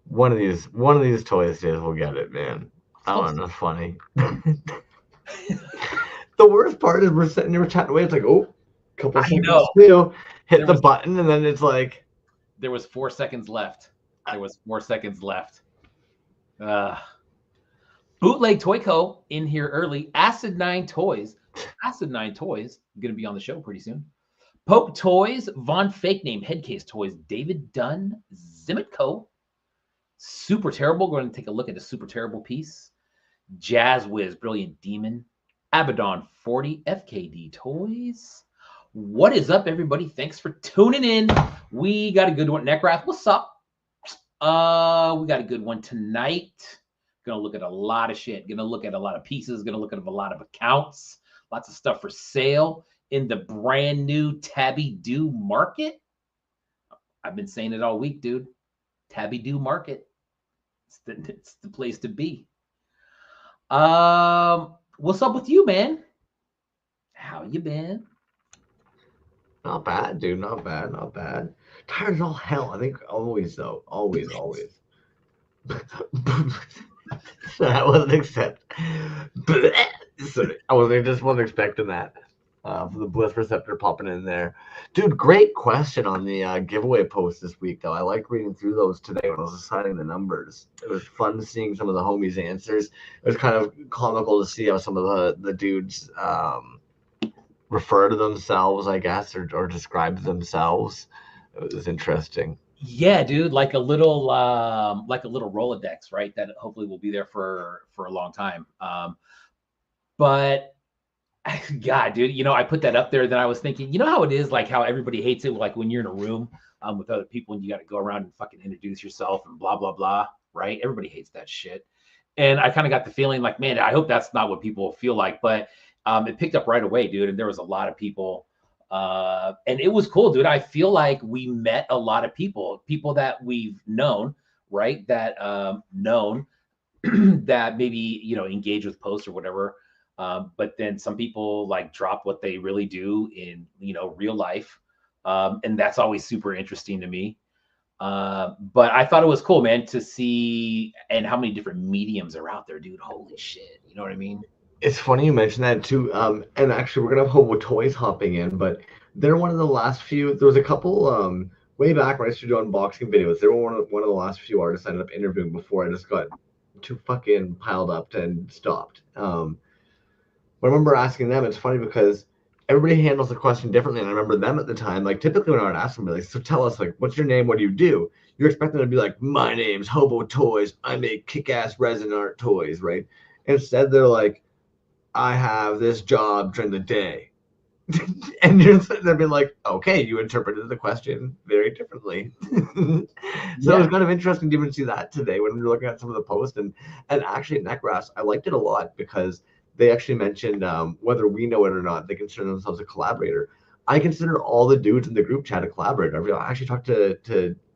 one of these Toyzdays will get it, man. I don't know, it's funny. The worst part is we're sitting here chatting away. It's like, oh, couple I seconds know. too. Hit There the was button, and then it's like, there was 4 seconds left. There was 4 seconds left. Uh, Bootleg Toy Co. in here early. Acid 9 Toys. Acid 9 Toys going to be on the show pretty soon. Pope Toys. Von Fake Name. Headcase Toys. David Dunn. Zimmit Co. Super Terrible. Going to take a look at the Super Terrible piece. Jazz Wiz. Brilliant Demon. Abaddon 40. FKD Toys. What is up, everybody? Thanks for tuning in. We got a good one. Neckrath, what's up? We got a good one tonight. Gonna look at a lot of shit. Gonna look at a lot of pieces. Gonna look at a lot of accounts. Lots of stuff for sale in the brand new Tabby Doo Market. I've been saying it all week, dude. Tabby Doo Market. It's the place to be. What's up with you, man? How you been? not bad, dude. Not bad. Not bad. Tired as all hell. I think always though. Always. Sorry, I wasn't Sorry, just wasn't expecting that. For the bliss receptor popping in there, dude. Great question on the giveaway post this week, though. I like reading through those today when I was assigning the numbers. It was fun seeing some of the homies' answers. It was kind of comical to see how some of the dudes refer to themselves, I guess, or describe themselves. It was interesting. Yeah, dude, like a little Rolodex, right? That hopefully will be there for a long time. But God, dude, I put that up there. Then I was thinking, you know how it is, like how everybody hates it, like when you're in a room with other people and you got to go around and fucking introduce yourself and blah blah blah, right? Everybody hates that shit. And I kind of got the feeling like, man, I hope that's not what people feel like. But it picked up right away, dude. And there was a lot of people. And it was cool, dude. I feel like we met a lot of people that we've known, right? That known that maybe, engage with posts or whatever. But then some people like drop what they really do in, real life. And that's always super interesting to me. But I thought it was cool, man, to see and how many different mediums are out there, dude. Holy shit. You know what I mean? It's funny you mentioned that too. And actually, we're gonna have Hobo Toys hopping in, but they're one of the last few. There was a couple way back when I used to do unboxing videos. They were one of the last few artists I ended up interviewing before I just got too fucking piled up and stopped. But I remember asking them. It's funny because everybody handles the question differently, and I remember them at the time. Like typically when I would ask them, like, "So tell us, like, what's your name? What do you do?" You're expecting them to be like, "My name's Hobo Toys. I make kick-ass resin art toys," right? Instead, they're like, I have this job during the day. And you're sitting there being like, okay, you interpreted the question very differently. So it was kind of interesting to even see that today when we were looking at some of the posts. And actually, Neckrass, I liked it a lot because they actually mentioned whether we know it or not, they consider themselves a collaborator. I consider all the dudes in the group chat a collaborator. I actually talked to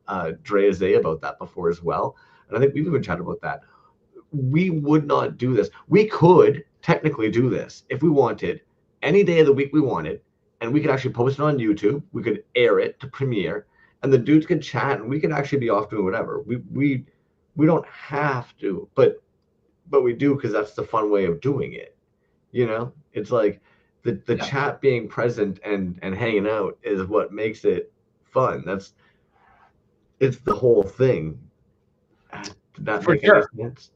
Toyzday about that before as well. And I think we've even chatted about that. We would not do this. We could technically do this if we wanted any day of the week we wanted, and we could actually post it on YouTube. We could air it to premiere, and the dudes could chat, and we could actually be off doing whatever. We don't have to, but we do because that's the fun way of doing it. It's like the chat being present and hanging out is what makes it fun. It's the whole thing. Did that For make sure. any sense?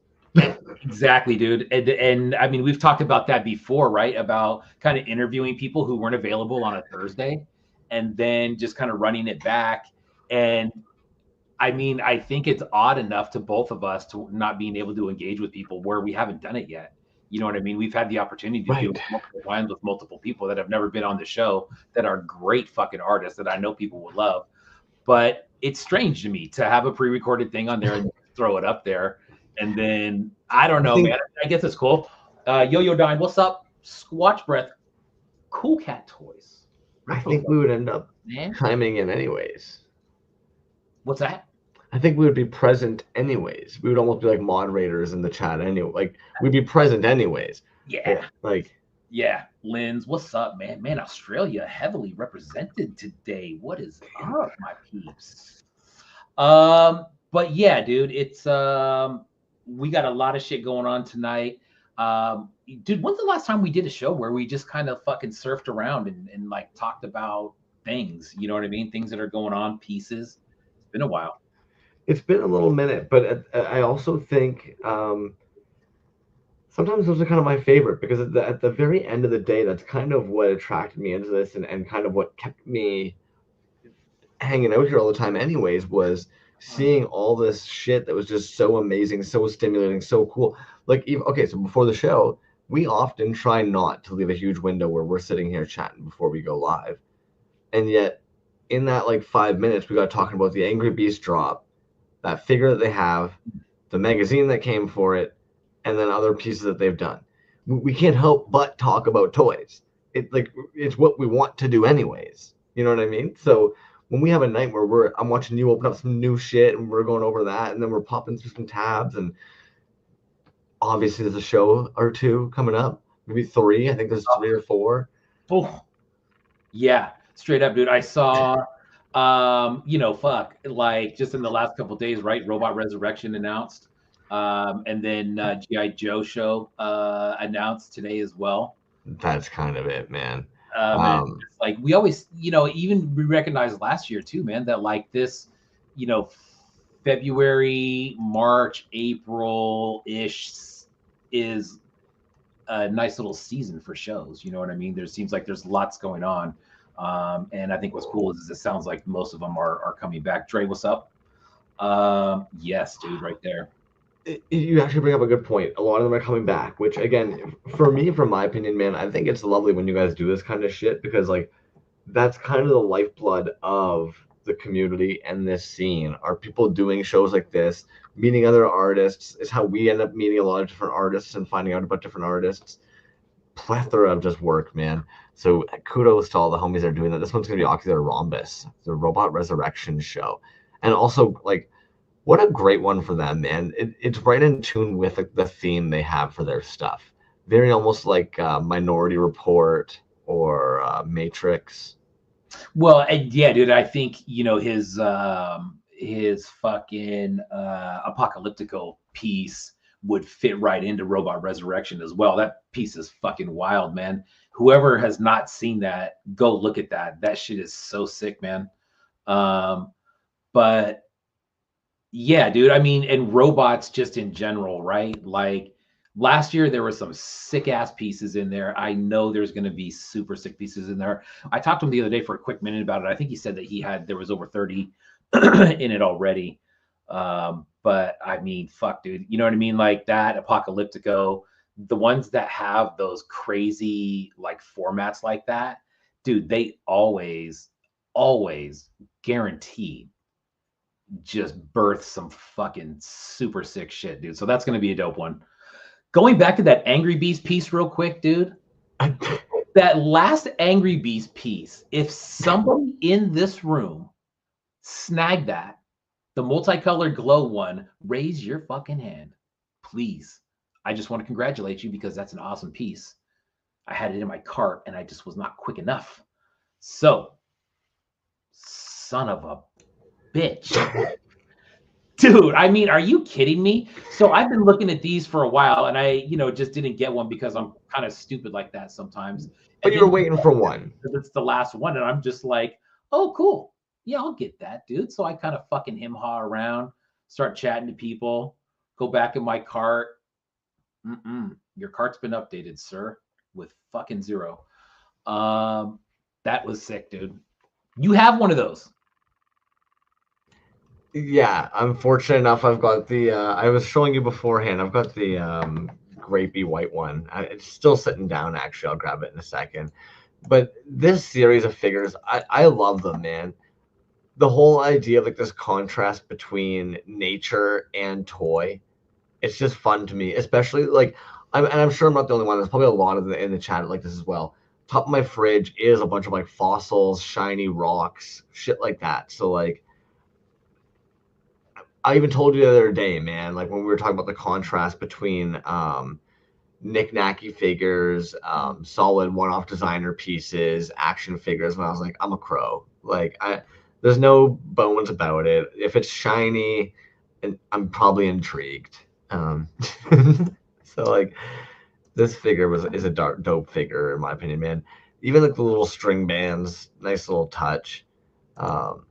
Exactly, dude. And I mean, we've talked about that before, right? About kind of interviewing people who weren't available on a Thursday and then just kind of running it back. And I mean, I think it's odd enough to both of us to not being able to engage with people where we haven't done it yet. You know what I mean? We've had the opportunity to do it multiple times with multiple people that have never been on the show that are great fucking artists that I know people would love. But it's strange to me to have a pre-recorded thing on there and throw it up there. And then I don't know, man. I guess it's cool. Yo-Yo Dine, what's up? Squatch Breath, Cool Cat Toys. I think we would end up chiming in anyways. What's that? I think we would be present anyways. We would almost be like moderators in the chat anyway. Like we'd be present anyways. Yeah. Like yeah. Linz, what's up, man? Man, Australia heavily represented today. What is up, my peeps? but yeah, dude, it's we got a lot of shit going on tonight. Dude, when's the last time we did a show where we just kind of fucking surfed around and like talked about things? You know what I mean? Things that are going on, pieces. It's been a while. It's been a little minute, but I also think sometimes those are kind of my favorite because at the very end of the day, that's kind of what attracted me into this and kind of what kept me hanging out here all the time anyways was seeing all this shit that was just so amazing, so stimulating, so cool. Like even okay, so before the show, we often try not to leave a huge window where we're sitting here chatting before we go live. And yet in that like 5 minutes we got talking about the Angry Beast drop, that figure that they have, the magazine that came for it, and then other pieces that they've done. We can't help but talk about toys. It's what we want to do anyways. You know what I mean? So when we have a night where I'm watching you open up some new shit and we're going over that, and then we're popping through some tabs, and obviously there's a show or two coming up, maybe three. I think there's 3 or 4. Oh, yeah, straight up, dude. I saw, fuck, like just in the last couple of days, right? Robot Resurrection announced, and then GI Joe show announced today as well. That's kind of it, man. And it's like we always, even we recognized last year too, man, that like this, February, March, April ish is a nice little season for shows. You know what I mean? There seems like there's lots going on. And I think what's cool is it sounds like most of them are coming back. Dre, what's up? Yes, dude, right there. You actually bring up a good point. A lot of them are coming back, which again, for me, from my opinion, man, I think it's lovely when you guys do this kind of shit because like that's kind of the lifeblood of the community and this scene are people doing shows like this, meeting other artists. Is how we end up meeting a lot of different artists and finding out about different artists. Plethora of just work, man. So kudos to all the homies that are doing that. This one's gonna be Ocular Rhombus, the Robot Resurrection show, and also like what a great one for them, man. It's right in tune with the theme they have for their stuff. Very almost like Minority Report or Matrix. Well, and yeah, dude, I think his fucking apocalyptical piece would fit right into Robot Resurrection as well. That piece is fucking wild, man. Whoever has not seen that, go look at that. That shit is so sick, man. But yeah, dude. I mean, and robots just in general, right? Like last year, there were some sick ass pieces in there. I know there's going to be super sick pieces in there. I talked to him the other day for a quick minute about it. I think he said that there was over 30 in it already. But I mean, fuck, dude. You know what I mean? Like that Apocalyptico, the ones that have those crazy like formats like that, dude, they always guaranteed just birth some fucking super sick shit, dude. So that's going to be a dope one. Going back to that Angry Beast piece real quick, dude. That last Angry Beast piece, if somebody in this room snagged that, the multicolored glow one, raise your fucking hand, please. I just want to congratulate you because that's an awesome piece. I had it in my cart and I just was not quick enough. So, son of a bitch. Dude, I mean, are you kidding me? So I've been looking at these for a while and I, just didn't get one because I'm kind of stupid like that sometimes. But you were waiting for one. It's the last one and I'm just like, oh, cool. Yeah, I'll get that, dude. So I kind of fucking him-haw around, start chatting to people, go back in my cart. Your cart's been updated, sir, with fucking 0. That was sick, dude. You have one of those. Yeah, I'm fortunate enough. I've got the. I was showing you beforehand. I've got the grapey white one. It's still sitting down. Actually, I'll grab it in a second. But this series of figures, I love them, man. The whole idea of like this contrast between nature and toy, it's just fun to me. Especially like, I'm sure I'm not the only one. There's probably a lot of in the chat like this as well. Top of my fridge is a bunch of like fossils, shiny rocks, shit like that. So like I even told you the other day, man, like when we were talking about the contrast between knick-knacky figures, solid one-off designer pieces, action figures, and I was like, I'm a crow. Like there's no bones about it. If it's shiny, and I'm probably intrigued. Um, so like this figure is a dope figure in my opinion, man. Even like the little string bands, nice little touch. Um,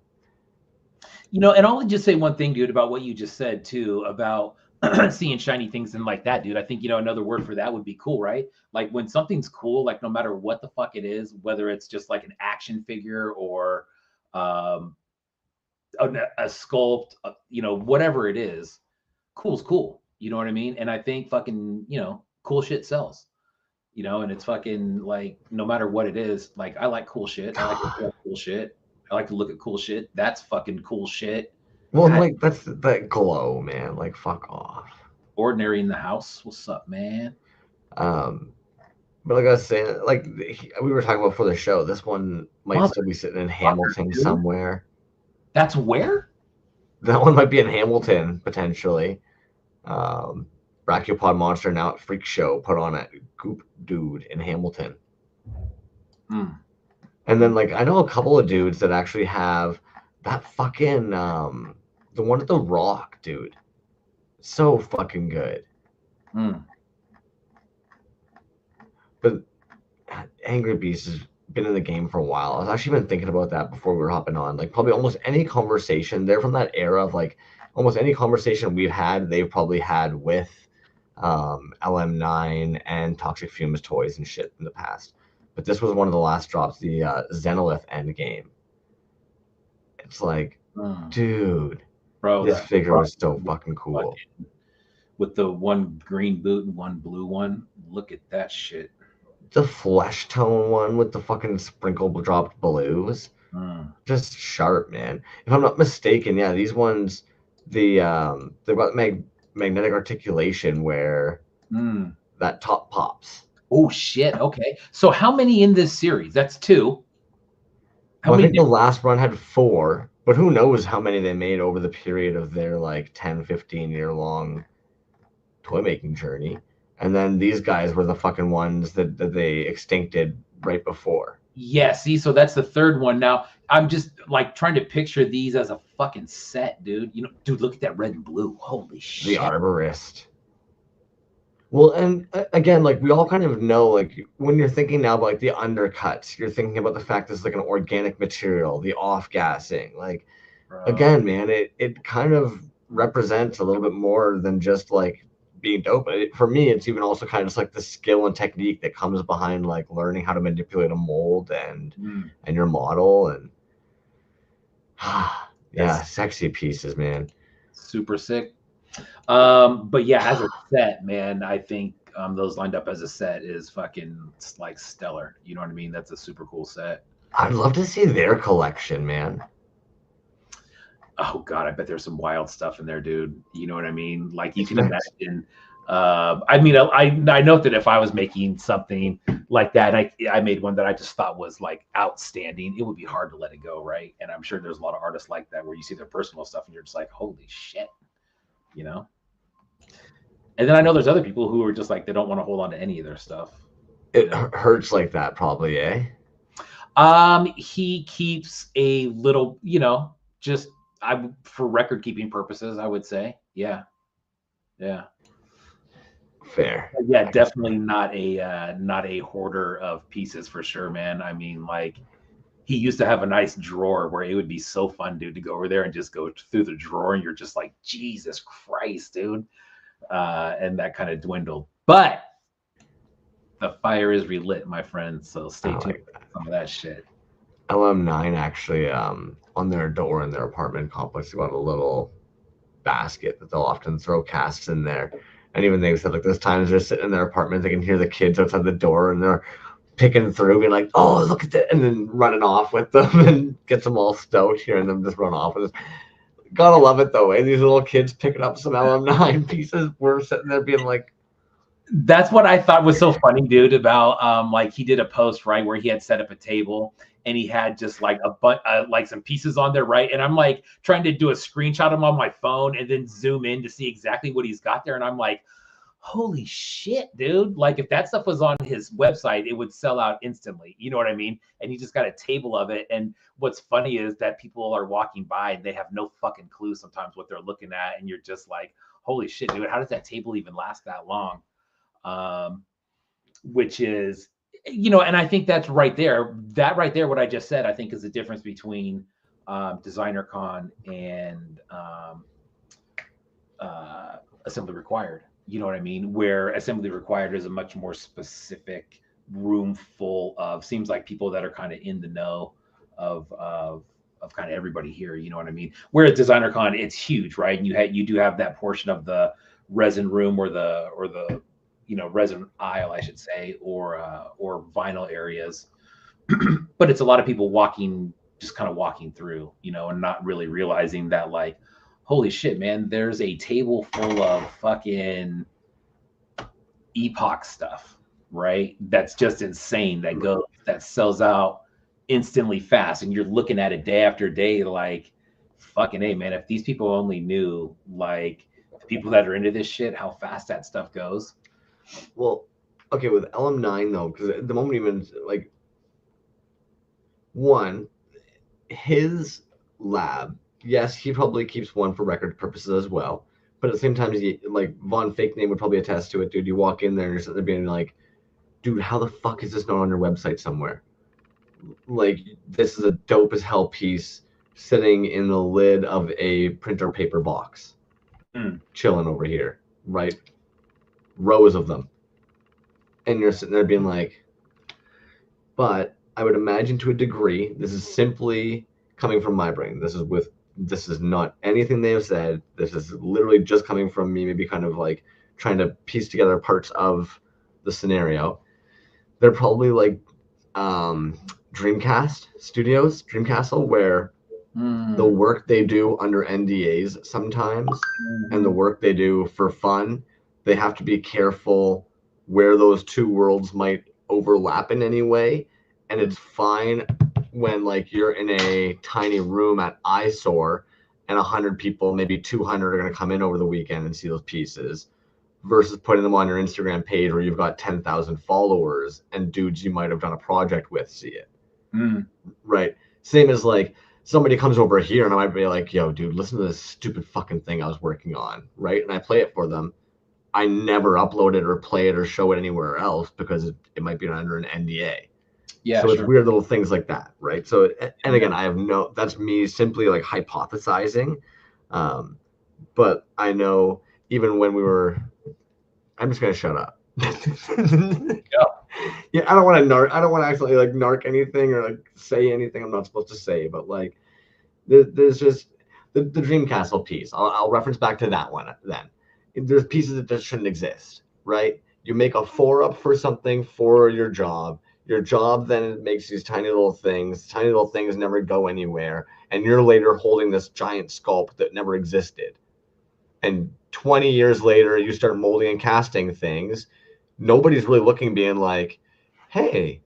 You know, and I'll just say one thing, dude, about what you just said too about seeing shiny things and like that, dude. I think, you know, another word for that would be cool, right? Like when something's cool, like no matter what the fuck it is, whether it's just like an action figure or um, a sculpt, you know, whatever it is, cool's cool. You know what I mean? And I think fucking, you know, cool shit sells. You know, and it's fucking like no matter what it is, like I like cool shit. I like to collect cool shit. I like to look at cool shit. That's fucking cool shit. well, God, like that's that glow, man. Like fuck off. ordinary in the house. What's up, man? Um, but like I was saying, like we were talking about for the show, this one might still be sitting in Motherfucker, Hamilton dude. somewhere. That's where? That one might be in Hamilton potentially. Um, Brachiopods Monster now at Freak Show put on at Goop Dude in Hamilton. Mm. And then like I know a couple of dudes that actually have that fucking the one at the Rock, dude. So fucking good. Mm. But Angry Beast has been in the game for a while. I was actually been thinking about that before we were hopping on. Like probably almost any conversation, they're from that era of like almost any conversation we've had, they've probably had with LM9 and Toxic Fumes toys and shit in the past. But this was one of the last drops, the Xenolith end game. It's like, dude, Bro, this that figure was so fucking cool. with the one green boot and one blue one. Look at that shit. The flesh tone one with the fucking sprinkle dropped blues. Just sharp, man. If I'm not mistaken, yeah, these ones, they've got magnetic articulation where that top pops. Oh shit. Okay. So how many in this series? That's two. How Well, I many? think the last run had 4, but who knows how many they made over the period of their like 10, 15-year long toy making journey. And then these guys were the fucking ones that they extincted right before. Yeah, see, so that's the third one. Now I'm just like trying to picture these as a fucking set, dude. You know, dude, look at that red and blue. Holy shit. The Arborist. Well, and again, like we all kind of know, like when you're thinking now about like the undercuts, you're thinking about the fact that it's like an organic material, the off gassing. Like, again, man, it kind of represents a little bit more than just like being dope. For me, it's even also kind of just like the skill and technique that comes behind like learning how to manipulate a mold and your model and yeah, sexy pieces, man. Super sick. But yeah, as a set, man, I think those lined up as a set is fucking like stellar. You know what I mean? That's a super cool set. I'd love to see their collection, man. Oh god, I bet there's some wild stuff in there, dude. You know what I mean? Like you can imagine. I mean, I know that if I was making something like that, I made one that I just thought was like outstanding, it would be hard to let it go, right? And I'm sure there's a lot of artists like that where you see their personal stuff and you're just like, holy shit, you know. And then I know there's other people who are just like they don't want to hold on to any of their stuff. It hurts like that, probably, eh? He keeps a little, you know, just for record keeping purposes, I would say, yeah. Fair. Yeah, definitely not a hoarder of pieces for sure, man. I mean, like he used to have a nice drawer where it would be so fun, dude, to go over there and just go through the drawer and you're just like, Jesus Christ, dude. And that kind of dwindled. But the fire is relit, my friend. So stay tuned for some of that shit. LM9 actually, on their door in their apartment complex, got a little basket that they'll often throw casts in there. And even they said, like, there's times they're sitting in their apartment, they can hear the kids outside the door and they're picking through, being like, oh, look at that, and then running off with them and gets them all stoked, hearing them just run off with us. Gotta love it though, eh? These little kids picking up some LM9 pieces. We're sitting there being like, that's what I thought was so funny, dude, about like he did a post, right, where he had set up a table and he had just like like some pieces on there, right? And I'm like trying to do a screenshot of him on my phone and then zoom in to see exactly what he's got there. And I'm like, holy shit, dude. Like if that stuff was on his website, it would sell out instantly. You know what I mean? And he just got a table of it. And what's funny is that people are walking by and they have no fucking clue sometimes what they're looking at. And you're just like, holy shit, dude, how does that table even last that long? Which is, you know, and I think that's right there. That right there, what I just said, I think is the difference between Designer Con and Assembly Required. You know what I mean? Where Assembly Required is a much more specific room full of, seems like people that are kind of in the know of kind of everybody here. You know what I mean? Whereas Designer Con, it's huge, right? And you do have that portion of the resin room or the you know, resin aisle, I should say, or vinyl areas. But it's a lot of people walking, just kind of walking through, you know, and not really realizing that, like, holy shit, man, there's a table full of fucking epoch stuff, right? That's just insane. That sells out instantly fast. And you're looking at it day after day, like, fucking A, man, if these people only knew, like, the people that are into this shit, how fast that stuff goes. Well, okay, with LM9 though, because at the moment even like one, his lab, yes, he probably keeps one for record purposes as well. But at the same time, like Von Fake Name would probably attest to it, dude. You walk in there and you're sitting there being like, dude, how the fuck is this not on your website somewhere? Like, this is a dope as hell piece sitting in the lid of a printer paper box, chilling over here, right? Rows of them. And you're sitting there being like, but I would imagine to a degree, this is simply coming from my brain. This is not anything they have said. This is literally just coming from me, maybe kind of like trying to piece together parts of the scenario. They're probably like Dreamcast Studios, Dreamcastle, where the work they do under NDAs sometimes and the work they do for fun, they have to be careful where those two worlds might overlap in any way. And it's fine when like you're in a tiny room at Eyesore and 100 people, maybe 200 are going to come in over the weekend and see those pieces versus putting them on your Instagram page where you've got 10,000 followers and dudes you might have done a project with see it. Right. Same as like somebody comes over here and I might be like, yo, dude, listen to this stupid fucking thing I was working on. Right. And I play it for them. I never upload it or play it or show it anywhere else because it might be under an NDA. Yeah. So it's weird little things like that. Right. So, and again, that's me simply like hypothesizing. But I know even when I'm just going to shut up. Yeah, I don't want to actually like narc anything or like say anything I'm not supposed to say, but like there's just the Dreamcastle piece. I'll reference back to that one then. There's pieces that just shouldn't exist, right? You make a 4-up for something for your job. Your job then makes these tiny little things. Tiny little things never go anywhere, and you're later holding this giant sculpt that never existed. And 20 years later, you start molding and casting things. Nobody's really looking, being like, hey,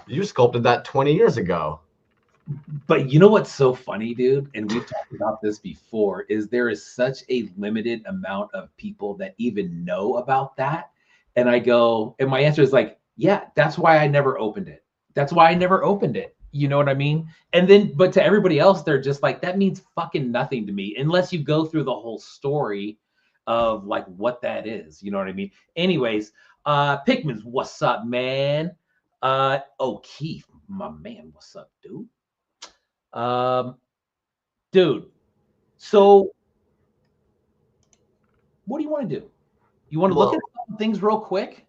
you sculpted that 20 years ago. But you know what's so funny, dude? And we've talked about this before, is there is such a limited amount of people that even know about that. And I go, and my answer is like, yeah, that's why I never opened it. That's why I never opened it. You know what I mean? And then, but to everybody else, they're just like, that means fucking nothing to me unless you go through the whole story of like what that is. You know what I mean? Anyways, Pikmin's, what's up, man? Keith, my man, what's up, dude? Dude, so what do you want to do? You want to look at some things real quick?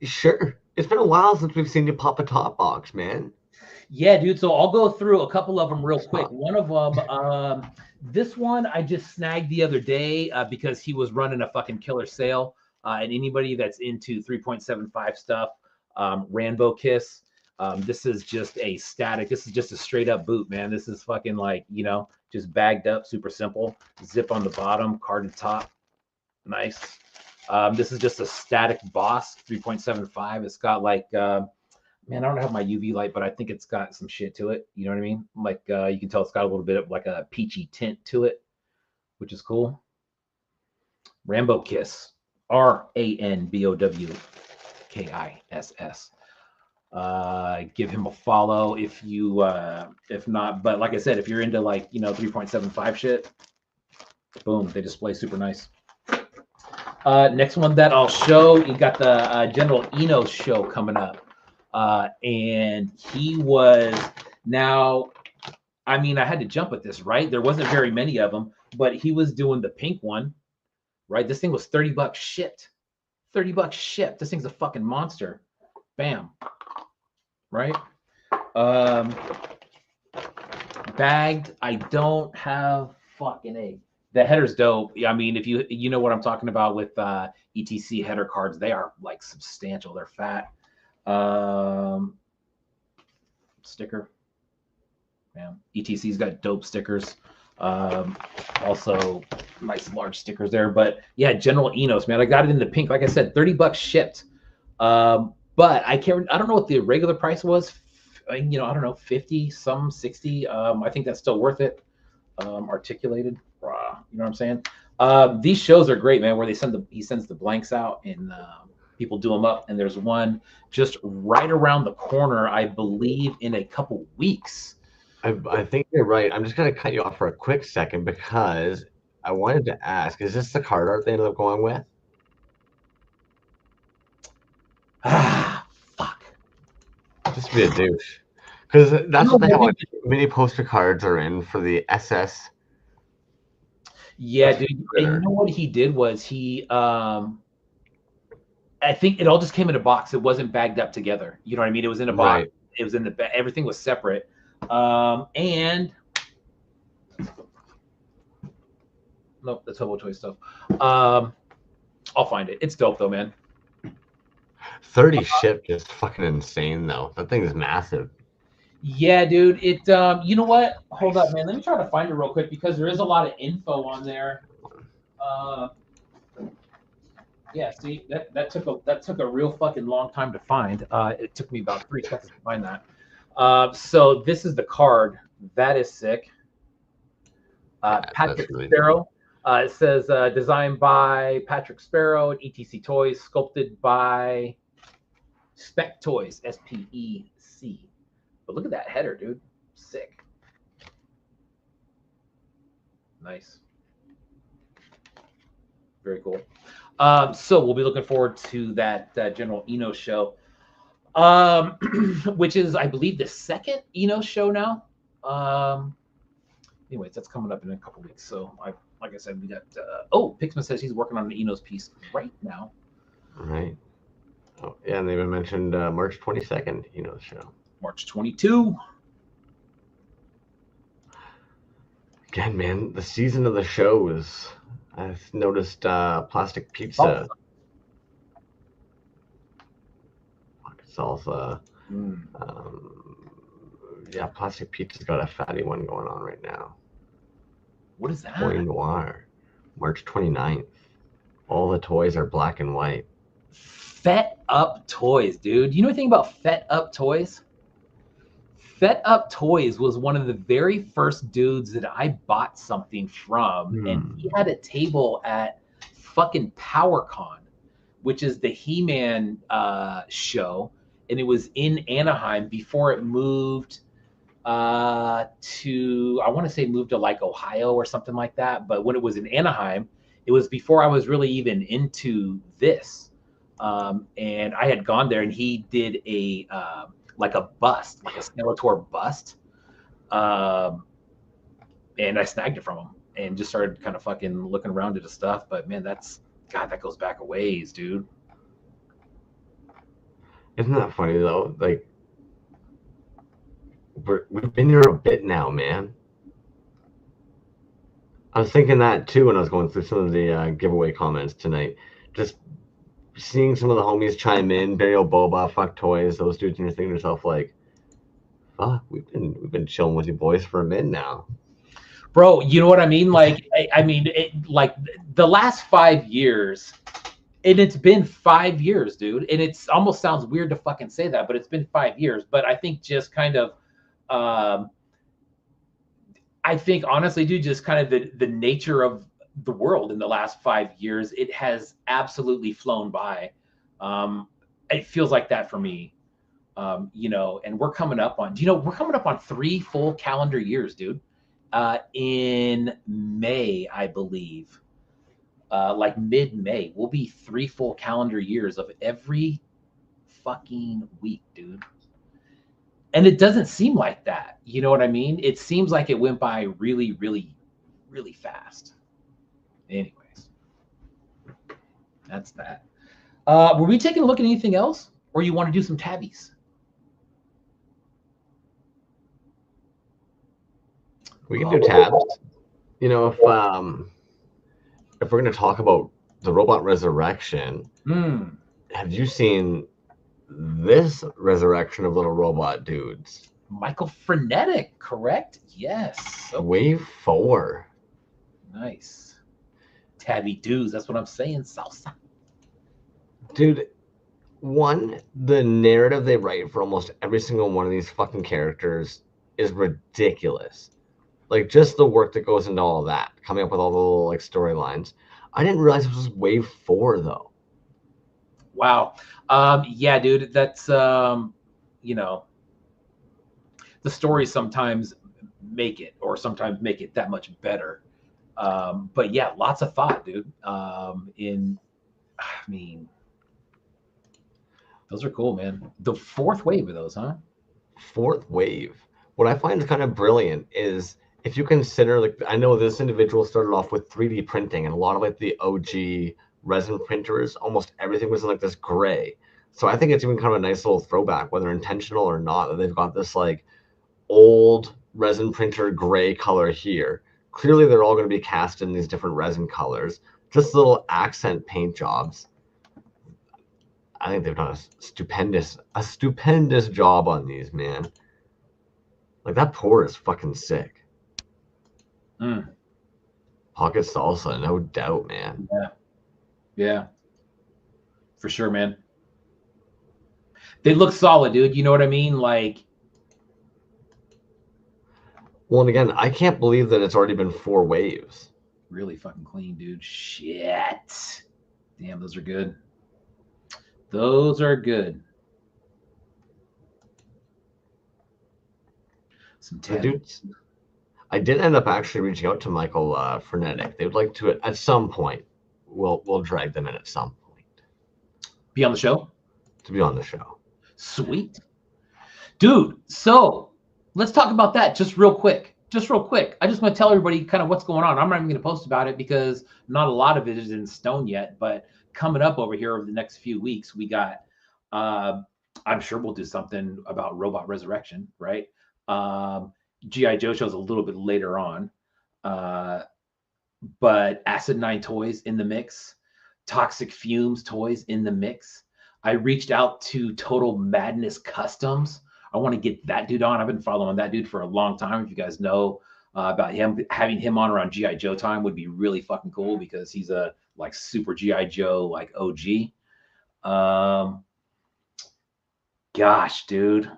Sure. It's been a while since we've seen you pop a top box, man. Yeah, dude. So I'll go through a couple of them real quick. One of them, this one I just snagged the other day because he was running a fucking killer sale. And anybody that's into 3.75 stuff, Rainbow Kiss. This is just a static. This is just a straight up boot, man. This is fucking like, you know, just bagged up, super simple. Zip on the bottom, carded top. Nice. This is just a static Boss 3.75. It's got like, man, I don't have my UV light, but I think it's got some shit to it. You know what I mean? Like, you can tell it's got a little bit of like a peachy tint to it, which is cool. Rainbow Kiss. RANBOWKISS. Give him a follow if not. But like I said, if you're into like 3.75 shit, boom, they display super nice. Next one that I'll show, you got the General Enos show coming up, and he was now. I mean, I had to jump at this, right? There wasn't very many of them, but he was doing the pink one, right? This thing was $30 shipped. $30 shipped. This thing's a fucking monster. Bam. Right? Bagged. I don't have fucking A. The header's dope. I mean, if you know what I'm talking about with ETC header cards, they are like substantial. They're fat. Sticker. Man, ETC's got dope stickers. Also nice large stickers there. But yeah, General Enos, man, I got it in the pink. Like I said, $30 shipped. But I don't know what the regular price was. I don't know, 50, some 60. I think that's still worth it. Articulated. You know what I'm saying? These shows are great, man, where he sends the blanks out and people do them up. And there's one just right around the corner, I believe, in a couple weeks. I think you're right. I'm just going to cut you off for a quick second because I wanted to ask, is this the card art they ended up going with? Fuck. Just be a douche. Because that's what they have. Mini poster cards are in for the SS. Yeah, dude. And you know what he did was I think it all just came in a box. It wasn't bagged up together. You know what I mean? It was in a box. Right. It was in the everything was separate. And nope, that's Hobo Toy stuff. I'll find it. It's dope though, man. 30 shipped is fucking insane though. That thing is massive. Yeah, dude. It you know what? Hold up, man. Let me try to find it real quick because there is a lot of info on there. Yeah, see, that took a real fucking long time to find. It took me about 3 seconds to find that. So this is the card. That is sick. Patrick really Sparrow. It says designed by Patrick Sparrow at ETC Toys, sculpted by Spec Toys, SPEC. But look at that header, dude. Sick. Nice. Very cool. So we'll be looking forward to that General Enos show, which is, I believe, the second Enos show now. Anyways, that's coming up in a couple weeks. So, like I said, we got. Pixman says he's working on an Enos piece right now. Right. Oh, yeah, and they even mentioned March 22nd Enos show. March 22. Again, man, the season of the shows. I've noticed plastic pizza. Salsa. Yeah, plastic pizza's got a fatty one going on right now. What is that? Point Noir, March 29th. All the toys are black and white. Fet Up Toys, dude. You know anything about Fet Up Toys? Fet Up Toys was one of the very first dudes that I bought something from, and he had a table at fucking PowerCon, which is the He-Man show, and it was in Anaheim before it moved to, I want to say moved to like Ohio or something like that. But when it was in Anaheim, it was before I was really even into this. And I had gone there, and he did a like a bust, like a Skeletor bust. And I snagged it from him and just started kind of fucking looking around at his stuff. But man, that goes back a ways, dude. Isn't that funny though? Like, we've been here a bit now, man. I was thinking that too when I was going through some of the giveaway comments tonight. Just seeing some of the homies chime in, Burial Boba, Fuck Toys, those dudes, and you're thinking to yourself like, "Fuck, we've been chilling with you boys for a minute now." Bro, you know what I mean? Like, I mean, like the last 5 years, and it's been 5 years, dude. And it's almost sounds weird to fucking say that, but it's been 5 years. But I think just kind of, I think honestly, dude, just kind of the nature of the world in the last 5 years. It has absolutely flown by. It feels like that for me. You know, and we're coming up on, we're coming up on 3 full calendar years, dude. In May, I believe, like mid-May, will be 3 full calendar years of every fucking week, dude. And it doesn't seem like that. You know what I mean? It seems like it went by really, really, really fast. Anyways, that's that. Were we taking a look at anything else? Or you want to do some tabbies? We can do tabs. You know, if we're gonna talk about the robot resurrection, have you seen this resurrection of little robot dudes? Michael Frenetic, correct? Yes. Okay. Wave 4. Nice. Tabby dudes, that's what I'm saying, salsa. Dude, one, the narrative they write for almost every single one of these fucking characters is ridiculous. Like, just the work that goes into all of that, coming up with all the little, like, storylines. I didn't realize it was wave 4, though. Wow. Yeah, dude, that's, you know, the stories sometimes make it, or sometimes make it that much better. But yeah, lots of thought, dude. I mean, those are cool, man. The 4th wave of those, huh? 4th wave. What I find kind of brilliant is, if you consider, like, I know this individual started off with 3D printing, and a lot of, like, the OG resin printers, almost everything was in, like, this gray. So I think it's even kind of a nice little throwback, whether intentional or not, that they've got this, like, old resin printer gray color here. Clearly, they're all going to be cast in these different resin colors. Just little accent paint jobs. I think they've done a stupendous job on these, man. Like, that pour is fucking sick. Pocket salsa, no doubt, man. Yeah. For sure, man. They look solid, dude. You know what I mean? Like, well, and again, I can't believe that it's already been 4 waves. Really fucking clean, dude. Shit. Damn, those are good. Those are good. Some dudes. I did end up actually reaching out to Michael Frenetic. They would like to, at some point, we'll drag them in at some point. Be on the show? To be on the show. Sweet. Dude, so let's talk about that just real quick. I just want to tell everybody kind of what's going on. I'm not even going to post about it because not a lot of it is in stone yet, but coming up over here over the next few weeks, we got, I'm sure we'll do something about Robot Resurrection, right? G.I. Joe show's a little bit later on, but Acid 9 Toys in the mix, Toxic Fumes Toys in the mix. I reached out to Total Madness Customs. I want to get that dude on. I've been following that dude for a long time. If you guys know about him, having him on around G.I. Joe time would be really fucking cool because he's a like super G.I. Joe like OG. Gosh, dude.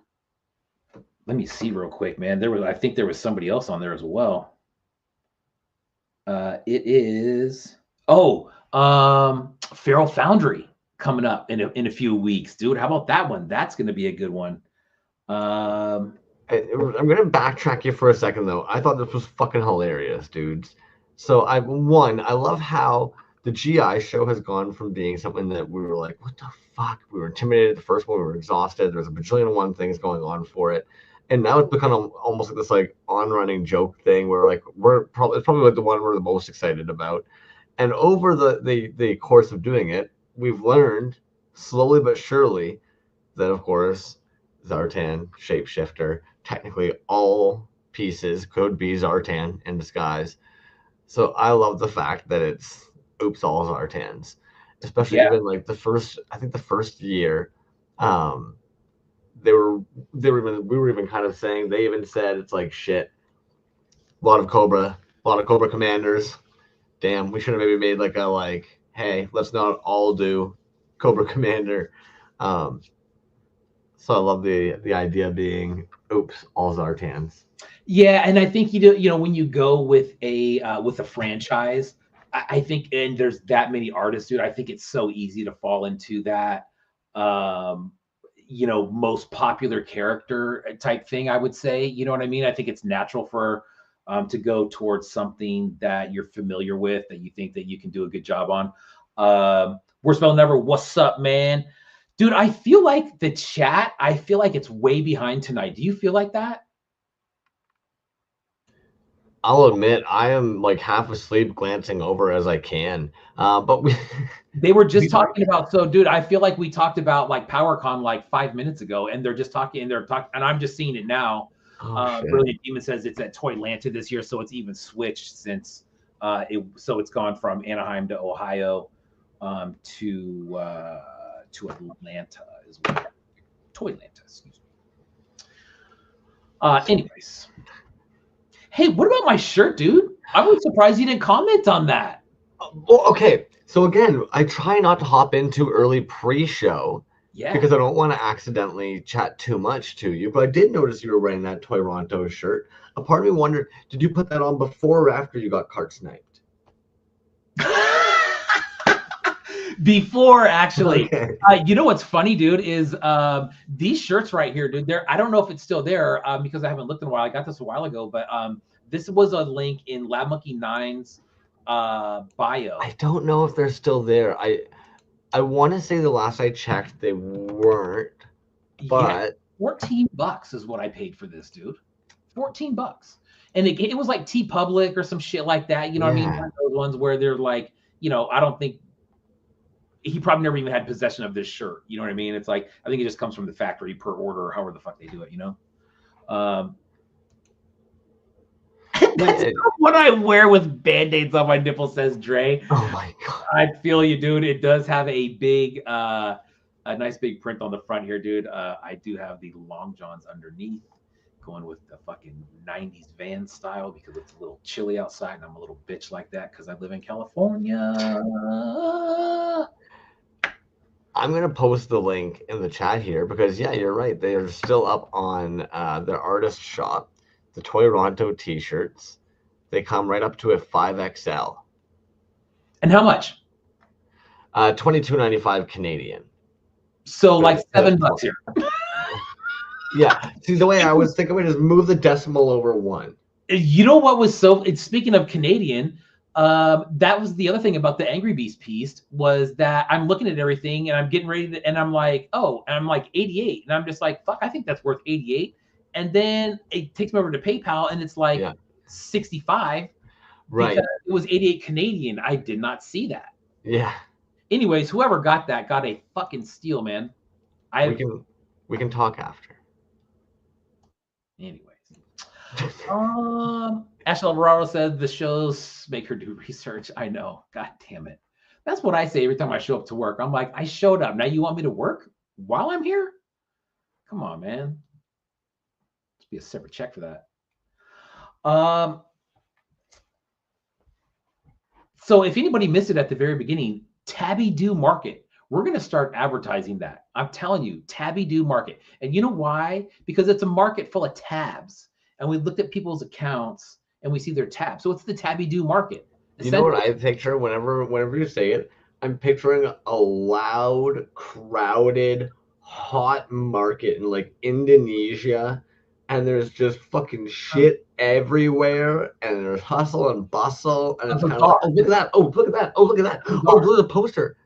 Let me see real quick, man. I think there was somebody else on there as well. It is Feral Foundry coming up in a few weeks, dude. How about that one? That's going to be a good one. I'm going to backtrack you for a second, though. I thought this was fucking hilarious, dudes. So I love how the GI show has gone from being something that we were like, what the fuck? We were intimidated the first one. We were exhausted. There's a bajillion and one things going on for it. And now it's become almost like this like on-running joke thing where like it's probably like the one we're the most excited about. And over the course of doing it, we've learned slowly but surely that, of course, Zartan, Shapeshifter, technically all pieces could be Zartan in disguise. So I love the fact that it's oops all Zartans, especially even like the first year. We were even kind of saying, they even said it's like shit. A lot of Cobra commanders. Damn, we should have maybe made hey, let's not all do Cobra Commander. So I love the idea being oops, all Zartans. Yeah, and I think when you go with a franchise, I think, and there's that many artists, dude. I think it's so easy to fall into that, most popular character type thing. I would say, you know what I mean? I think it's natural for to go towards something that you're familiar with, that you think that you can do a good job on. Worst spell never. What's up, man? Dude, I feel like the chat, I feel like it's way behind tonight. Do you feel like that? I'll admit I am like half asleep, glancing over as I can. But we They were just talking about, so dude, I feel like we talked about like PowerCon like 5 minutes ago, and they're just talking, and I'm just seeing it now. shit. Brilliant Demon says it's at Toylanta this year, so it's even switched since it's gone from Anaheim to Ohio, to Atlanta as well. Toylanta, excuse me. Anyways. Hey, what about my shirt, dude? I was surprised you didn't comment on that. Well, okay. So again, I try not to hop into early pre-show because I don't want to accidentally chat too much to you. But I did notice you were wearing that Toronto shirt. A part of me wondered, did you put that on before or after you got cart sniped? Before, actually. Okay. You know what's funny, dude, is these shirts right here, dude. I don't know if it's still there because I haven't looked in a while. I got this a while ago, but this was a link in Lab Monkey 9's bio. I don't know if they're still there. I want to say the last I checked, they weren't. But yeah, $14 is what I paid for this, dude. $14, and it was like TeePublic or some shit like that. You know what I mean? One of those ones where they're like, I don't think he probably never even had possession of this shirt. You know what I mean? It's like, I think it just comes from the factory per order or however the fuck they do it, That's what I wear with Band-Aids on my nipple, says Dre. Oh my God. I feel you, dude. It does have a big, a nice big print on the front here, dude. I do have the long johns underneath, going with the fucking 90s van style because it's a little chilly outside and I'm a little bitch like that because I live in California. I'm going to post the link in the chat here because, yeah, you're right. They are still up on their artist shop, the Toronto t-shirts. They come right up to a 5XL. And how much? $22.95 Canadian. So like $7 here. Yeah. See, the way I was thinking of it is move the decimal over 1. You know what was speaking of Canadian, that was the other thing about the Angry Beast piece was that I'm looking at everything and I'm getting ready to, and I'm like, oh, and I'm like 88. And I'm just like, fuck, I think that's worth 88. And then it takes me over to PayPal and it's like 65. Right. Because it was 88 Canadian. I did not see that. Yeah. Anyways, whoever got that got a fucking steal, man. We can talk after. Anyways. Ash Alvarado said the shows make her do research. I know. God damn it. That's what I say every time I show up to work. I'm like, I showed up. Now you want me to work while I'm here? Come on, man. Let's be a separate check for that. So if anybody missed it at the very beginning, Tabby Do Market. We're going to start advertising that. I'm telling you, Tabby Do Market. And you know why? Because it's a market full of tabs. And we looked at people's accounts and we see their tabs. So it's the Tabby Do Market. You know what I picture whenever you say it? I'm picturing a loud, crowded, hot market in like Indonesia. And there's just fucking shit everywhere. And there's hustle and bustle. And it's kind of like, oh, look at that. Oh, look at that. Oh, look at that. Oh, look at the poster.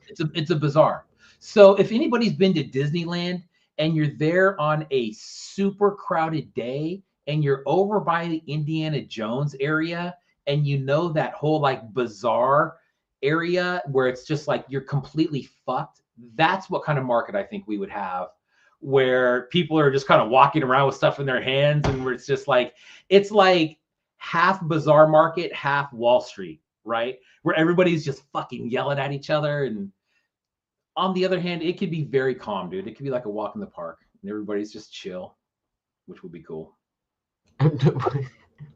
It's a bazaar. So if anybody's been to Disneyland and you're there on a super crowded day and you're over by the Indiana Jones area and you know that whole like bazaar area where it's just like you're completely fucked, that's what kind of market I think we would have, where people are just kind of walking around with stuff in their hands and where it's like half bazaar market, half Wall Street, right? Where everybody's just fucking yelling at each other. And on the other hand, it could be very calm, dude. It could be like a walk in the park and everybody's just chill, which would be cool.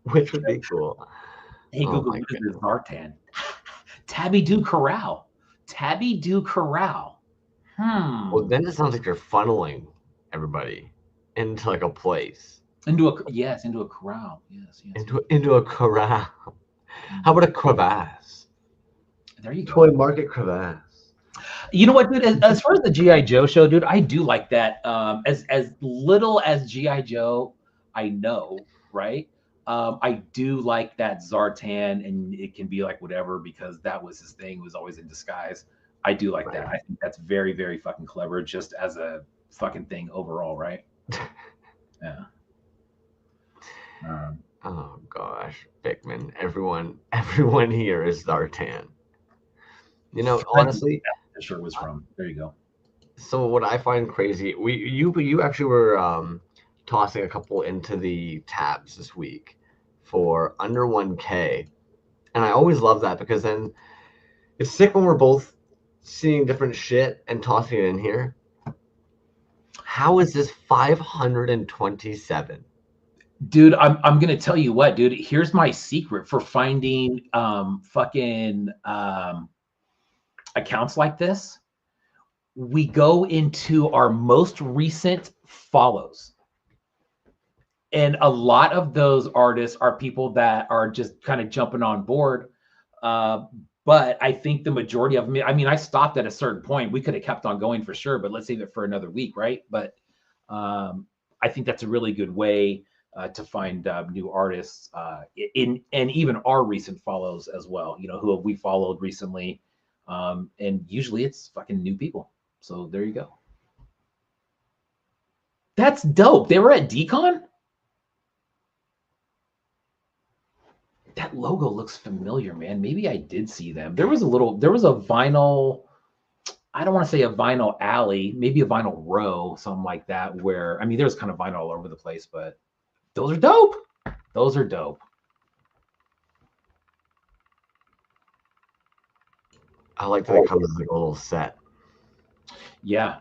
Which would be cool. Hey, Google, what is this Zartan? Tabby Do Corral. Tabby Do Corral. Well, then it sounds like you're funneling everybody into like a place. Into a corral. Yes. Into a corral. How about a crevasse? There you go. Toy Market crevasse. You know what, dude? As far as the GI Joe show, dude, I do like that. As little as GI Joe, I know, right? I do like that Zartan, and it can be like whatever because that was his thing. Was always in disguise. I do like that. I think that's very, very fucking clever, just as a fucking thing overall, right? Yeah. Oh gosh, Pikmin. Everyone here is Zartan. You know, honestly, the shirt was from. There you go. so what I find crazy, you actually were tossing a couple into the tabs this week for under 1K, and I always love that because then it's sick when we're both seeing different shit and tossing it in here. How is this 527? Dude, I'm gonna tell you what, dude. Here's my secret for finding fucking accounts like this. We go into our most recent follows. And a lot of those artists are people that are just kind of jumping on board. But I think the majority of them, I mean, I stopped at a certain point. We could have kept on going for sure, but let's save it for another week, right? But I think that's a really good way to find new artists in and even our recent follows as well. You know, who have we followed recently, and usually it's fucking new people. So there you go. That's dope. They were at Decon. That logo looks familiar, man. Maybe I did see them. There was a vinyl. I don't want to say a vinyl alley, maybe a vinyl row, something like that. Where I mean, there's kind of vinyl all over the place, but those are dope. Those are dope. I like that it comes as like a little set. Yeah.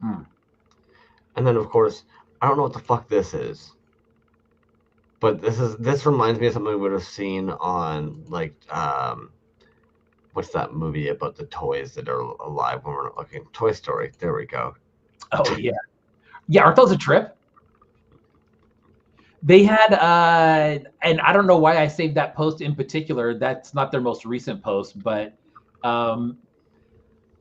And then of course, I don't know what the fuck this is. But this reminds me of something we would have seen on like what's that movie about the toys that are alive when we're not looking? Toy Story. There we go. Oh yeah. Yeah, aren't those a trip? They had and I don't know why I saved that post in particular. That's not their most recent post, but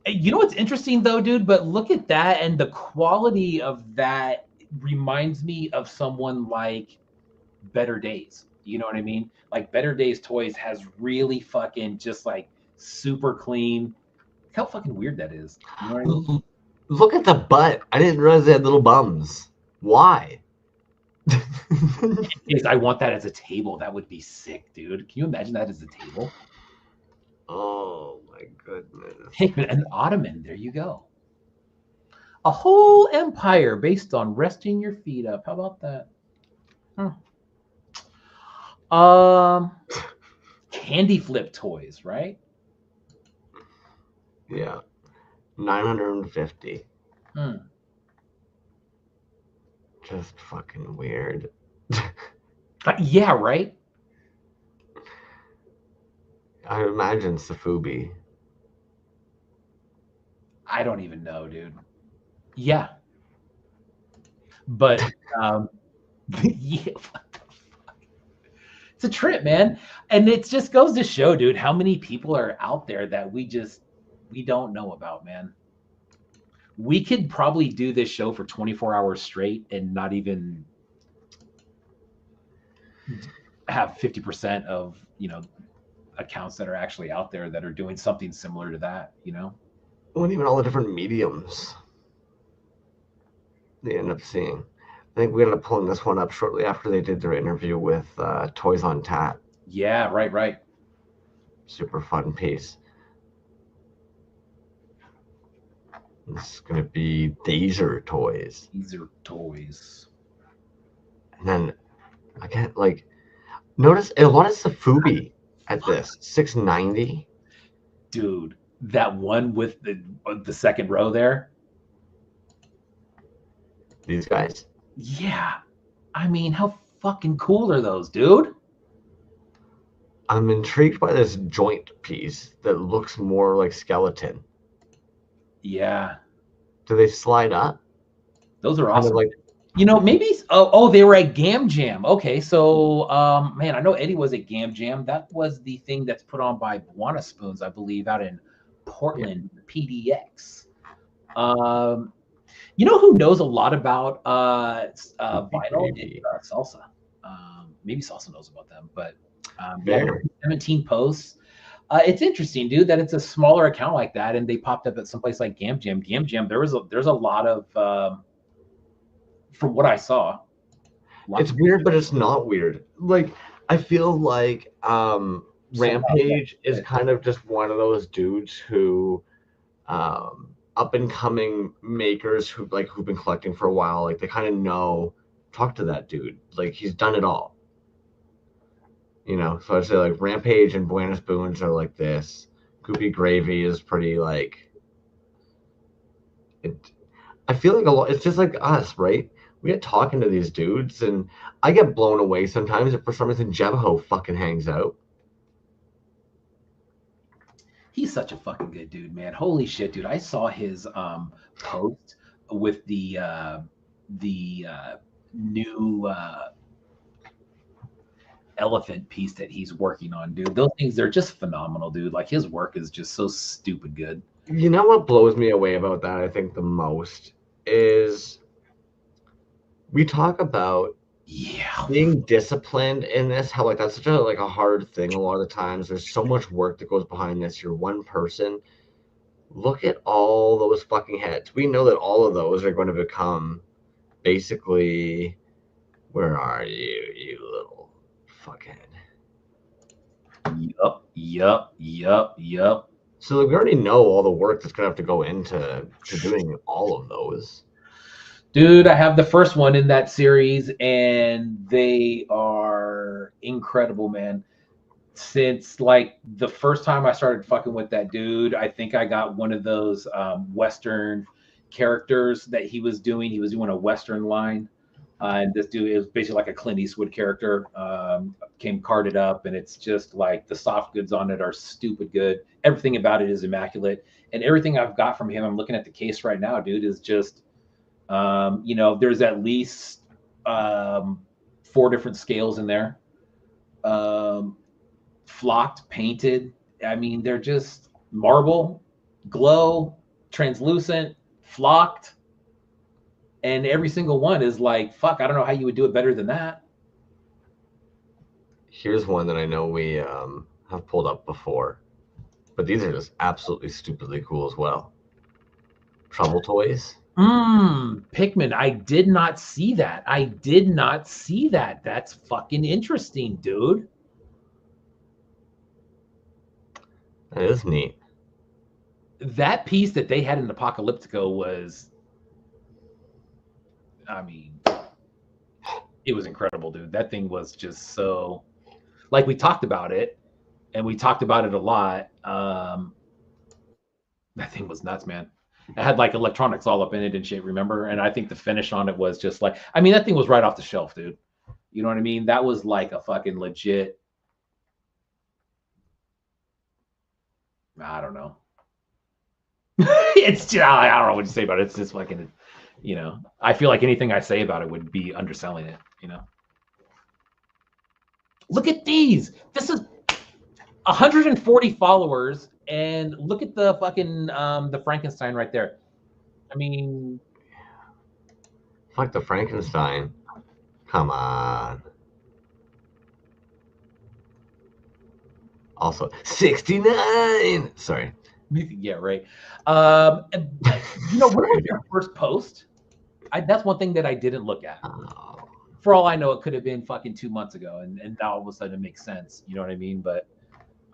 you know what's interesting though, dude? But look at that, and the quality of that reminds me of someone like Better Days. You know what I mean? Like Better Days Toys has really fucking just like super clean. How fucking weird that is. You know what I mean? Look at the butt. I didn't realize they had little bums. Why? I want that as a table. That would be sick, dude. Can you imagine that as a table? Oh my goodness. Hey, an ottoman. There you go. A whole empire based on resting your feet up. How about that? Candy flip toys, right? Yeah. 950. Just fucking weird. Yeah, right? I imagine Safubi. I don't even know, dude. Yeah. But yeah, what the fuck? It's a trip, man. And it just goes to show, dude, how many people are out there that we don't know about, man. We could probably do this show for 24 hours straight and not even have 50% of, accounts that are actually out there that are doing something similar to that, Well, even all the different mediums they end up seeing. I think we ended up pulling this one up shortly after they did their interview with Toys on Tap. Yeah, right. Super fun piece. This is going to be Dazer Toys. Dazer Toys. And then, again, like, notice a lot of Safubi at this. 690. Dude, that one with the second row there. These guys. Yeah. I mean, how fucking cool are those, dude? I'm intrigued by this joint piece that looks more like skeleton. Yeah. Do they slide up? Those are awesome. Kind of like You know, maybe. Oh, they were at Gam Jam. Okay, so man, I know Eddie was at Gam Jam. That was the thing that's put on by Buona Spoons, I believe, out in Yeah. Portland, PDX. You know who knows a lot about vinyl? It's Gravy. Salsa. Maybe Salsa knows about them, but yeah, Fair. 17 posts. It's interesting, dude, that it's a smaller account like that, and they popped up at some place like Gam Jam. Gam Jam, there's a lot of from what I saw. Lots It's of weird, but it's not weird. Like I feel like sold out. Rampage is Yeah. kind of just one of those dudes who up and coming makers who've been collecting for a while, like they kind of know, talk to that dude. Like he's done it all. You know, so I'd say like Rampage and Buenos Boons are like this. Goopy Gravy is pretty like it. I feel like a lot. It's just like us, right? We get talking to these dudes, and I get blown away sometimes if for some reason Jebho fucking hangs out. He's such a fucking good dude, man. Holy shit, dude. I saw his post with the new elephant piece that he's working on, dude. Those things, they're just phenomenal, dude. Like his work is just so stupid good. You know what blows me away about that? I think the most is we talk about Yeah. being disciplined in this, how like that's such a hard thing a lot of the times. There's so much work that goes behind this. You're one person. Look at all those fucking heads. We know that all of those are going to become basically, where are you, you little fuckhead? Yup. So like, we already know all the work that's gonna have to go into doing all of those. Dude, I have the first one in that series, and they are incredible, man. Since like the first time I started fucking with that dude, I think I got one of those Western characters that he was doing. He was doing a Western line. And this dude is basically like a Clint Eastwood character, came carded up, and it's just like the soft goods on it are stupid good. Everything about it is immaculate. And everything I've got from him, I'm looking at the case right now, dude, is just, there's at least 4 different scales in there. Um, Flocked, painted. I mean, they're just marble, glow, translucent, flocked, and every single one is like, fuck, I don't know how you would do it better than that. Here's one that I know we have pulled up before, but these are just absolutely stupidly cool as well. Trouble Toys. Pikmin. I did not see that. I did not see that. That's fucking interesting, dude. That is neat. That piece that they had in Apocalyptico was, I mean, it was incredible, dude. That thing was just so, like, we talked about it, and we talked about it a lot. That thing was nuts, man. It had like electronics all up in it and shit, remember? And I think the finish on it was just like, I mean, that thing was right off the shelf, dude. You know what I mean? That was like a fucking legit, I don't know. It's just, I don't know what to say about it. It's just fucking, I feel like anything I say about it would be underselling it. Look at these. This is 140 followers, and look at the fucking the Frankenstein right there. I mean, Fuck the Frankenstein. Come on. Also 69. Sorry. yeah, right. What was your first post? That's one thing that I didn't look at. Oh. For all I know, it could have been fucking 2 months ago, and now all of a sudden it makes sense. You know what I mean? But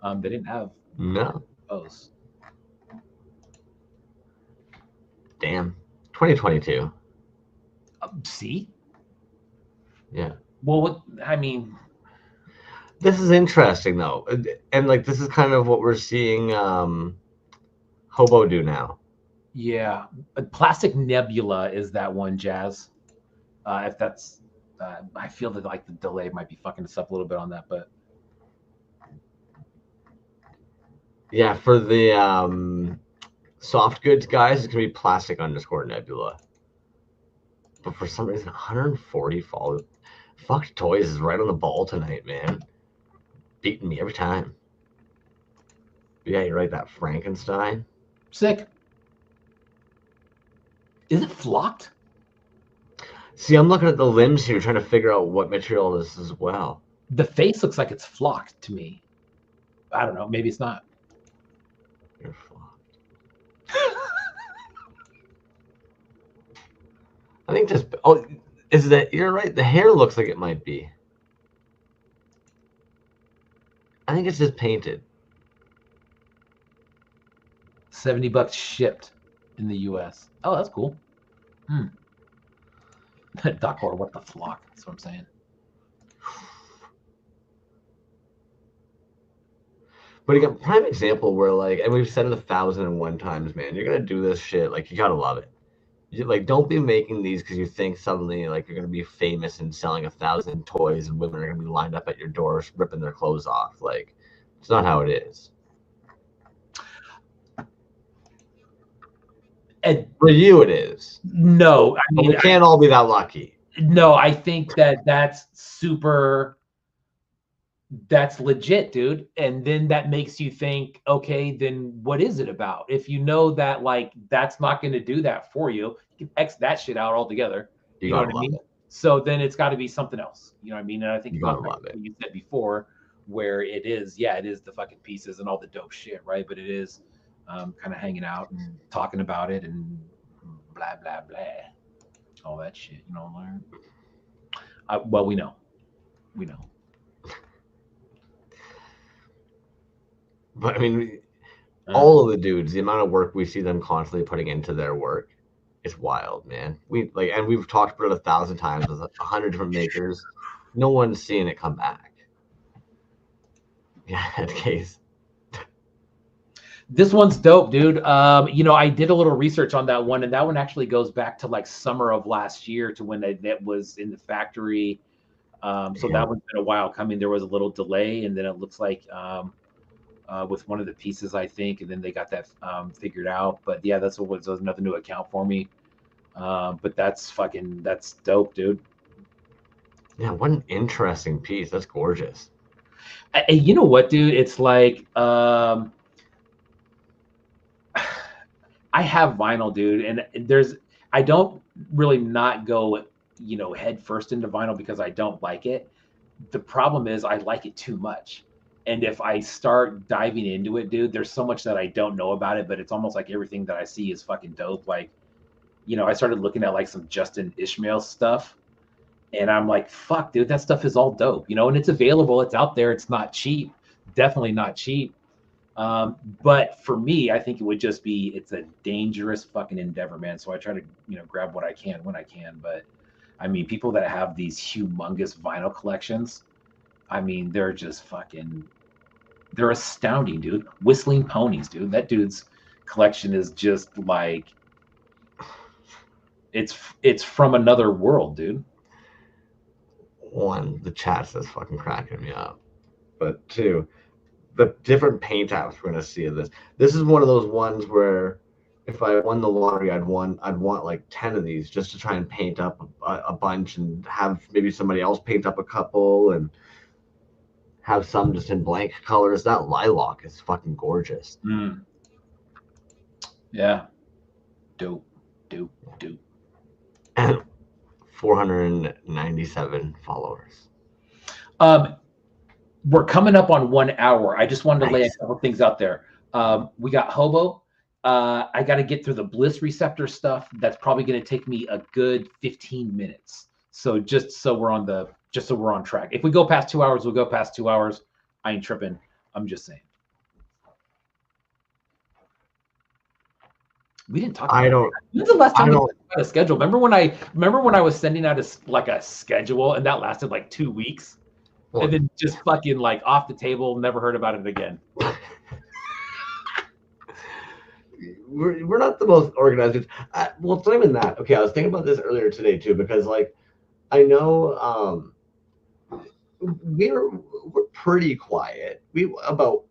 they didn't have No. posts. Damn. 2022. See? Yeah. Well, I mean, This is interesting though, and like this is kind of what we're seeing Hobo do now. yeah, Plastic Nebula is that one, Jazz. If that's, I feel that like the delay might be fucking us up a little bit on that, but Yeah, for the soft goods guys, it's gonna be plastic_nebula. But for some reason, 140 followers. Fuck, Toyz is right on the ball tonight, man. Beating me every time. But yeah, you're right. That Frankenstein. Sick. Is it flocked? See, I'm looking at the limbs here, trying to figure out what material this is as well. The face looks like it's flocked to me. I don't know. Maybe it's not. You're flocked. I think just. Oh, is that? You're right. The hair looks like it might be. I think it's just painted. $70 shipped in the US. Oh, that's cool. Duckhor, what the flock? That's what I'm saying. But you got prime example where like, and we've said it 1,001 times, man. You're gonna do this shit, like you gotta love it. Like, don't be making these because you think suddenly like you're gonna be famous and selling 1,000 toys and women are gonna be lined up at your doors ripping their clothes off. Like, it's not how it is. And for you, it is. No, I mean, we can't all be that lucky. No, I think that's super. That's legit, dude. And then that makes you think, okay, then what is it about? If you know that like that's not going to do that for you, you can X that shit out altogether. You know what I mean? So then it's got to be something else. You know what I mean? And I think you gotta love it. You said before, where it is, yeah, it is the fucking pieces and all the dope shit, right? But it is kind of hanging out and talking about it and blah blah blah, all that shit. You know, well, we know. But I mean, all of the dudes, the amount of work we see them constantly putting into their work is wild, man. And we've talked about it 1,000 times with 100 different makers. No one's seeing it come back. Yeah, that case. This one's dope, dude. You know, I did a little research on that one, and that one actually goes back to like summer of last year to when that was in the factory. So that one's been a while coming. There was a little delay, and then it looks like with one of the pieces, I think, and then they got that figured out. But yeah, that's what was another new account for me. But that's dope, dude. Yeah, what an interesting piece. That's gorgeous. You know what, dude? It's like I have vinyl, dude, and I don't really not go, you know, head first into vinyl because I don't like it. The problem is I like it too much. And if I start diving into it, dude, there's so much that I don't know about it, but it's almost like everything that I see is fucking dope. Like, you know, I started looking at like some Justin Ishmael stuff, and I'm like, fuck, dude, that stuff is all dope, you know, and it's available, it's out there, it's not cheap, definitely not cheap. But for me, I think it would just be, it's a dangerous fucking endeavor, man. So I try to, you know, grab what I can when I can. But I mean, people that have these humongous vinyl collections, I mean, they're just fucking, they're astounding, dude. Whistling Ponies, dude. That dude's collection is just like, it's from another world, dude. One, the chat says fucking cracking me up. But two, the different paint apps we're gonna see of this. This is one of those ones where if I won the lottery, I'd want like 10 of these just to try and paint up a bunch and have maybe somebody else paint up a couple and have some just in blank colors. That lilac is fucking gorgeous. Yeah. Dope. And 497 followers. We're coming up on 1 hour. I just wanted to lay a couple things out there. We got Hobo. I got to get through the bliss receptor stuff. That's probably going to take me a good 15 minutes. So just so we're on track. If we go past 2 hours, we'll go past 2 hours. I ain't tripping. I'm just saying. We didn't talk about it. When's the last time we talked about a schedule? Remember when I was sending out a schedule and that lasted like 2 weeks? Well, and then just fucking like off the table, never heard about it again. We're not the most organized. Well, it's not even that. Okay, I was thinking about this earlier today too, because like I know we're pretty quiet about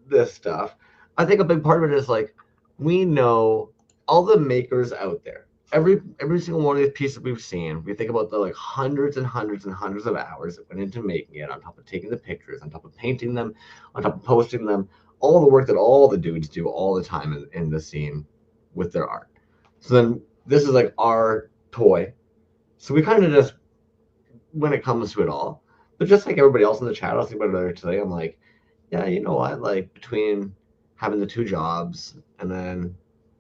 this stuff. I think a big part of it is like we know all the makers out there. every single one of these pieces we've seen, we think about the like hundreds and hundreds and hundreds of hours that went into making it, on top of taking the pictures, on top of painting them, on top of posting them, all the work that all the dudes do all the time in the scene with their art. So then this is like our toy. So we kind of just, when it comes to it all, but just like everybody else in the chat, I was thinking about it earlier today. I'm like, yeah, you know what? Like between having the two jobs and then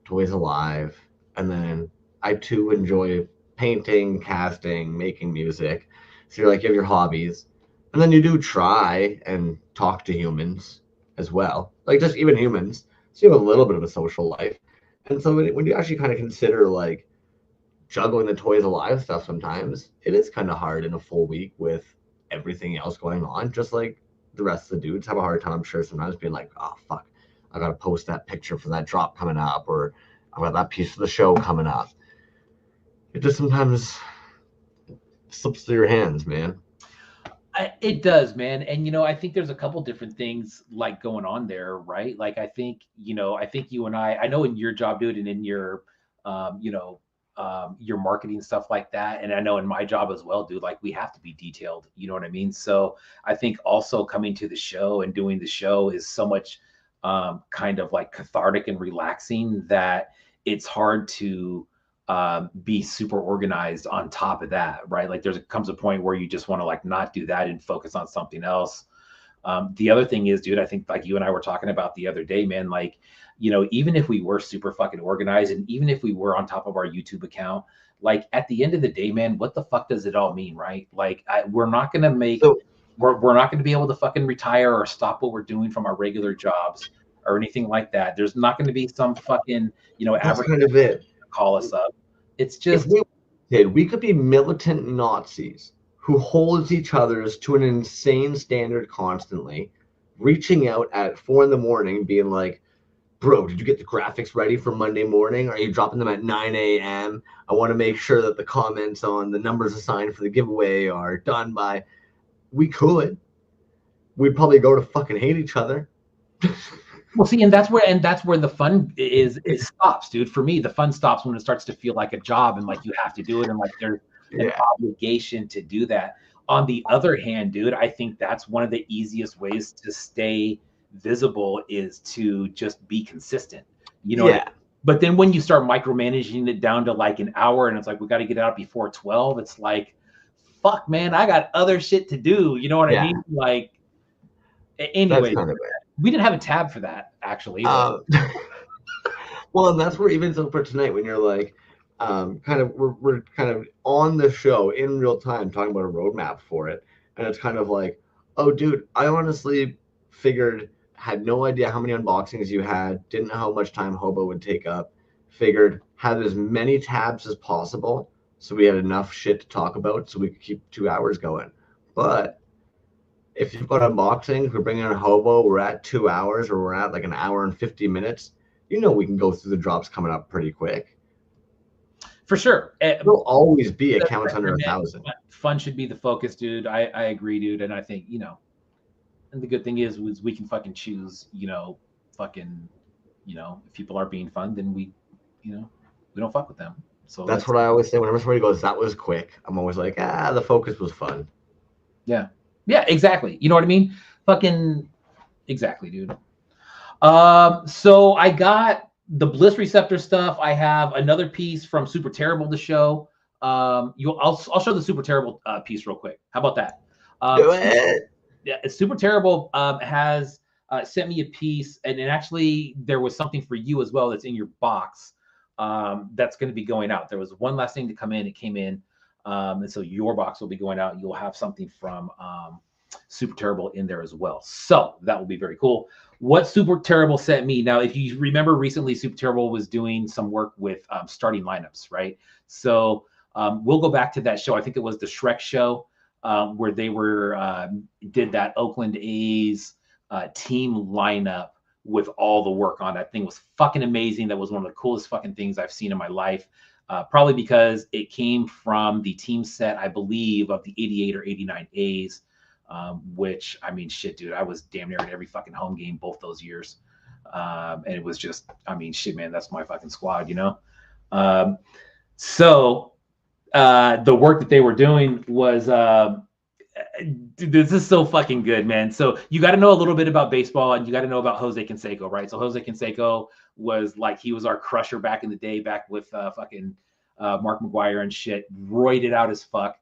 Toys Alive, and then I too enjoy painting, casting, making music. So you're like, you have your hobbies, and then you do try and talk to humans as well, like just even humans. So you have a little bit of a social life. And so when you actually kind of consider like juggling the Toys Alive stuff, sometimes it is kind of hard in a full week with everything else going on. Just like the rest of the dudes have a hard time, I'm sure, sometimes being like, oh, fuck, I got to post that picture for that drop coming up, or I got that piece of the show coming up. It just sometimes slips through your hands, man. It does, man. And, I think there's a couple different things like going on there, right? Like, I think you and I know in your job, dude, and in your, your marketing stuff like that. And I know in my job as well, dude, like we have to be detailed. You know what I mean? So I think also coming to the show and doing the show is so much kind of like cathartic and relaxing that it's hard to be super organized on top of that, right? Like comes a point where you just want to like not do that and focus on something else. The other thing is, dude, I think like you and I were talking about the other day, man, like, even if we were super fucking organized and even if we were on top of our YouTube account, like at the end of the day, man, what the fuck does it all mean, right? Like we're not going to make, So we're not going to be able to fucking retire or stop what we're doing from our regular jobs or anything like that. There's not going to be some fucking, that's average kind of it. call us up. It's If just, we did, we could be militant Nazis who holds each other's to an insane standard constantly, reaching out at 4 in the morning, being like, bro, did you get the graphics ready for Monday morning? Are you dropping them at 9 a.m.? I want to make sure that the comments on the numbers assigned for the giveaway are done by. We could. We'd probably go to fucking hate each other. well, see, and that's where the fun is stops, dude. For me, the fun stops when it starts to feel like a job and like you have to do it and like there's an Yeah. obligation to do that. On the other hand, dude, I think that's one of the easiest ways to stay visible is to just be consistent. You know what I mean? Yeah. But then when you start micromanaging it down to like an hour and it's like we got to get it out before 12, it's like, fuck, man, I got other shit to do. You know what I Yeah. mean? Like, That's anyway, kind of it. we didn't have a tab for that actually, but Um, well, and that's where even so for tonight, when you're like, kind of, we're kind of on the show in real time talking about a roadmap for it, and it's kind of like, oh, dude, I honestly figured, had no idea how many unboxings you had, didn't know how much time Hobo would take up, figured had as many tabs as possible, so we had enough shit to talk about, so we could keep 2 hours going. But if you've got unboxings, we're bringing in a Hobo, we're at 2 hours, or we're at like an hour and 50 minutes, we can go through the drops coming up pretty quick. for sure. There'll always be accounts under 1,000. Fun should be the focus, dude. I agree, dude. And I think, and the good thing is we can fucking choose, fucking, if people are being fun, then we don't fuck with them. So That's what I always say. Whenever somebody goes, that was quick, I'm always like, the focus was fun. yeah. Yeah, exactly. You know what I mean? Fucking exactly, dude. So I got the Bliss Receptor stuff. I have another piece from Super Terrible to show. I'll show the Super Terrible piece real quick. How about that? Do it. Yeah, Super Terrible has sent me a piece, and actually there was something for you as well that's in your box that's going to be going out. There was one last thing to come in. It came in, and so your box will be going out. You'll have something from Super Terrible in there as well. So that will be very cool. What Super Terrible sent me, now, if you remember recently, Super Terrible was doing some work with starting lineups, right? So we'll go back to that show. I think it was the Shrek show where they did that Oakland A's team lineup with all the work on that thing. Was fucking amazing. That was one of the coolest fucking things I've seen in my life. Probably because it came from the team set, I believe, of the 88 or 89 A's. Which, I mean, shit, dude, I was damn near at every fucking home game both those years. And it was just, I mean, shit, man, that's my fucking squad, So the work that they were doing was dude, this is so fucking good, man. So you got to know a little bit about baseball, and you got to know about Jose Canseco, right? So Jose Canseco was like, he was our crusher back in the day, back with fucking Mark McGuire and shit, roided out as fuck.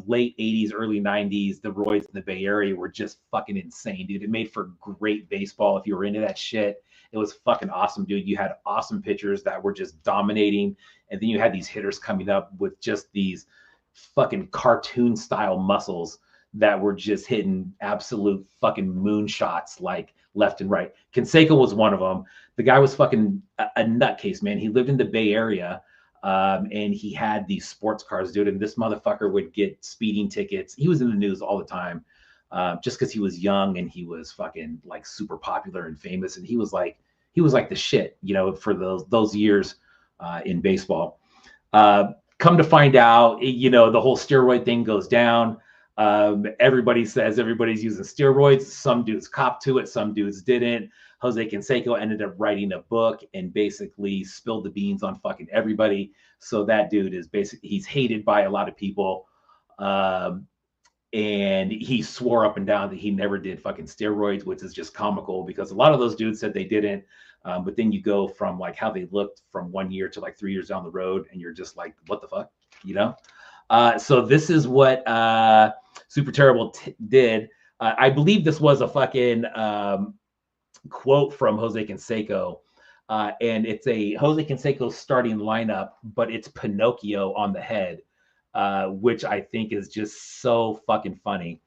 Late 80s, early 90s, the roids in the Bay Area were just fucking insane, dude. It made for great baseball if you were into that shit. It was fucking awesome, dude. You had awesome pitchers that were just dominating, and then you had these hitters coming up with just these fucking cartoon style muscles that were just hitting absolute fucking moonshots like left and right. Canseco was one of them. The guy was fucking a nutcase, man. He lived in the Bay Area, and he had these sports cars, dude. And this motherfucker would get speeding tickets. He was in the news all the time, just because he was young and he was fucking like super popular and famous. And he was like the shit, you know, for those years in baseball. Come to find out, you know, the whole steroid thing goes down. Everybody says everybody's using steroids. Some dudes copped to it, some dudes didn't. Jose Canseco ended up writing a book and basically spilled the beans on fucking everybody. So that dude is basically, he's hated by a lot of people. And he swore up and down that he never did fucking steroids, which is just comical because a lot of those dudes said they didn't. But then you go from like how they looked from 1 year to like 3 years down the road, and you're just like, what the fuck, you know? So this is what Super Terrible did. I believe this was a fucking quote from Jose Canseco. And it's a Jose Canseco starting lineup, but it's Pinocchio on the head, which I think is just so fucking funny.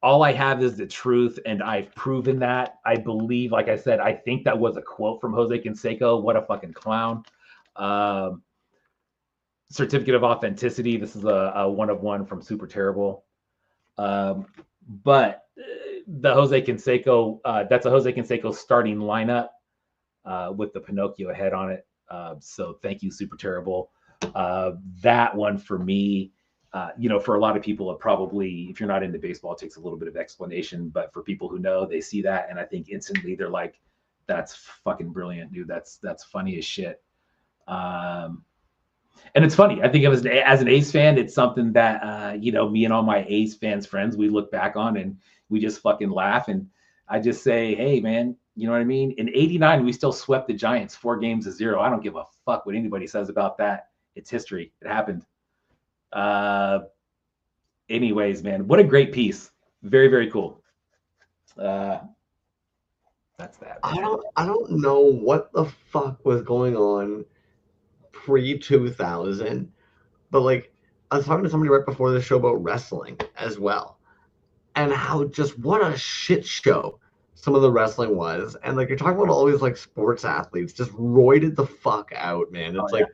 All I have is the truth, and I've proven that. I believe, like I said, I think that was a quote from Jose Canseco. What a fucking clown. Certificate of authenticity. This is a 1 of 1 from Super Terrible. But the Jose Canseco, that's a Jose Canseco starting lineup with the Pinocchio head on it. So thank you, Super Terrible. That one for me, you know, for a lot of people, it probably, if you're not into baseball, it takes a little bit of explanation. But for people who know, they see that, and I think instantly they're like, "That's fucking brilliant, dude. That's funny as shit." And it's funny. I think as an A's fan, it's something that you know, me and all my A's fans friends, we look back on and we just fucking laugh. And I just say, hey man, you know what I mean? In '89, we still swept the Giants 4-0. I don't give a fuck what anybody says about that. It's history. It happened. Anyways, man, what a great piece. Very, very cool. That's that. Man. I don't know what the fuck was going on pre-2000, but like I was talking to somebody right before the show about wrestling as well, and how just what a shit show some of the wrestling was. And like you're talking about all these like sports athletes just roided the fuck out, man. It's like,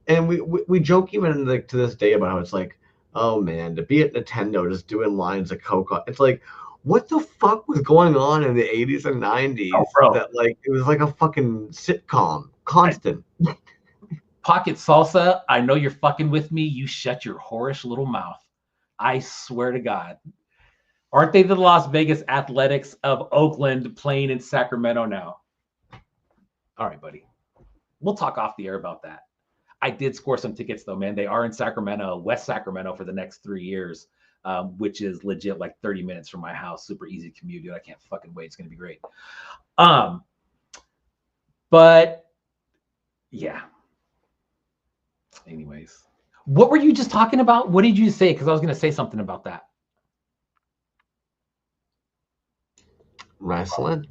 and we joke even like to this day about how it's like, oh man, to be at Nintendo just doing lines of coke. It's like, what the fuck was going on in the 80s and 90s that like it was like a fucking sitcom constant. Pocket Salsa, I know you're fucking with me. You shut your whorish little mouth. I swear to God. Aren't they the Las Vegas Athletics of Oakland playing in Sacramento now? All right, buddy. We'll talk off the air about that. I did score some tickets though, man. They are in Sacramento, West Sacramento for the next 3 years, which is legit like 30 minutes from my house. Super easy commute, dude. I can't fucking wait. It's going to be great. But yeah. Anyways, what were you just talking about? What did you say? Because I was going to say something about that. Wrestling?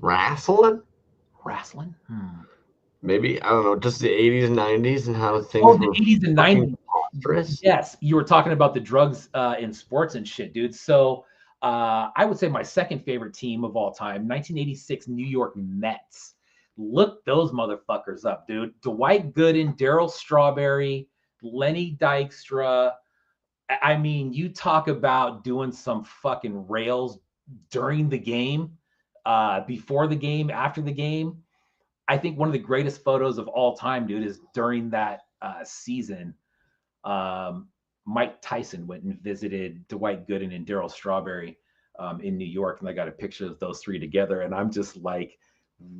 Maybe, I don't know, just the 80s and 90s and how things were. The 80s and 90s. Monstrous. Yes, you were talking about the drugs in sports and shit, dude. So I would say my second favorite team of all time, 1986 New York Mets. Look those motherfuckers up, dude. Dwight Gooden, Darryl Strawberry, Lenny Dykstra. I mean, you talk about doing some fucking rails during the game, before the game, after the game. I think one of the greatest photos of all time, dude, is during that season. Mike Tyson went and visited Dwight Gooden and Darryl Strawberry in New York, and I got a picture of those three together, and I'm just like,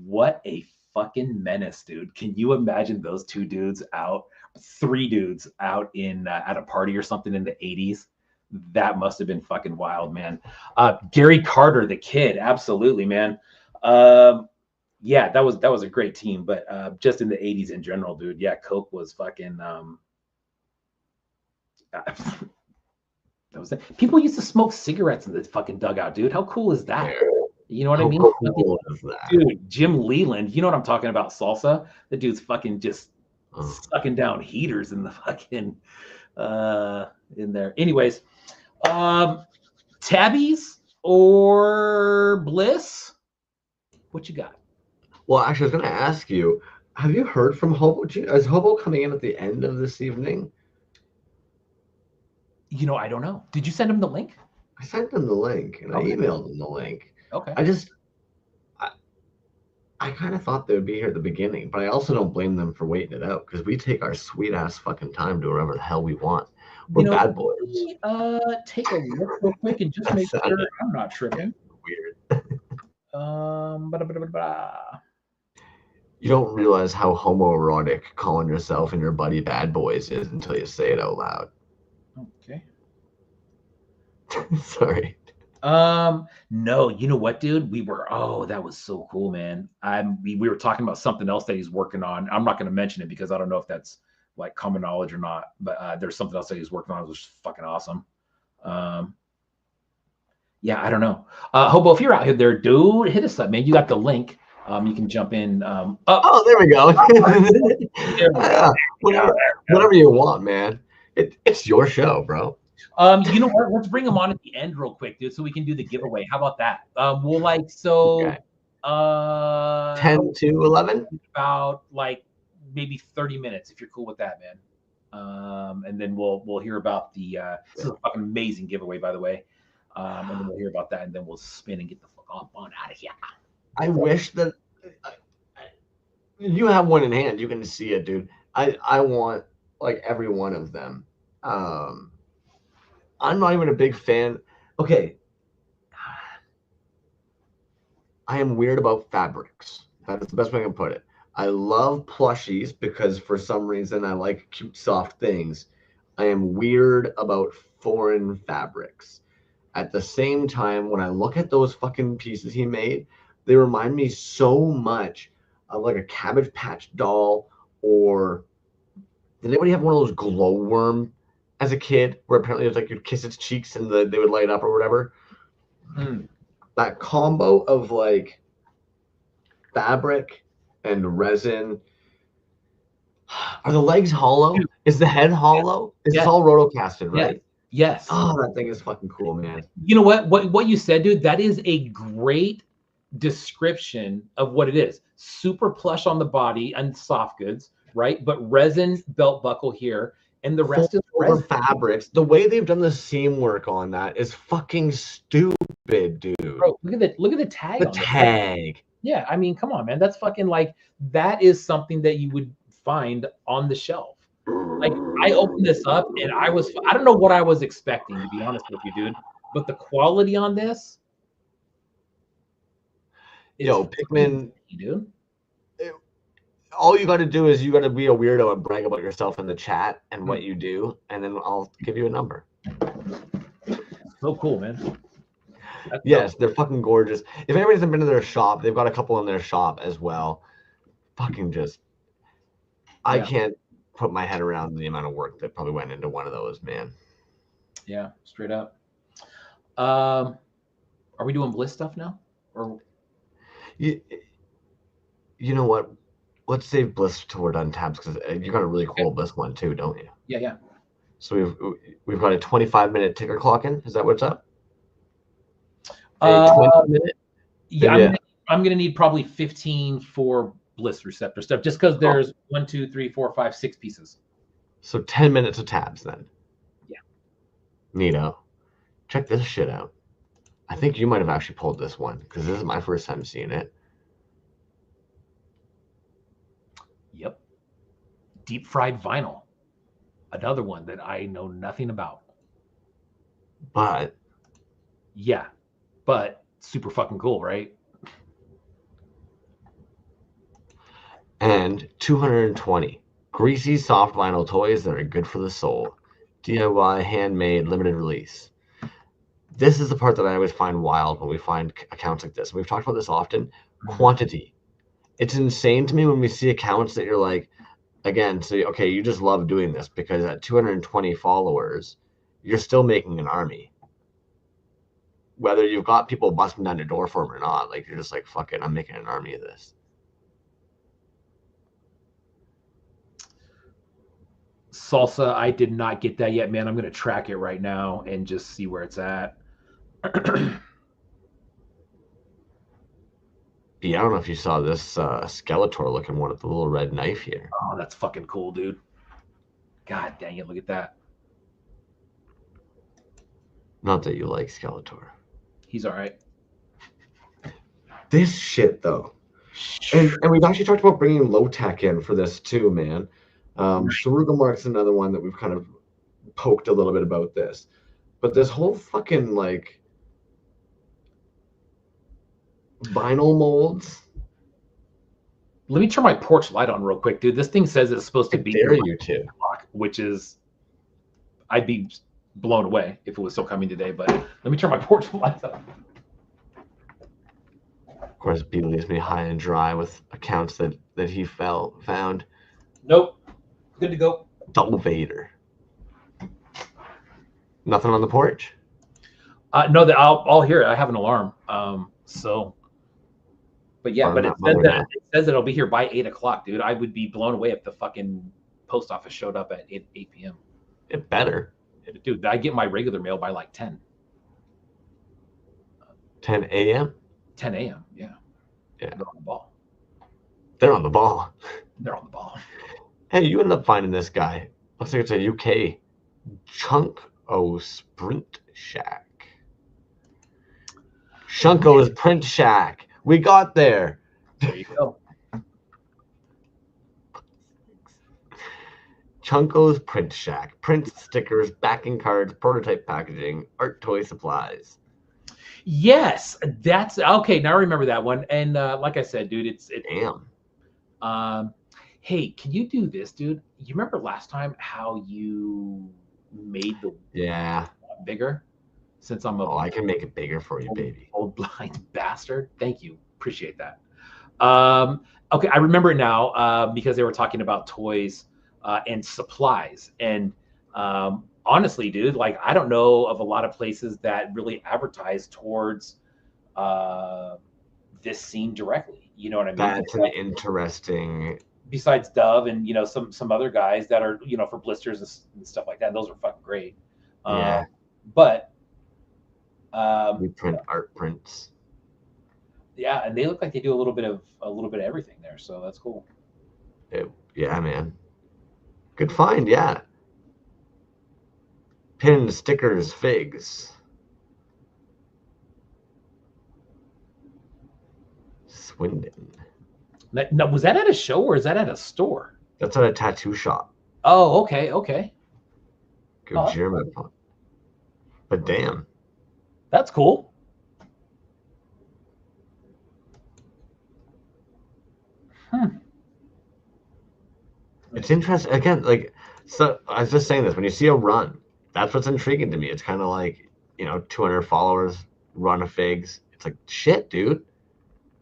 what a fucking menace, dude. Can you imagine those three dudes out in at a party or something in the 80s? That must have been fucking wild, man. Gary Carter, the kid, absolutely, man. Yeah, that was a great team, but just in the 80s in general, dude. Yeah, Coke was fucking that was it. People used to smoke cigarettes in the fucking dugout, dude. How cool is that? You know what I mean? Cool is that? Dude, Jim Leland, you know what I'm talking about? Salsa. The dude's fucking just sucking down heaters in the fucking in there. Anyways, Tabbies or Bliss? What you got? Well, actually, I was going to ask you, have you heard from Hobo? Is Hobo coming in at the end of this evening? You know, I don't know. Did you send him the link? I sent him the link and Okay. I emailed him the link. Okay. I kind of thought they would be here at the beginning, but I also don't blame them for waiting it out because we take our sweet ass fucking time to whatever the hell we want. We're bad boys. Take a look real quick and just make sure I'm not tripping. Weird. You don't realize how homoerotic calling yourself and your buddy bad boys is until you say it out loud. Okay. Sorry. No, you know what, dude? That was so cool, man. We were talking about something else that he's working on. I'm not going to mention it because I don't know if that's like common knowledge or not, but there's something else that he's working on, which is fucking awesome. Yeah, I don't know. Hobo, if you're out here there, dude, hit us up, man. You got the link. You can jump in. Oh, there we go. Whatever you want, man. It's your show, bro. You know what? Let's bring them on at the end real quick, dude, so we can do the giveaway. How about that? We'll okay. 10 to 11? About like maybe 30 minutes, if you're cool with that, man. And then we'll hear about this is a fucking amazing giveaway, by the way. And then we'll hear about that, and then we'll spin and get the fuck off on out of here. I wish that you have one in hand. You can see it, dude. I want like every one of them. I'm not even a big fan. Okay. I am weird about fabrics. That's the best way I can put it. I love plushies because for some reason I like cute, soft things. I am weird about foreign fabrics. At the same time, when I look at those fucking pieces he made, they remind me so much of like a Cabbage Patch doll, or did anybody have one of those glowworm as a kid where apparently it was like you'd kiss its cheeks and they would light up or whatever? That combo of like fabric and resin. Are the legs hollow? Is the head hollow? Is this all rotocasted, right? Yes. Oh, that thing is fucking cool, man. You know what you said, dude? That is a great description of what it is. Super plush on the body and soft goods, right? But resin belt buckle here, and the rest is resin. Fabrics. The way they've done the seam work on that is fucking stupid, dude. Bro, look at the tag. The tag. Yeah, I mean, come on, man. That's fucking like, that is something that you would find on the shelf. Like, I opened this up and I don't know what I was expecting, to be honest with you, dude. But the quality on this, Pikmin, dude. All you got to do is you got to be a weirdo and brag about yourself in the chat and what you do, and then I'll give you a number. So cool, man. Yes, they're fucking gorgeous. If anybody hasn't been to their shop, they've got a couple in their shop as well. Fucking just, I can't put my head around the amount of work that probably went into one of those, man. Yeah, straight up. Are we doing Bliss stuff now? Or you know what? Let's save Bliss till we're done tabs, because you got a really cool Bliss one too, don't you? Yeah. So we've got a 25-minute ticker clock in. Is that what's up? 20-minute? Yeah, I'm gonna need probably 15 for Bliss receptor stuff, just because there's 1, 2, 3, 4, 5, 6 pieces. So 10 minutes of tabs then. Yeah. Neato. Check this shit out. I think you might have actually pulled this one, because this is my first time seeing it. Yep. Deep fried vinyl. Another one that I know nothing about. But super fucking cool, right? And 220 greasy soft vinyl toys that are good for the soul. DIY, handmade, limited release. This is the part that I always find wild when we find accounts like this. We've talked about this often. Quantity. It's insane to me when we see accounts that you're like, again, so okay, you just love doing this because at 220 followers, you're still making an army. Whether you've got people busting down your door for them or not, like you're just like, fuck it, I'm making an army of this. Salsa, I did not get that yet, man. I'm gonna track it right now and just see where it's at. Yeah, I don't know if you saw this Skeletor looking one with the little red knife here. Oh, that's fucking cool, dude. God dang it, look at that. Not that you like Skeletor. He's all right. This shit, though. And we've actually talked about bringing low tech in for this too, man. Saruga Mark's another one that we've kind of poked a little bit about this. But this whole fucking like vinyl molds. Let me turn my porch light on real quick, dude. This thing says it's supposed to be dare you to, which is, I'd be blown away if it was still coming today. But let me turn my porch lights on. Of course, B leaves me high and dry with accounts that he found. Nope, good to go. Double Vader. Nothing on the porch. No, that I'll hear it. I have an alarm. So. But yeah, but it says that it'll be here by 8 o'clock, dude. I would be blown away if the fucking post office showed up at 8 p.m. It better. Dude, I get my regular mail by like 10. 10 a.m.? 10 a.m., yeah. Yeah. They're on the ball. They're on the ball. They're on the ball. Hey, you ended up finding this guy. Looks like it's a UK Chunk-O Sprint Shack. Shunko's Print Shack. We got there. There you go. Chunko's Print Shack. Prints, stickers, backing cards, prototype packaging, art toy supplies. Yes, that's okay. Now I remember that one. And like I said, dude, it's damn. Hey, can you do this, dude? You remember last time how you made the bigger? Since I'm I can make it bigger for you, baby. Old blind bastard. Thank you. Appreciate that. Okay, I remember now because they were talking about toys and supplies. And honestly, dude, like I don't know of a lot of places that really advertise towards this scene directly. You know what I mean? That's an interesting. Besides Dove and some other guys that are for blisters and stuff like that. Those are fucking great. Yeah. But we print art prints. Yeah, and they look like they do a little bit of everything there, so that's cool. Yeah, man. Good find, yeah. Pins, stickers, figs. Swindon. Now, was that at a show or is that at a store? That's at a tattoo shop. Oh, okay. Good German. But damn. That's cool. It's interesting. Again, like, so I was just saying this. When you see a run, that's what's intriguing to me. It's kind of like, 200 followers, run of figs. It's like, shit, dude.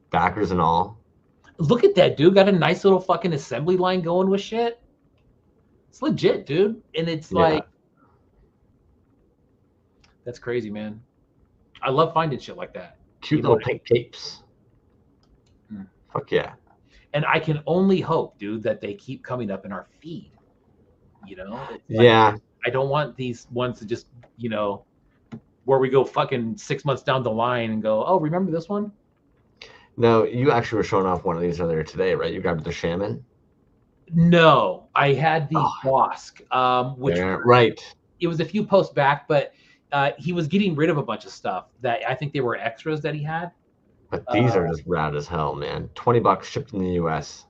Backers and all. Look at that, dude. Got a nice little fucking assembly line going with shit. It's legit, dude. And it's like, that's crazy, man. I love finding shit like that. Cute little pink capes. Fuck yeah. And I can only hope, dude, that they keep coming up in our feed. Yeah. I don't want these ones to just, where we go fucking 6 months down the line and go, oh, remember this one? No, you actually were showing off one of these earlier today, right? You grabbed the shaman? No, I had the Bosk, which right. It was a few posts back, but he was getting rid of a bunch of stuff that I think they were extras that he had. But these are just rad as hell, man. $20 shipped in the US.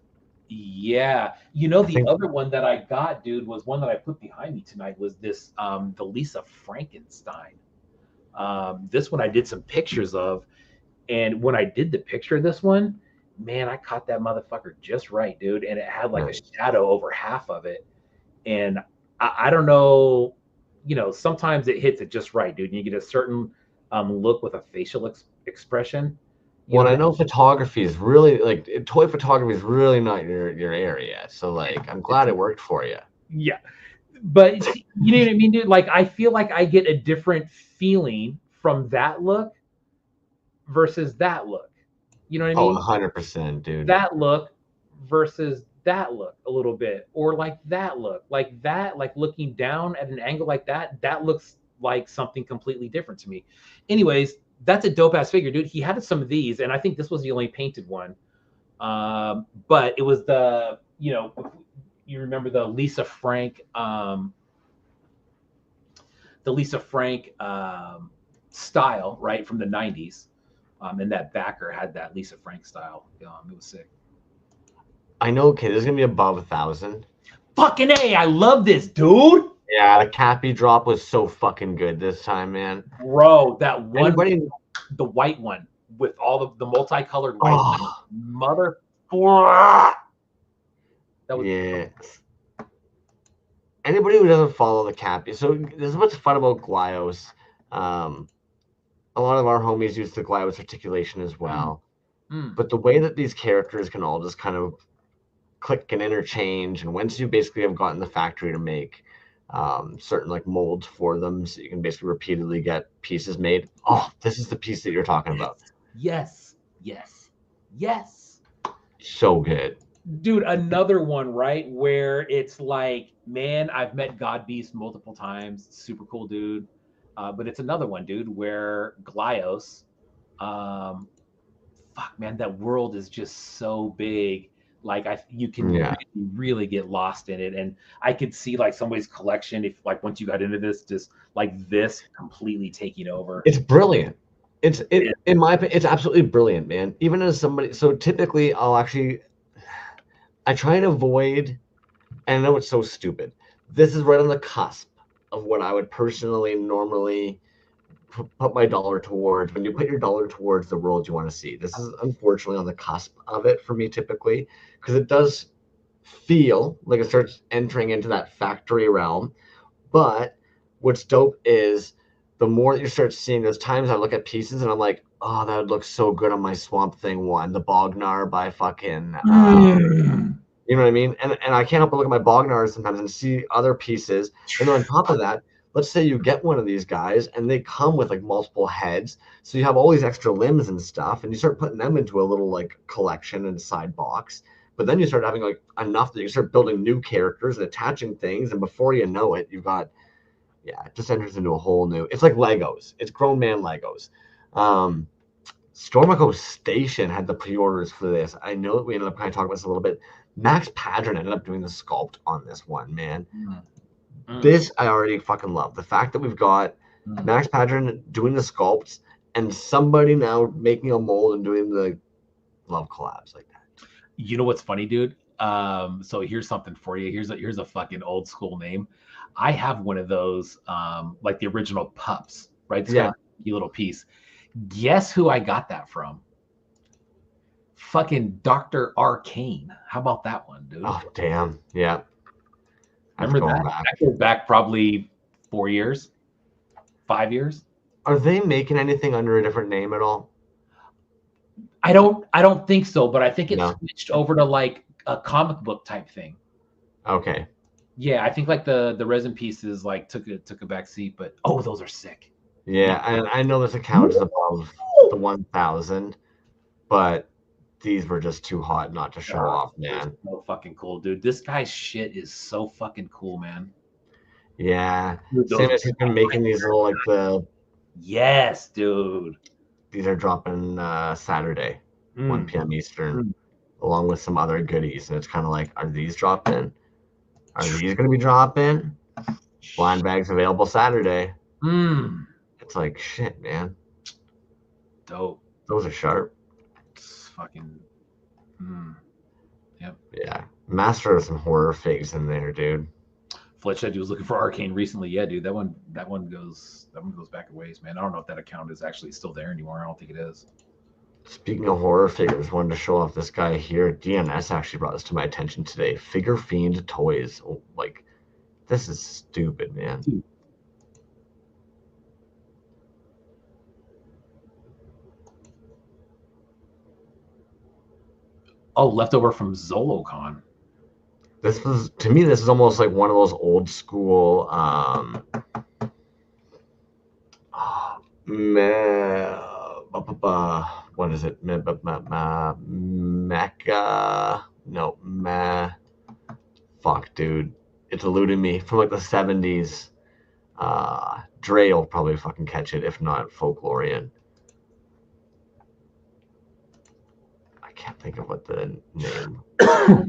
Yeah. The other one that I got, dude, was one that I put behind me tonight was this, the Lisa Frankenstein. This one I did some pictures of. And when I did the picture of this one, man, I caught that motherfucker just right, dude. And it had like a shadow over half of it. And I don't know, sometimes it hits it just right, dude. And you get a certain look with a facial expression. Well, I That, know photography is really like toy photography is really not your area. So like, I'm glad it worked for you. yeah. But you know what I mean, dude? Like, I feel like I get a different feeling from that look versus that look. You know what I Oh, mean? 100%, dude. That look versus that look a little bit, or like that look, like that, like looking down at an angle like that, that looks like something completely different to me. Anyways, that's a dope ass figure, dude. He had some of these, and I think this was the only painted one. But it was you remember the Lisa Frank style, right, from the 90s. And that backer had that Lisa Frank style. It was sick. I know, okay, this is gonna be above 1,000. Fucking A, I love this, dude. Yeah, the Cappy drop was so fucking good this time, man. Bro, that one, Anybody? the white one with all the multicolored white Oh, mother. That was yeah. Anybody who doesn't follow the Cappy, so this is what's fun about Glyos. Um, a lot of our homies use the Glyos articulation as well. But the way that these characters can all just kind of click and interchange, and once you basically have gotten the factory to make certain like molds for them, so you can basically repeatedly get pieces made. Oh, this is the piece that you're talking about. Yes, yes, yes. So good. Dude, another one, right? Where it's like, man, I've met God Beast multiple times. Super cool dude. But it's another one, dude, where Glyos, um, fuck, man, that world is just so big. Like you can really get lost in it, and I could see like somebody's collection if like once you got into this, just like this completely taking over. It's brilliant. In my opinion, it's absolutely brilliant, man. Even as somebody, so typically I try and avoid, and I know it's so stupid. This is right on the cusp of what I would personally normally put my dollar towards. When you put your dollar towards the world you want to see, this is unfortunately on the cusp of it for me typically, because it does feel like it starts entering into that factory realm. But what's dope is the more that you start seeing, those times I look at pieces and I'm like, oh, that would look so good on my Swamp Thing one, the Bognar by fucking you know what I mean? And I can't help but look at my Bognars sometimes and see other pieces. And then on top of that, let's say you get one of these guys and they come with like multiple heads. So you have all these extra limbs and stuff, and you start putting them into a little like collection and side box. But then you start having like enough that you start building new characters and attaching things. And before you know it, you've got, yeah, it just enters into a whole new, it's like Legos. It's grown man Legos. Stormico Station had the pre-orders for this. I know that we ended up kind of talking about this a little bit. Max Padron ended up doing the sculpt on this one, man. This I already fucking love. The fact that we've got Max Padron doing the sculpts and somebody now making a mold and doing the love collabs like that. You know what's funny, dude? So here's something for you. Here's a fucking old school name. I have one of those, like the original pups, right? It's kind of a little piece. Guess who I got that from? Fucking Dr. Arcane. How about that one, dude? Oh, damn. Yeah. Remember that? That goes back probably 4 years, 5 years. Are they making anything under a different name at all? I don't think so, but I think it switched over to like a comic book type thing. Okay. Yeah, I think like the resin pieces like took a back seat, but oh, those are sick. Yeah, and I know this account is above the 1,000, but these were just too hot not to show off, man. So fucking cool, dude. This guy's shit is so fucking cool, man. Yeah. Same as he's been making these little like the. Yes, dude. These are dropping Saturday, 1 p.m. Eastern, along with some other goodies. And it's kind of like, are these dropping? Are these going to be dropping? Blind bags available Saturday. It's like, shit, man. Dope. Those are sharp. It's fucking. Yep. Yeah. Master of some horror figs in there, dude. Fletch said he was looking for Arcane recently. Yeah, dude, that one goes back a ways, man. I don't know if that account is actually still there anymore. I don't think it is. Speaking of horror figures, wanted to show off this guy here. DNS actually brought this to my attention today. Figure Fiend Toys. Oh, like, this is stupid, man. Oh, leftover from Zolocon. This was, to me, this is almost like one of those old school what is it? Mecha? No, fuck, dude. It's eluding me. From like the 70s. Dre will probably fucking catch it, if not Folklorian. I can't think of what the name.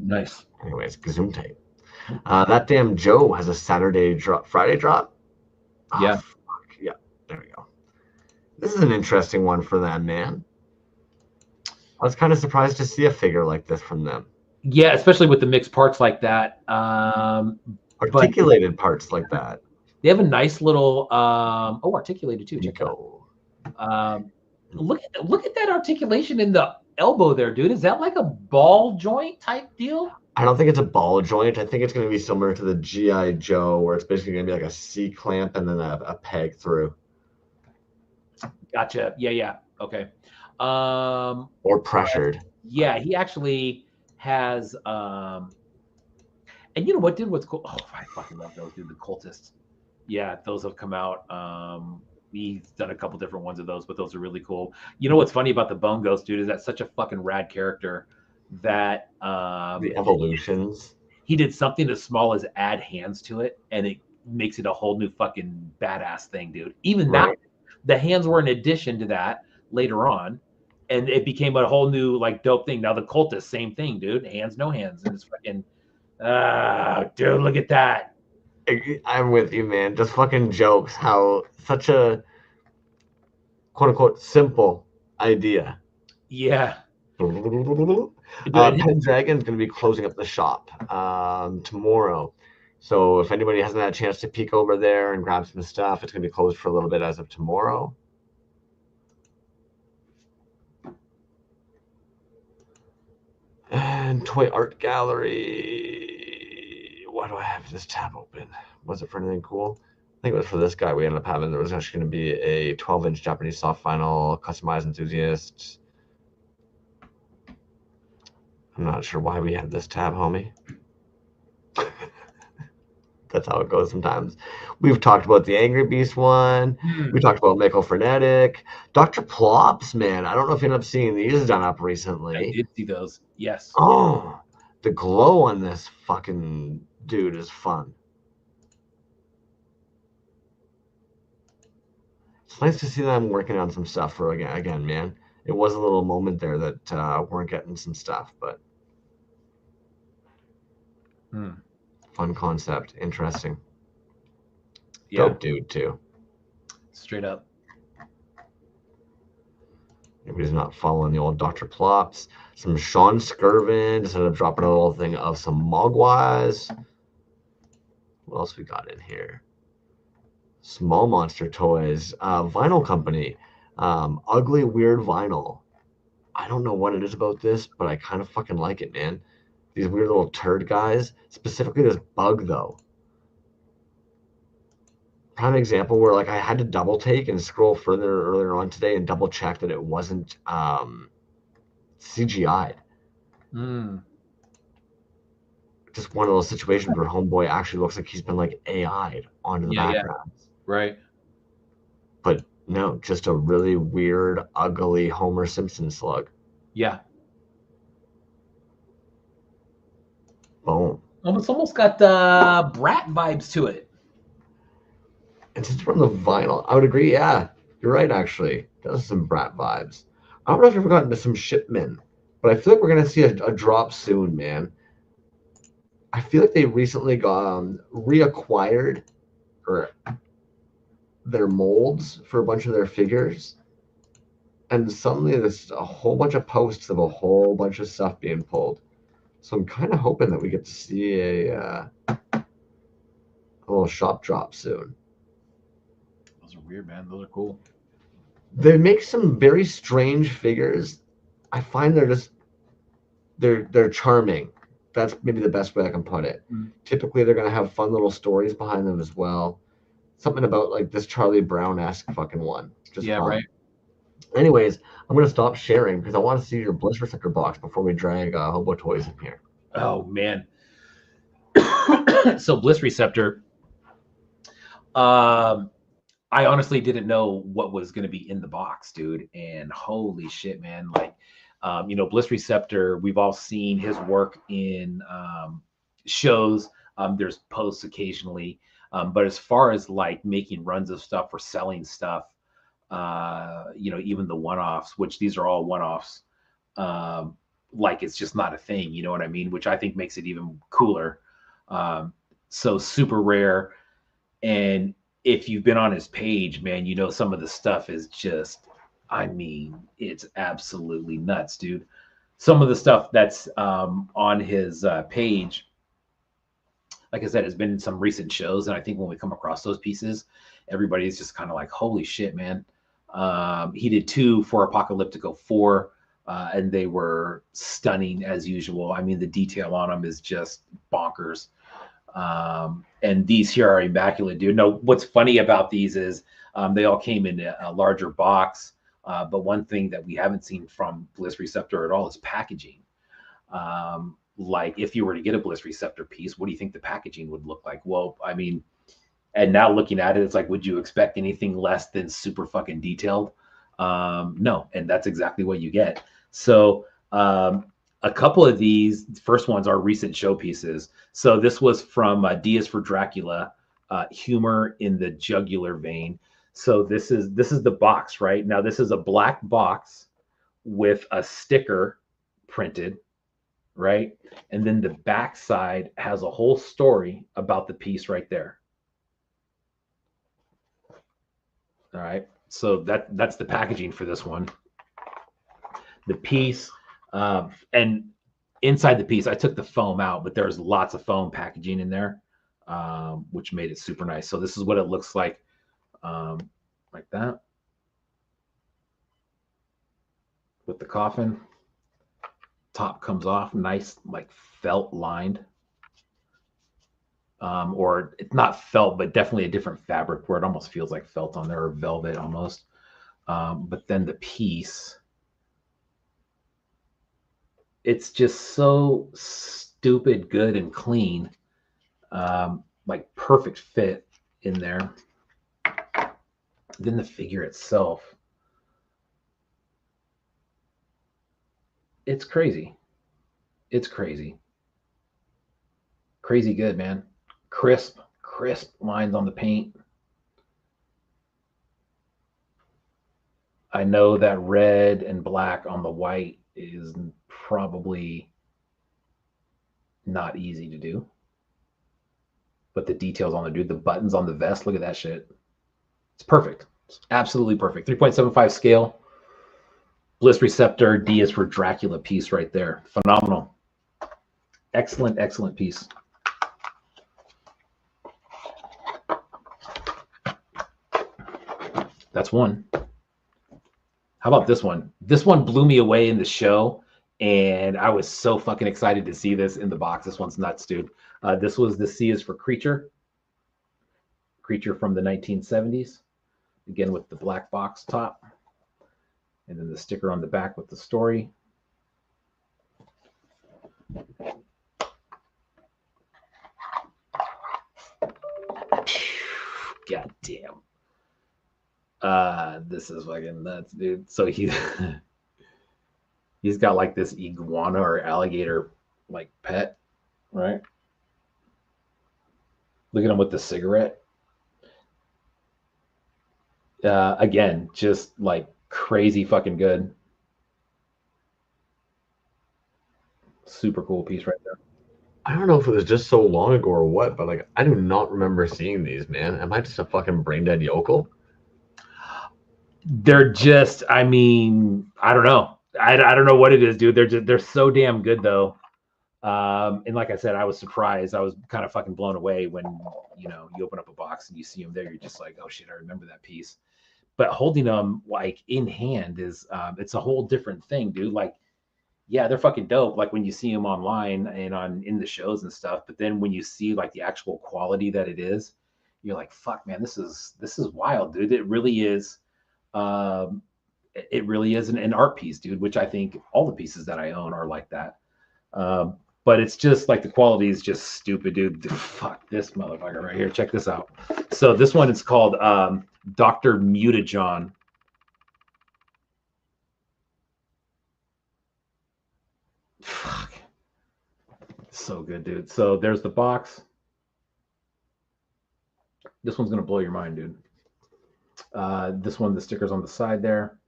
Nice. Anyways, Gesundheit. That damn Joe has a Saturday drop, Friday drop. Oh, Yeah. fuck. Yeah, there we go. This is an interesting one for them, man. I was kind of surprised to see a figure like this from them. Yeah, especially with the mixed parts like that. Articulated parts like that. They have a nice little articulated too. Check Nico. it out. Look at that articulation in the elbow there, dude. Is that like a ball joint type deal? I don't think it's a ball joint. I think it's going to be similar to the G.I. Joe, where it's basically going to be like a C clamp and then a peg through. Gotcha. Yeah. Okay. Or pressured. Yeah, he actually has. And you know what, dude? What's cool? Oh, I fucking love those, dude. The cultists. Yeah, those have come out. He's done a couple different ones of those, but those are really cool. You know what's funny about the Bone Ghost, dude, is that's such a fucking rad character that the evolutions. He did something as small as add hands to it, and it makes it a whole new fucking badass thing, dude. Even that, the hands were an addition to that later on, and it became a whole new like dope thing. Now the cultist, same thing, dude. Hands, no hands, and it's fucking. Dude, look at that. I'm with you, man. Just fucking jokes. How such a quote unquote simple idea. Yeah. Pendragon's going to be closing up the shop tomorrow. So if anybody hasn't had a chance to peek over there and grab some stuff, it's going to be closed for a little bit as of tomorrow. And Toy Art Gallery. Why do I have this tab open? Was it for anything cool? I think it was for this guy we ended up having. There was actually going to be a 12-inch Japanese soft vinyl customized enthusiast. I'm not sure why we had this tab, homie. That's how it goes sometimes. We've talked about the Angry Beast one. We talked about Mako Frenetic. Dr. Plops, man. I don't know if you ended up seeing these done up recently. I did see those. Yes. Oh, the glow on this fucking dude is fun. It's nice to see them working on some stuff for again, man. It was a little moment there that weren't getting some stuff, but fun concept, interesting. Yeah. Dope dude too. Straight up. Maybe he's not following the old Dr. Plops. Some Sean Skirvin, just ended up dropping a little thing of some Mogwais. What else we got in here? Small Monster Toys, Vinyl Company, Ugly Weird Vinyl. I don't know what it is about this, but I kind of fucking like it, man. These weird little turd guys, specifically this bug though. Prime example where like I had to double take and scroll further earlier on today and double check that it wasn't CGI'd. Just one of those situations where Homeboy actually looks like he's been like AI'd onto the background. Yeah. Right. But no, just a really weird, ugly Homer Simpson slug. Yeah. Boom. It's almost got Brat vibes to it. And since we're on the vinyl, I would agree. Yeah, you're right. Actually, does some Brat vibes. I don't know if we've gotten to some shipment, but I feel like we're gonna see a drop soon, man. I feel like they recently got reacquired or their molds for a bunch of their figures, and suddenly there's a whole bunch of posts of a whole bunch of stuff being pulled. So I'm kind of hoping that we get to see a little shop drop soon. Those are weird, man. Those are cool. They make some very strange figures I find they're charming. That's maybe the best way I can put it. Mm. Typically, they're gonna have fun little stories behind them as well. Something about like this Charlie Brown-esque fucking one, just Yeah, right. fun. Anyways, I'm gonna stop sharing because I want to see your bliss receptor box before we drag Hobo Toys in here. Oh man. So bliss receptor. Um, I honestly didn't know what was going to be in the box, dude. And holy shit, man! Like, Bliss Receptor. We've all seen his work in shows. There's posts occasionally, but as far as like making runs of stuff or selling stuff, even the one-offs, which these are all one-offs, um, like it's just not a thing. You know what I mean? Which I think makes it even cooler. So super rare. And if you've been on his page, man, some of the stuff is just, I mean, it's absolutely nuts, dude. Some of the stuff that's on his page, like I said, has been in some recent shows. And I think when we come across those pieces, everybody's just kind of like, holy shit, man. He did 2 for Apocalyptico 4, and they were stunning as usual. I mean, the detail on them is just bonkers. And these here are immaculate, dude. No, what's funny about these is they all came in a larger box. But one thing that we haven't seen from Bliss Receptor at all is packaging. Like if you were to get a Bliss Receptor piece, what do you think the packaging would look like? Well, I mean, and now looking at it, it's like, would you expect anything less than super fucking detailed? No, and that's exactly what you get. So a couple of these first ones are recent showpieces. So this was from D is for Dracula, humor in the jugular vein. So this is the box, right? Now this is a black box with a sticker printed, right? And then the back side has a whole story about the piece right there. All right. So that's the packaging for this one. The piece, and inside the piece, I took the foam out, but there's lots of foam packaging in there, which made it super nice. So this is what it looks like that. With the coffin. Top comes off, nice, like felt lined. Or it's not felt, but definitely a different fabric where it almost feels like felt on there, or velvet almost. But then the piece, it's just so stupid good and clean, like perfect fit in there. Then the figure itself, it's crazy. It's crazy good, man. Crisp lines on the paint. I know that red and black on the white is probably not easy to do. But the details on the dude, the buttons on the vest, look at that shit. It's perfect. It's absolutely perfect. 3.75 scale. Bliss Receptor, D is for Dracula piece right there. Phenomenal. Excellent piece. That's one. How about this one? This one blew me away in the show, and I was so fucking excited to see this in the box. This one's nuts, dude. This was the C is for Creature from the 1970s. Again, with the black box top. And then the sticker on the back with the story. God damn. This is fucking nuts, dude. So he's got like this iguana or alligator like pet, right? Look at him with the cigarette. Again, just like crazy fucking good. Super cool piece right there. I don't know if it was just so long ago or what, but like I do not remember seeing these, man. Am I just a fucking brain dead yokel? They're just, I mean, I don't know. I don't know what it is, dude. They're so damn good though. And like I said, I was surprised. I was kind of fucking blown away when you open up a box and you see them there. You're just like, oh shit, I remember that piece. but holding them like in hand is it's a whole different thing, dude. Like, yeah, they're fucking dope. Like when you see them online and in the shows and stuff, but then when you see like the actual quality that it is, you're like, fuck, man, this is wild, dude. It really is. Um, it really is an art piece, dude. Which I think all the pieces that I own are like that. Um, but it's just like the quality is just stupid, dude. Fuck this motherfucker right here. Check this out. So this one is called Dr. Mutajon. Fuck. So good, dude. So there's the box. This one's gonna blow your mind, dude. This one, the sticker's on the side there.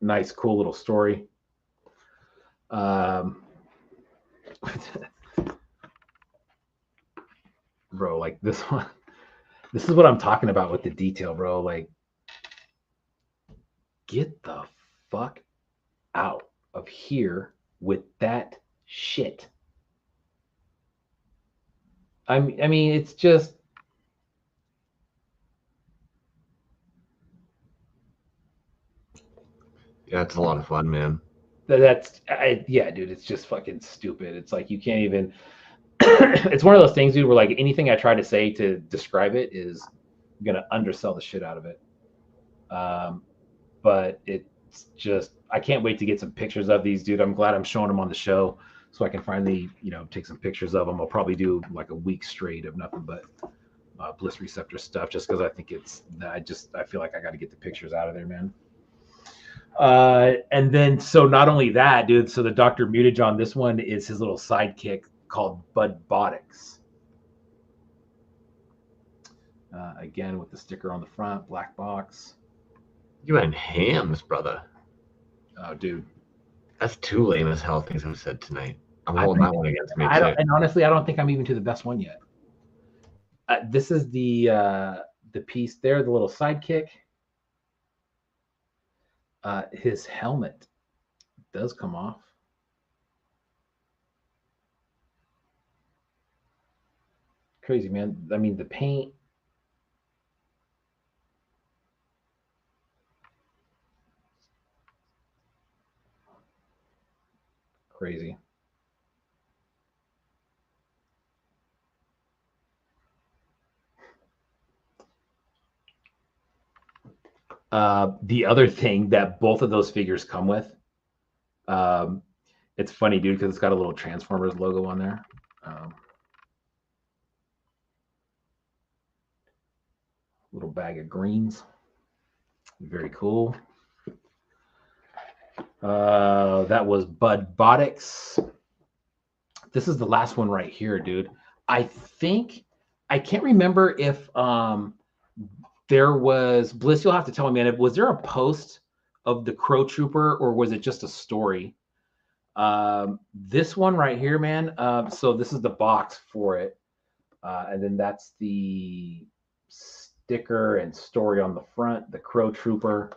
Nice, cool little story. Bro, like this one, this is what I'm talking about with the detail, bro. Like, get the fuck out of here with that shit. I mean, it's just, Yeah, it's a lot of fun, man. yeah, dude. It's just fucking stupid. It's like you can't even. It's one of those things, dude, where like anything I try to say to describe it is gonna undersell the shit out of it. But it's just, I can't wait to get some pictures of these, dude. I'm glad I'm showing them on the show so I can finally, take some pictures of them. I'll probably do like a week straight of nothing but bliss receptor stuff, just because I think I feel like I got to get the pictures out of there, man. And then, so not only that, dude, so the Dr. Mutajon, this one is his little sidekick called Budbotics. Again, with the sticker on the front, black box. You went hams, brother. Oh, dude. That's two lame as hell things I've said tonight. I'm holding that one against me, too. And honestly, I don't think I'm even to the best one yet. This is the piece there, the little sidekick. His helmet does come off. Crazy, man. I mean, the paint. Crazy. The other thing that both of those figures come with, it's funny, dude, because it's got a little Transformers logo on there. Little bag of greens. Very cool. That was Budbotics. This is the last one right here, dude. I can't remember if there was, Bliss, you'll have to tell me, man, was there a post of the Crow Trooper or was it just a story? This one right here, man. So this is the box for it. And then that's the sticker and story on the front, the Crow Trooper.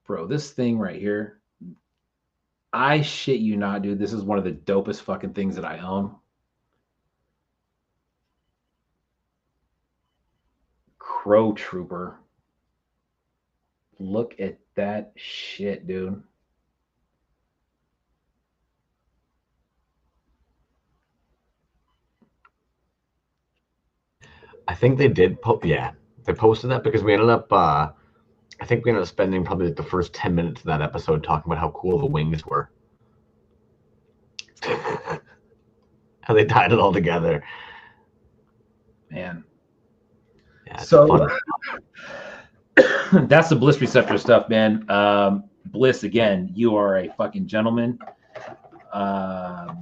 Bro, this thing right here, I shit you not, dude. This is one of the dopest fucking things that I own. Crow Trooper. Look at that shit, dude. I think they did. Yeah, they posted that because we ended up. I think we ended up spending probably like the first 10 minutes of that episode talking about how cool the wings were. How they tied it all together. Man. Yeah, so that's the Bliss Receptor stuff, man. Bliss, again, you are a fucking gentleman.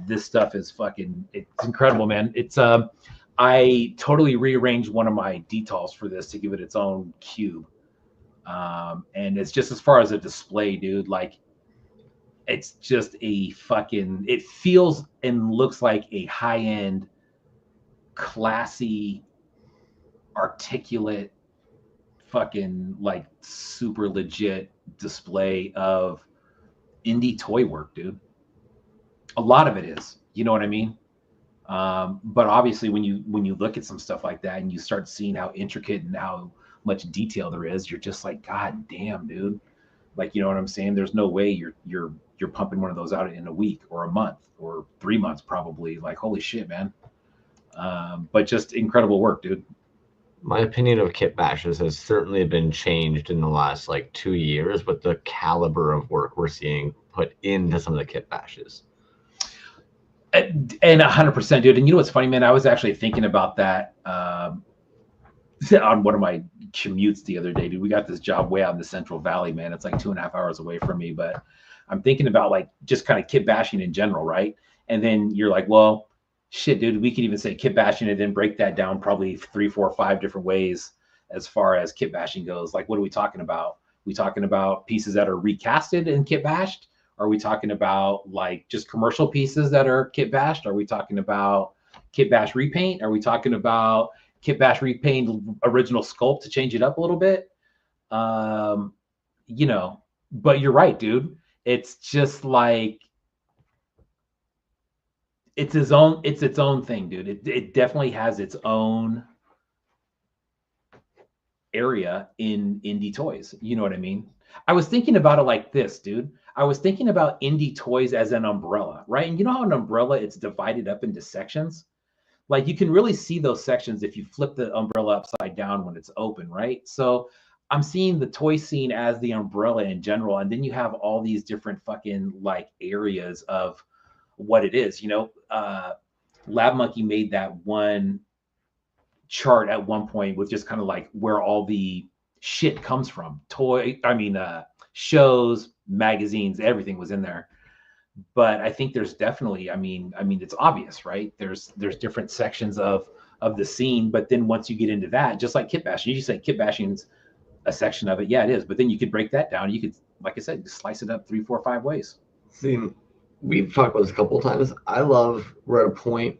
This stuff is fucking, it's incredible, man. It's I totally rearranged one of my detals for this to give it its own cube. And it's just, as far as a display, dude, like it's just a fucking, it feels and looks like a high-end, classy, articulate, fucking like super legit display of indie toy work, dude. A lot of it is, you know what I mean? But obviously when you look at some stuff like that and you start seeing how intricate and how much detail there is, you're just like, God damn, dude. Like, you know what I'm saying? There's no way you're pumping one of those out in a week or a month or 3 months, probably. Like, holy shit, man. But just incredible work, dude. My opinion of kit bashes has certainly been changed in the last like 2 years with the caliber of work we're seeing put into some of the kit bashes. And 100%, dude. And you know what's funny, man? I was actually thinking about that on one of my commutes the other day, dude. We got this job way out in the Central Valley, man. It's like 2.5 hours away from me, but I'm thinking about like just kind of kit bashing in general, right? And then you're like, well, shit, dude, we could even say kit bashing and then break that down probably 3, 4, 5 different ways as far as kit bashing goes. Like, what are we talking about? We talking about pieces that are recasted and kit bashed? Are we talking about like just commercial pieces that are kit bashed? Are we talking about kit bash repaint? Are we talking about kit bash repaint original sculpt to change it up a little bit? You know, but you're right, dude. It's just like it's its own thing, dude. It definitely has its own area in indie toys. You know what I mean? I was thinking about it like this, dude. I was thinking about indie toys as an umbrella, right? And you know how an umbrella, it's divided up into sections? Like you can really see those sections if you flip the umbrella upside down when it's open, right? So I'm seeing the toy scene as the umbrella in general. And then you have all these different fucking like areas of what it is, you know. Lab Monkey made that one chart at one point with just kind of like where all the shit comes from. Shows, magazines, everything was in there. But I think there's definitely, I mean, it's obvious, right? There's different sections of the scene, but then once you get into that, just like kit bashing, you just say kit bashing's a section of it. Yeah, it is. But then you could break that down. You could, like I said, just slice it up 3, 4, 5 ways. See, we've talked about this a couple of times. We're at a point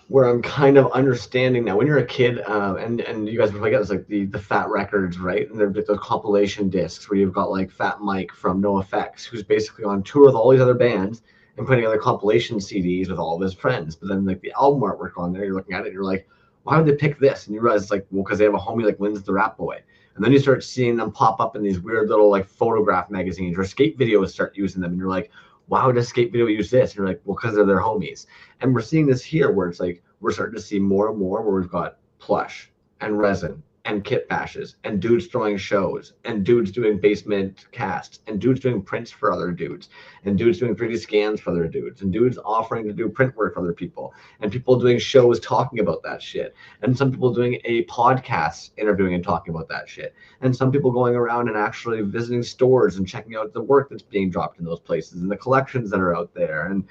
where I'm kind of understanding now. When you're a kid, and you guys probably get this, like the fat records, right? And they're the compilation discs where you've got like Fat Mike from NoFX, who's basically on tour with all these other bands and putting together compilation CDs with all of his friends. But then like the album artwork on there, you're looking at it, and you're like, why would they pick this? And you realize it's like, well, because they have a homie like Lynn's the Rap Boy. And then you start seeing them pop up in these weird little like photograph magazines, or skate videos start using them, and you're like, why would a skate video use this? And you're like, well, because they're their homies. And we're seeing this here where it's like we're starting to see more and more where we've got plush and resin and kit bashes and dudes throwing shows and dudes doing basement casts and dudes doing prints for other dudes and dudes doing 3D scans for other dudes and dudes offering to do print work for other people and people doing shows talking about that shit and some people doing a podcast interviewing and talking about that shit and some people going around and actually visiting stores and checking out the work that's being dropped in those places and the collections that are out there. And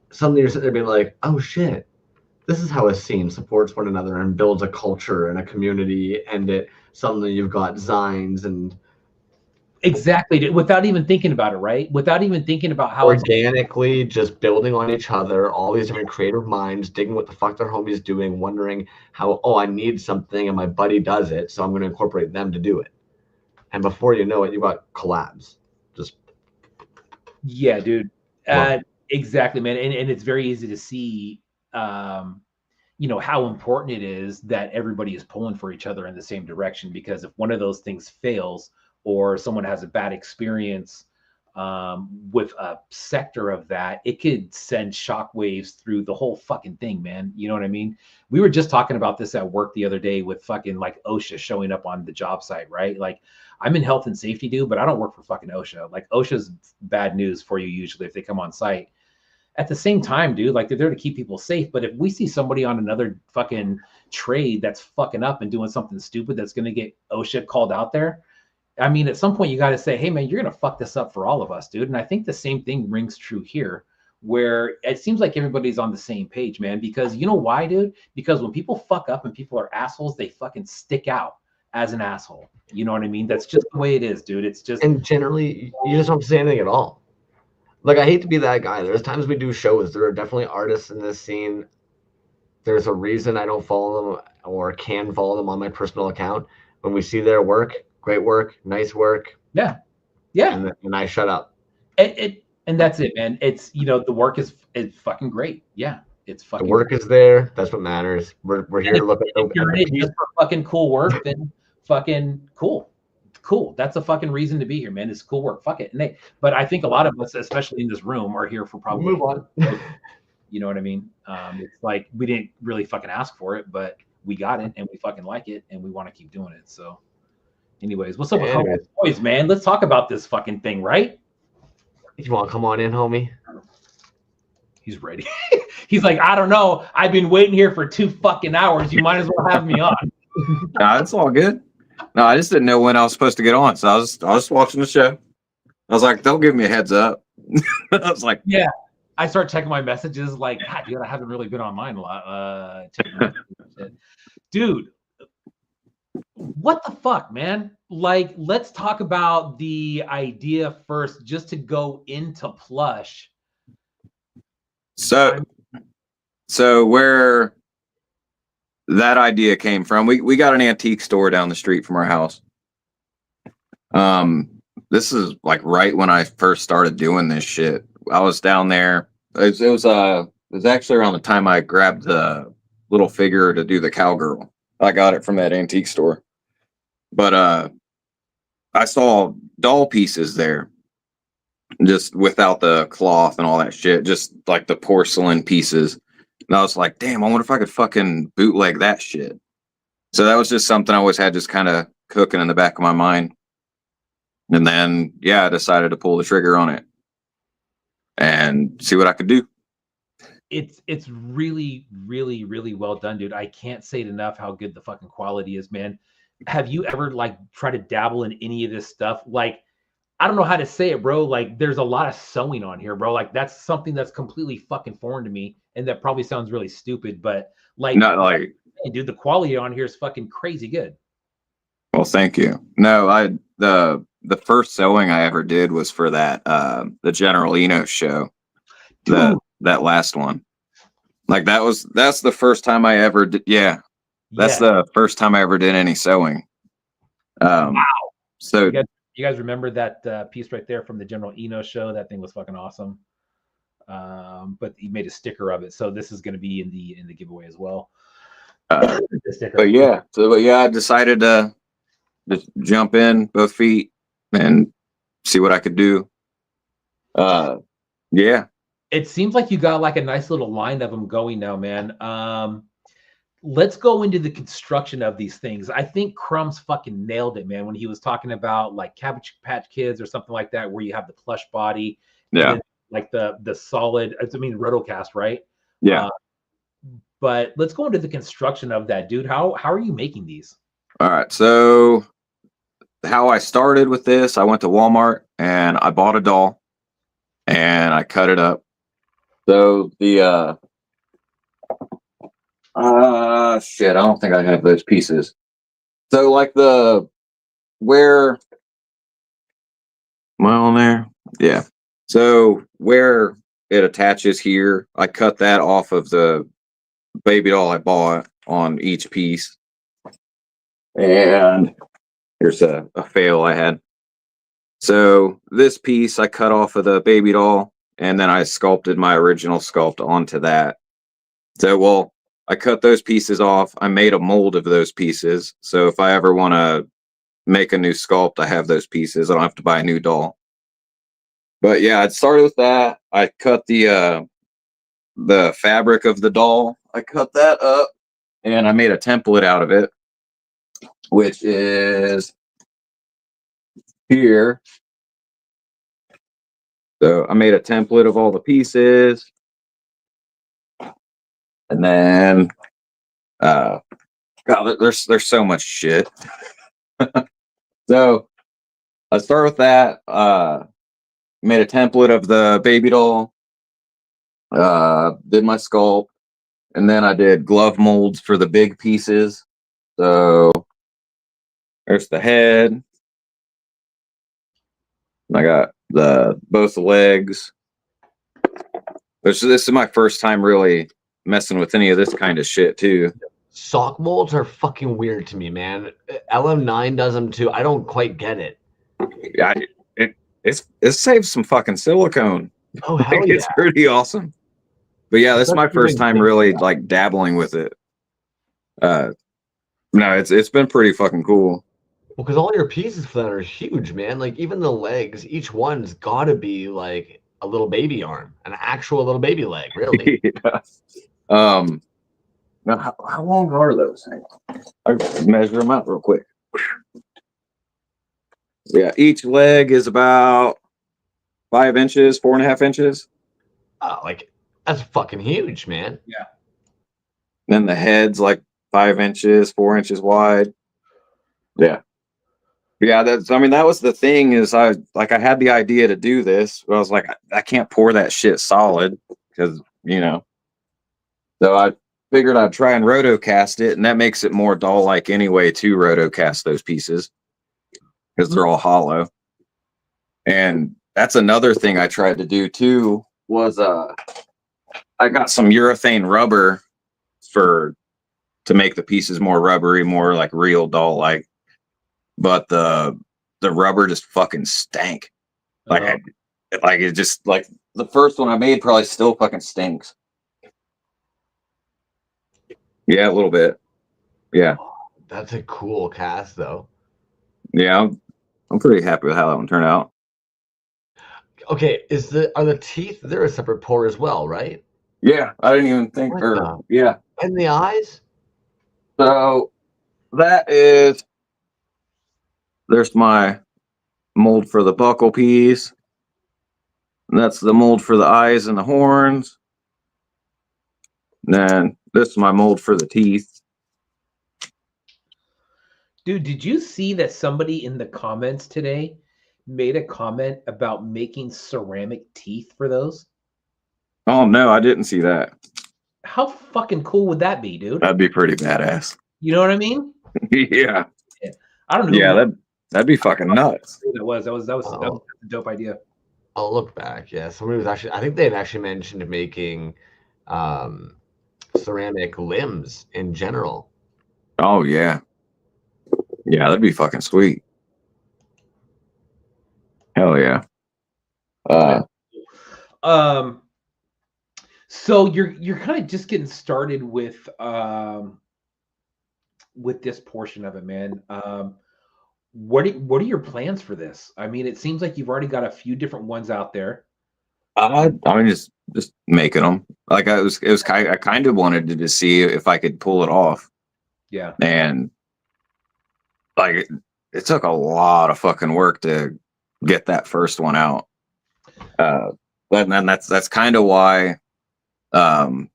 suddenly you're sitting there being like, oh shit, this is how a scene supports one another and builds a culture and a community. And it suddenly you've got zines and exactly, without even thinking about it, right? Without even thinking about how organically just building on each other, all these different creative minds, digging what the fuck their homie's doing, wondering how, oh, I need something and my buddy does it, so I'm going to incorporate them to do it. And before you know it, you've got collabs. Just yeah, dude. Exactly, man. And it's very easy to see you know, how important it is that everybody is pulling for each other in the same direction, because if one of those things fails or someone has a bad experience with a sector of that, it could send shockwaves through the whole fucking thing, man. You know what I mean? We were just talking about this at work the other day with fucking like OSHA showing up on the job site, right? Like I'm in health and safety, dude, but I don't work for fucking OSHA. Like OSHA's bad news for you usually if they come on site. At the same time, dude, like they're there to keep people safe. But if we see somebody on another fucking trade that's fucking up and doing something stupid that's going to get OSHA called out there, I mean, at some point you got to say, hey, man, you're going to fuck this up for all of us, dude. And I think the same thing rings true here, where it seems like everybody's on the same page, man. Because you know why, dude? Because when people fuck up and people are assholes, they fucking stick out as an asshole. You know what I mean? That's just the way it is, dude. It's just. And generally, you just don't say anything at all. Like, I hate to be that guy. There's times we do shows. There are definitely artists in this scene. There's a reason I don't follow them or can follow them on my personal account. When we see their work, great work, nice work. Yeah. And I shut up. And And that's it, man. It's the work is fucking great. Yeah, it's The fucking work great. is there. That's what matters. We're And here to look if at you're the in it piece. just for fucking cool work, then fucking cool. Cool. That's a fucking reason to be here, man. It's cool work. Fuck it. But I think a lot of us, especially in this room, are here for probably Move on. you know what I mean? It's like we didn't really fucking ask for it, but we got it and we fucking like it and we want to keep doing it. So anyways, what's up with Hobo Toyz, man? Let's talk about this fucking thing, right? You want to come on in, homie? He's ready. He's like, I don't know. I've been waiting here for 2 fucking hours. You might as well have me on. Nah, it's all good. No, I just didn't know when I was supposed to get on, so I was watching the show. I was like, they'll give me a heads up. I was like, yeah. I start checking my messages, like, God, dude, I haven't really been online a lot. Dude, what the fuck, man? Like, let's talk about the idea first, just to go into plush. So where that idea came from, we got an antique store down the street from our house. This is like right when I first started doing this shit. I was down there. It was actually around the time I grabbed the little figure to do the cowgirl. I got it from that antique store. But I saw doll pieces there, just without the cloth and all that shit, just like the porcelain pieces. And I was like, damn, I wonder if I could fucking bootleg that shit. So that was just something I always had just kind of cooking in the back of my mind. And then, yeah, I decided to pull the trigger on it and see what I could do. It's really, really, really well done, dude. I can't say it enough how good the fucking quality is, man. Have you ever like tried to dabble in any of this stuff? Like, I don't know how to say it, bro. Like, there's a lot of sewing on here, bro. Like, that's something that's completely fucking foreign to me, and that probably sounds really stupid, but like, Not like, hey, dude, the quality on here is fucking crazy good. well, thank you. No, the first sewing I ever did was for that the General Eno show. That last one. Like that's the first time I ever did. Yeah. That's the first time I ever did any sewing. Wow. So you guys remember that piece right there from the General Eno show? That thing was fucking awesome. But he made a sticker of it, so this is going to be in the giveaway as well. But yeah, I decided to just jump in both feet and see what I could do. Yeah. It seems like you got like a nice little line of them going now, man. Let's go into the construction of these things. I think Crumbs fucking nailed it, man, when he was talking about like Cabbage Patch Kids or something like that, where you have the plush body, yeah, and like the solid. I mean, rotocast, right? Yeah. But let's go into the construction of that, dude. How are you making these? All right, so how I started with this, I went to Walmart and I bought a doll and I cut it up. So the shit, I don't think I have those pieces. So like where am I on there? Yeah. So where it attaches here, I cut that off of the baby doll I bought on each piece. And here's a fail I had. So this piece I cut off of the baby doll, and then I sculpted my original sculpt onto that. So, well, I cut those pieces off. I made a mold of those pieces. So if I ever want to make a new sculpt, I have those pieces. I don't have to buy a new doll. But yeah, I started with that. I cut the fabric of the doll. I cut that up, and I made a template out of it, which is here. So I made a template of all the pieces. And then, God, there's so much shit. So I start with that. Made a template of the baby doll. Did my sculpt, and then I did glove molds for the big pieces. So there's the head. I got both the legs. This is my first time really messing with any of this kind of shit too. Sock molds are fucking weird to me, man. LM9 does them too. I don't quite get it. Yeah, it saves some fucking silicone. Oh hell It's yeah! pretty awesome. But yeah, this is my Especially when first you time think really about like dabbling with it. No, it's been pretty fucking cool. well, because all your pieces for that are huge, man. Like even the legs, each one's got to be like a little baby arm, an actual little baby leg, really. Yeah. Now how long are those things? I measure them out real quick. Yeah, each leg is about 5 inches, 4.5 inches. Like that's fucking huge, man. Yeah. Then the head's like 5 inches, 4 inches wide. Yeah. Yeah, that's I mean, that was the thing is I had the idea to do this, but I was like, I can't pour that shit solid because, so I figured I'd try and rotocast it, and that makes it more doll like anyway to rotocast those pieces because they're all hollow. And that's another thing I tried to do too was I got some urethane rubber to make the pieces more rubbery, more like real doll like. But the rubber just fucking stank. Like it just like the first one I made probably still fucking stinks. Yeah, a little bit. Yeah. That's a cool cast, though. Yeah, I'm pretty happy with how that one turned out. Okay, are the teeth? They're a separate pour as well, right? Yeah, I didn't even think What or the? yeah. And the eyes? So there's my mold for the buckle piece. That's the mold for the eyes and the horns. And then this is my mold for the teeth. Dude, did you see that somebody in the comments today made a comment about making ceramic teeth for those? Oh no, I didn't see that. How fucking cool would that be, dude? That'd be pretty badass. You know what I mean? Yeah. I don't know. Yeah, that'd be fucking nuts. That was a dope idea. I'll look back. Yeah, somebody was actually. I think they had actually mentioned making ceramic limbs in general. Oh yeah. Yeah, that'd be fucking sweet. Hell yeah. So you're kind of just getting started with this portion of it, man. What are your plans for this? I mean, it seems like you've already got a few different ones out there. I mean, just making them. Like I kind of wanted to just see if I could pull it off. Yeah. And like it took a lot of fucking work to get that first one out. But then that's kind of why I've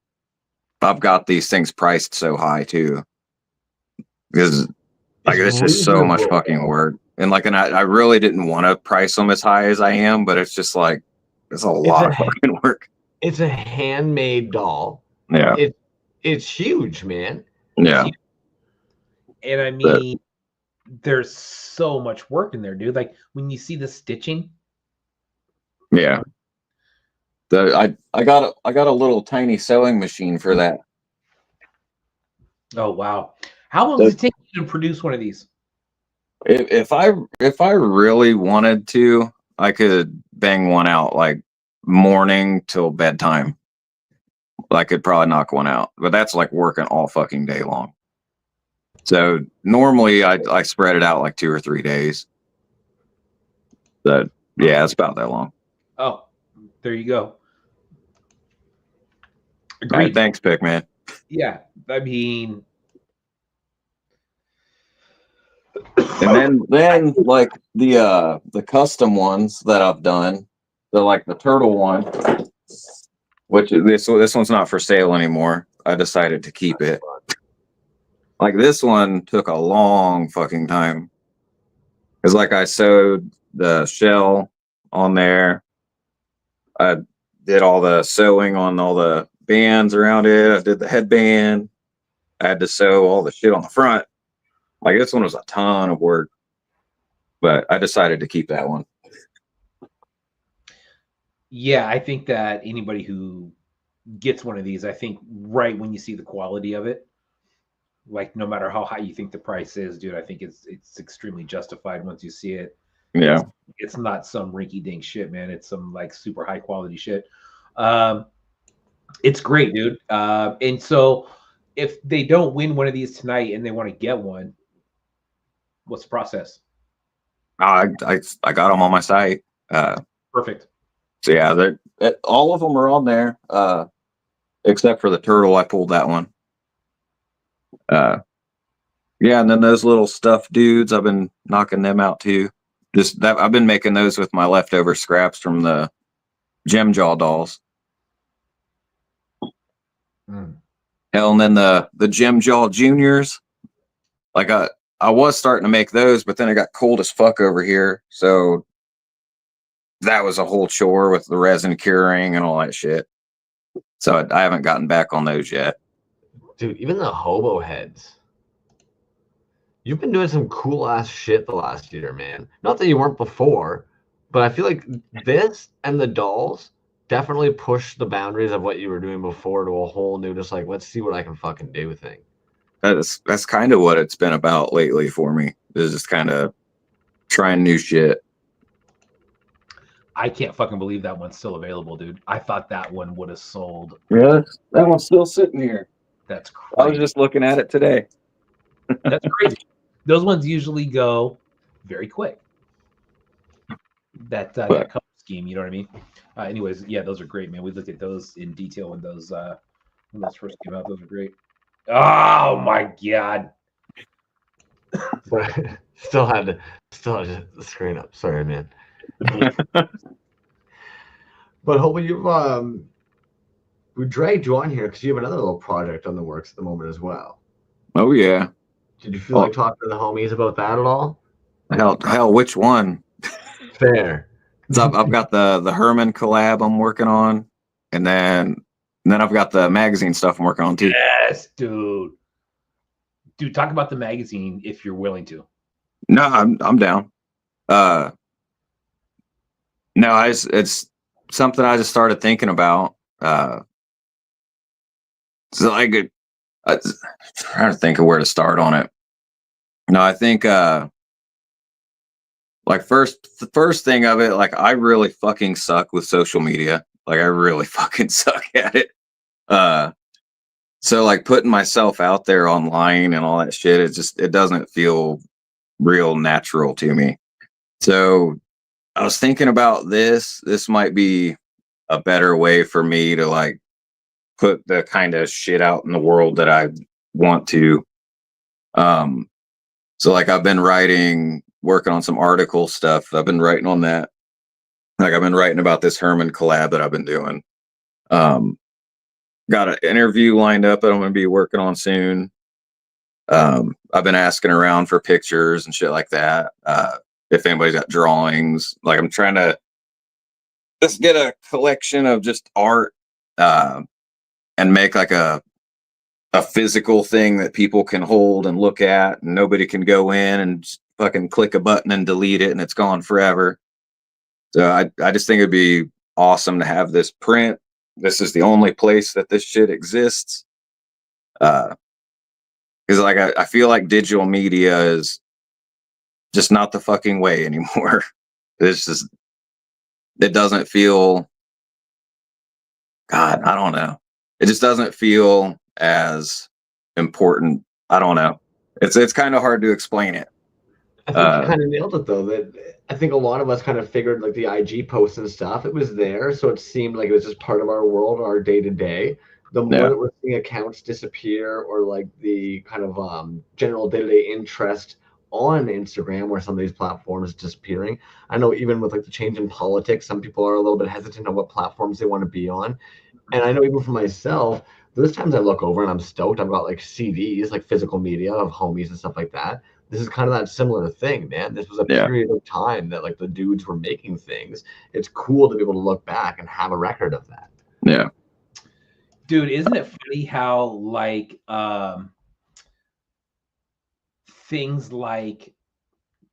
got these things priced so high too. Because like it's just so much fucking work. And I really didn't want to price them as high as I am, but it's just like it's a lot of fucking work. It's a handmade doll. Yeah. It's huge, man. Yeah. And I mean, there's so much work in there, dude. Like when you see the stitching. Yeah. I got a little tiny sewing machine for that. Oh wow. How long does it take you to produce one of these? If I really wanted to, I could bang one out like morning till bedtime. I could probably knock one out, but that's like working all fucking day long. So normally I spread it out like 2 or 3 days. But yeah, it's about that long. Oh, there you go. All right, thanks, Pick Man. Yeah, I mean, and then like the custom ones that I've done, like the turtle one, which this one's not for sale anymore. I decided to keep it. Like this one took a long fucking time. Because like I sewed the shell on there. I did all the sewing on all the bands around it. I did the headband. I had to sew all the shit on the front. Like this one was a ton of work. But I decided to keep that one. Yeah, I think that anybody who gets one of these, I think right when you see the quality of it, like no matter how high you think the price is, dude, I think it's extremely justified once you see it. Yeah. It's not some rinky dink shit, man. It's some like super high quality shit. Um, it's great, dude. And so if they don't win one of these tonight and they want to get one, what's the process? I got them on my site. Perfect. So yeah, all of them are on there, except for the turtle. I pulled that one. Yeah, and then those little stuffed dudes, I've been knocking them out too. Just that I've been making those with my leftover scraps from the gem jaw dolls. Mm. Hell, and then the gem jaw juniors. Like I was starting to make those, but then it got cold as fuck over here, so that was a whole chore with the resin curing and all that shit. So I haven't gotten back on those yet. Dude, even the hobo heads. You've been doing some cool ass shit the last year, man. Not that you weren't before, but I feel like this and the dolls definitely pushed the boundaries of what you were doing before to a whole new, just like, let's see what I can fucking do thing. That's kind of what it's been about lately for me. Is just kind of trying new shit. I can't fucking believe that one's still available, dude. I thought that one would have sold. Yeah, that one's still sitting here. That's crazy. I was just looking at it today. That's crazy. Those ones usually go very quick. That color scheme, you know what I mean? Anyways, yeah, those are great, man. We looked at those in detail when those first came out. Those are great. Oh my god! Still had the screen up. Sorry, man. But hopefully we dragged you on here because you have another little project on the works at the moment as well. Oh yeah. Did you feel like talking to the homies about that at all? Hell, which one? Fair. So I've got the Herman collab I'm working on, and then I've got the magazine stuff I'm working on too. Yes, dude. Dude, talk about the magazine if you're willing to. No, I'm down. No, it's something I just started thinking about. So I'm trying to think of where to start on it. No, I think like the first thing of it, like I really fucking suck with social media. Like I really fucking suck at it. So like putting myself out there online and all that shit, it doesn't feel real natural to me. So I was thinking about this. This might be a better way for me to like put the kind of shit out in the world that I want to. So like I've been working on some article stuff. I've been writing on that. Like I've been writing about this Herman collab that I've been doing. Got an interview lined up that I'm going to be working on soon. I've been asking around for pictures and shit like that. If anybody's got drawings, like I'm trying to just get a collection of just art, and make like a physical thing that people can hold and look at, and nobody can go in and just fucking click a button and delete it and it's gone forever. So I just think it'd be awesome to have this print. This is the only place that this shit exists. Because like I feel like digital media is just not the fucking way anymore. It doesn't feel, God, I don't know. It just doesn't feel as important. I don't know. It's kind of hard to explain it. I think you kind of nailed it though. That I think a lot of us kind of figured like the IG posts and stuff, it was there, so it seemed like it was just part of our world, our day to day. The more that we're seeing accounts disappear, or like the kind of general day to day interest on Instagram, where some of these platforms are disappearing. I know even with like the change in politics, some people are a little bit hesitant on what platforms they want to be on. And I know even for myself, there's times I look over and I'm stoked. I've got like CDs, like physical media of homies and stuff like that. This is kind of that similar thing, man. This was a period of time that like the dudes were making things. It's cool to be able to look back and have a record of that. Yeah. Dude, isn't it funny how like things like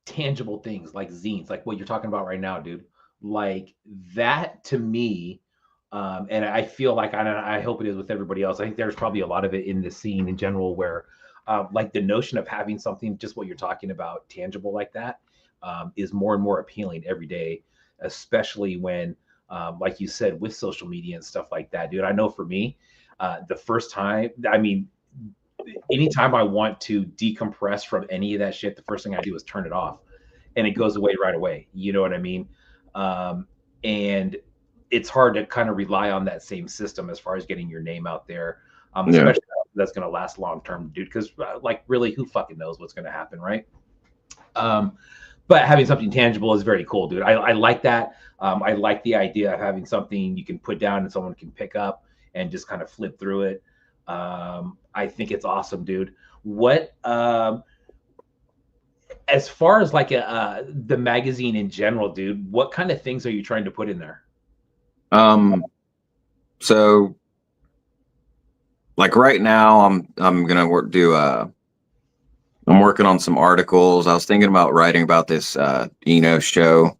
tangible things like zines, like what you're talking about right now, dude, like that to me, and I feel like I hope it is with everybody else. I think there's probably a lot of it in the scene in general where like the notion of having something, just what you're talking about, tangible like that, is more and more appealing every day, especially when, like you said, with social media and stuff like that, dude. I know for me, the first time, I mean, anytime I want to decompress from any of that shit, the first thing I do is turn it off, and it goes away right away. You know what I mean? And it's hard to kind of rely on that same system as far as getting your name out there, especially that's going to last long term, dude. Because like, really, who fucking knows what's going to happen, right? But having something tangible is very cool, dude. I like that. I like the idea of having something you can put down and someone can pick up and just kind of flip through it. I think it's awesome, dude. What, as far as like the magazine in general, dude, what kind of things are you trying to put in there? So like right now I'm gonna I'm working on some articles. I was thinking about writing about this Eno show.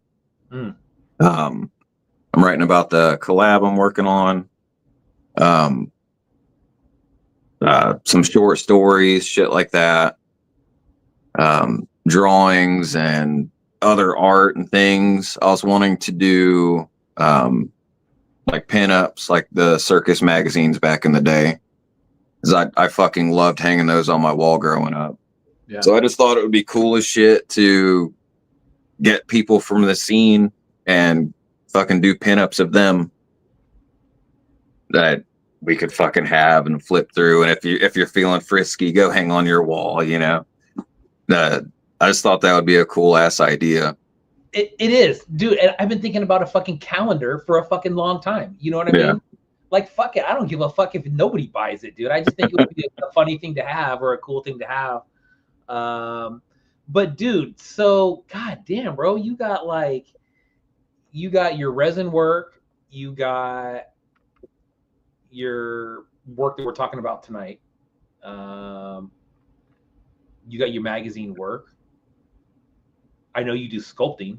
I'm writing about the collab I'm working on. Some short stories, shit like that. Drawings and other art and things. I was wanting to do like pinups, like the circus magazines back in the day, because I fucking loved hanging those on my wall growing up. Yeah. So I just thought it would be cool as shit to get people from the scene and fucking do pinups of them that we could fucking have and flip through. And if you're feeling frisky, go hang on your wall, you know. I just thought that would be a cool ass idea. It is, dude. And I've been thinking about a fucking calendar for a fucking long time. You know what I mean? Like, fuck it. I don't give a fuck if nobody buys it, dude. I just think it would be a funny thing to have or a cool thing to have. But dude, so goddamn, bro, you got your resin work, you got your work that we're talking about tonight. You got your magazine work. I know you do sculpting.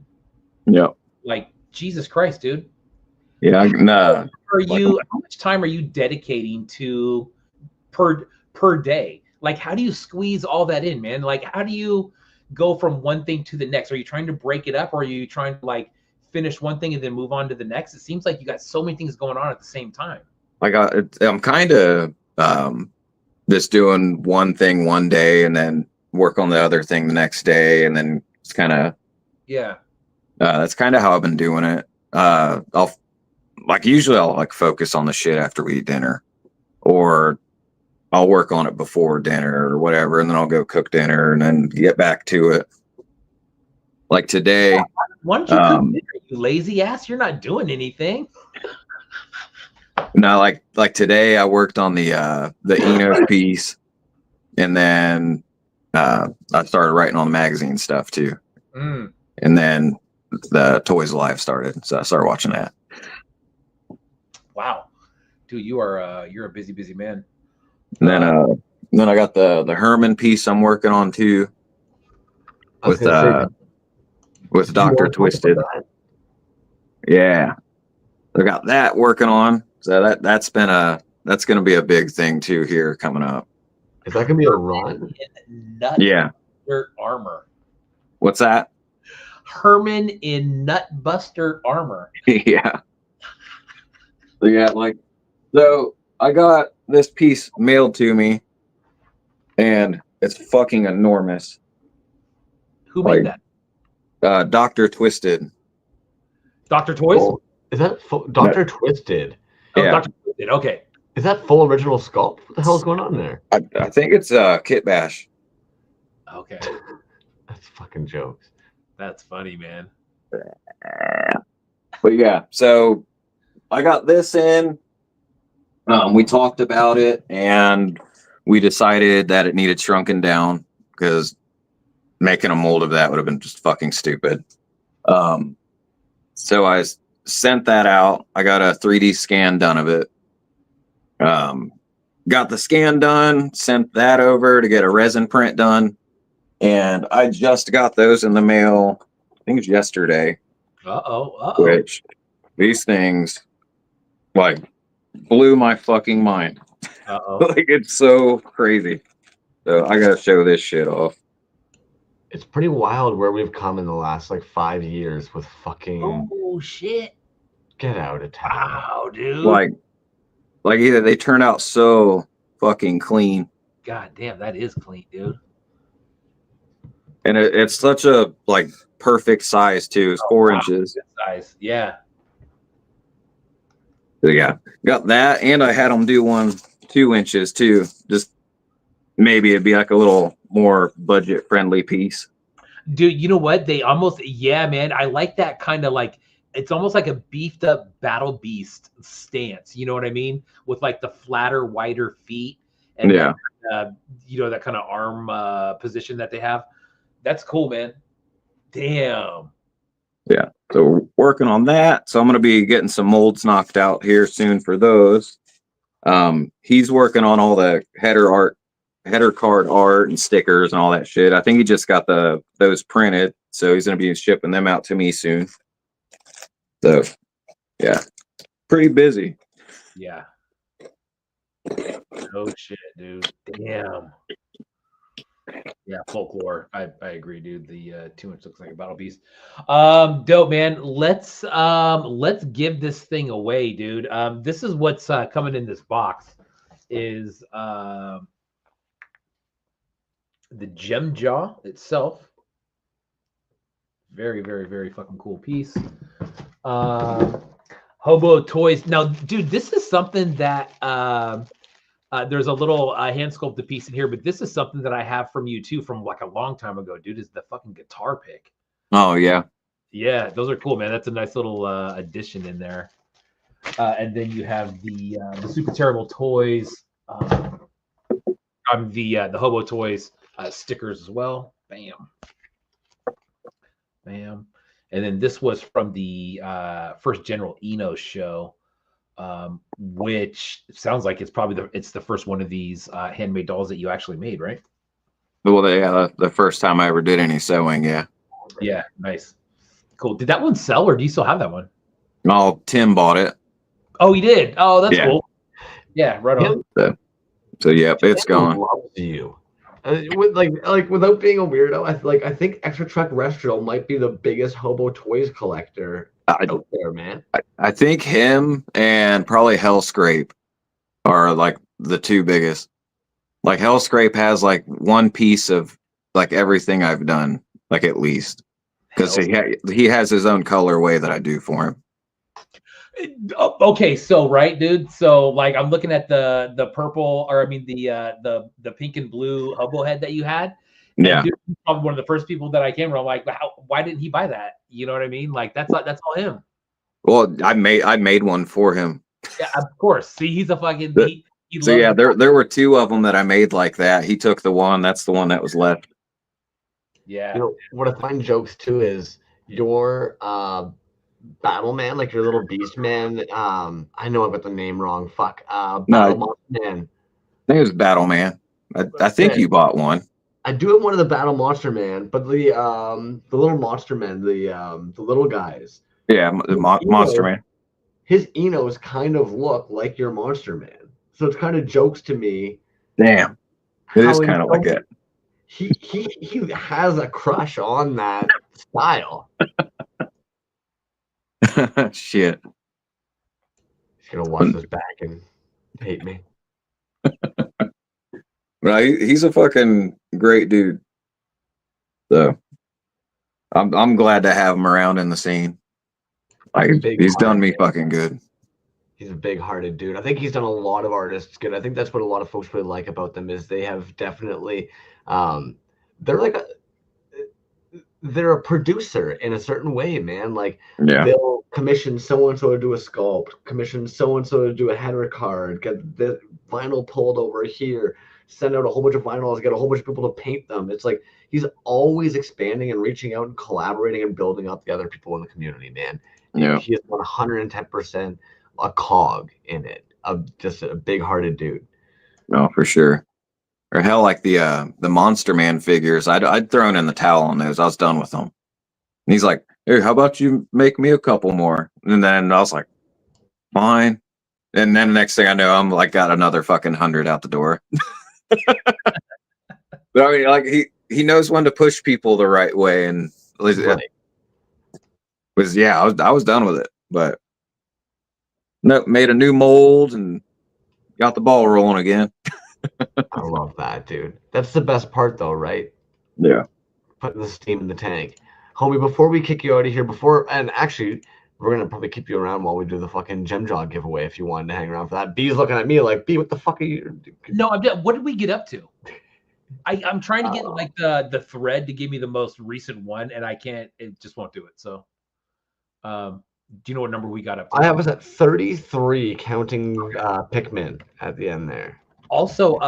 Yeah. Like, Jesus Christ, dude. Yeah. Nah. How much time are you dedicating to per day? Like, how do you squeeze all that in, man? Like, how do you go from one thing to the next? Are you trying to break it up, or are you trying to like finish one thing and then move on to the next? It seems like you got so many things going on at the same time. I'm kind of just doing one thing one day and then work on the other thing the next day, and then it's kind of that's kind of how I've been doing it. Usually I'll like focus on the shit after we eat dinner, or I'll work on it before dinner or whatever, and then I'll go cook dinner and then get back to it. Like today, why don't you cook dinner, you lazy ass? You're not doing anything. No, like today I worked on the Eno piece, and then I started writing on the magazine stuff too. And then the Toyz Live started, so I started watching that. Wow, dude, you're a busy man. And then I got the Herman piece I'm working on too, with Dr. Twisted. Yeah, I got that working on. So that's gonna be a big thing too here coming up. Is that gonna be a run? Yeah. Armor. What's that? Herman in Nutbuster armor. Yeah. So yeah, so I got this piece mailed to me, and it's fucking enormous. Who made that? Dr. Twisted. Dr. Toyz? Oh, is that Dr. Twisted? Oh, yeah. Dr. Twisted. Okay. Is that full original sculpt? What the hell's going on there? I think it's Kit Bash. Okay. That's fucking jokes. That's funny, man. But yeah, so I got this in. We talked about it, and we decided that it needed shrunken down because making a mold of that would have been just fucking stupid. So I sent that out. I got a 3D scan done of it. Got the scan done, sent that over to get a resin print done, and I just got those in the mail, I think it's yesterday. Which these things like blew my fucking mind. Like, it's so crazy. So I gotta show this shit off. It's pretty wild where we've come in the last like 5 years with fucking Oh shit! get out of town. Wow, dude. Like either they turn out so fucking clean, God damn, that is clean, dude. and it's such a like perfect size too. It's 4 inches. Good size. Yeah. So yeah, got that, and I had them do one 2 inches too. Just maybe it'd be like a little more budget friendly piece. Dude, you know what? They almost, yeah, man. I like that kind of like, it's almost like a beefed up battle beast stance. You know what I mean? With like the flatter, wider feet and Yeah. you know, that kind of arm position that they have. That's cool, man. Damn. Yeah. So we're working on that. So I'm gonna be getting some molds knocked out here soon for those. He's working on all the header card art and stickers and all that shit. I think he just got those printed, so he's gonna be shipping them out to me soon. So yeah, pretty busy. Yeah. Oh shit, dude. Damn. Yeah, folklore. I agree, dude. The 2 inch looks like a battle beast. Dope, man. Let's give this thing away, dude. This is what's coming in this box is the gem jaw itself. Very, very, very fucking cool piece. Hobo Toyz. Now, dude, this is something that there's a little hand sculpted piece in here, but this is something that I have from you too, from like a long time ago, dude. Is the fucking guitar pick? Oh yeah, yeah, those are cool, man. That's a nice little addition in there. And then you have the Super Terrible Toys, the Hobo Toys stickers as well. Bam, bam. And then this was from the first General Eno show, which sounds like it's probably it's the first one of these handmade dolls that you actually made, right? Well, yeah, the first time I ever did any sewing, yeah. Yeah, nice, cool. Did that one sell, or do you still have that one? No, Tim bought it. Oh, he did. Oh, that's cool. Yeah, right on. So yeah, it's gone. Loves you. With like without being a weirdo, I think Extra Truck Retro might be the biggest Hobo Toys collector out there, man. I think him and probably Hellscrape are like the two biggest. Like Hellscrape has like one piece of like everything I've done, like at least, because he has his own colorway that I do for him. Okay, so right, dude. So like I'm looking at the purple, or I mean the pink and blue Hobo head that you had. Yeah, dude, he's probably one of the first people that I came from. Like, why didn't he buy that? You know what I mean? Like that's all him. Well, I made one for him. Yeah, of course. See, he's a fucking. So yeah, there were two of them that I made like that. He took the one. That's the one that was left. Yeah. You know what I find jokes too is your Battle Man, like your little beast man. I know I got the name wrong. Fuck. Battle Man. I think it was Battle Man. I think you bought one. I do have one of the Battle Monster Man, but the little Monster Men, the little guys. Yeah, the Monster Man. His Enos kind of look like your Monster Man, so it's kind of jokes to me. Damn, it is kind of like it. He has a crush on that style. Shit. He's gonna watch this back and hate me. Well, he's a fucking great dude. So I'm glad to have him around in the scene. Like he's done me fucking good. He's a big-hearted dude. I think he's done a lot of artists good. I think that's what a lot of folks really like about them is they have definitely they're like they're a producer in a certain way, man. Like they'll commission so-and-so to do a sculpt, commission so-and-so to do a header card, get the vinyl pulled over here, send out a whole bunch of vinyls, get a whole bunch of people to paint them. It's like he's always expanding and reaching out and collaborating and building up the other people in the community, man. Yeah. He is 110% a cog in it. Just a big-hearted dude. No, for sure. Or hell, like the Monster Man figures, I'd thrown in the towel on those. I was done with them. And he's like, "Hey, how about you make me a couple more?" And then I was like, "Fine." And then the next thing I know, I'm like, got another fucking 100 out the door. But I mean, like he knows when to push people the right way, and Right. I was done with it, but no, made a new mold and got the ball rolling again. I love that, dude. That's the best part, though, right? Yeah. Putting the steam in the tank. Homie, before we kick you out of here, and actually, we're going to probably keep you around while we do the fucking gem jaw giveaway if you wanted to hang around for that. B's looking at me like, B, what the fuck are you? No, what did we get up to? I'm trying to get like the thread to give me the most recent one, and I can't. It just won't do it. So, do you know what number we got up to? I was at 33, counting Pikmin at the end there. Also,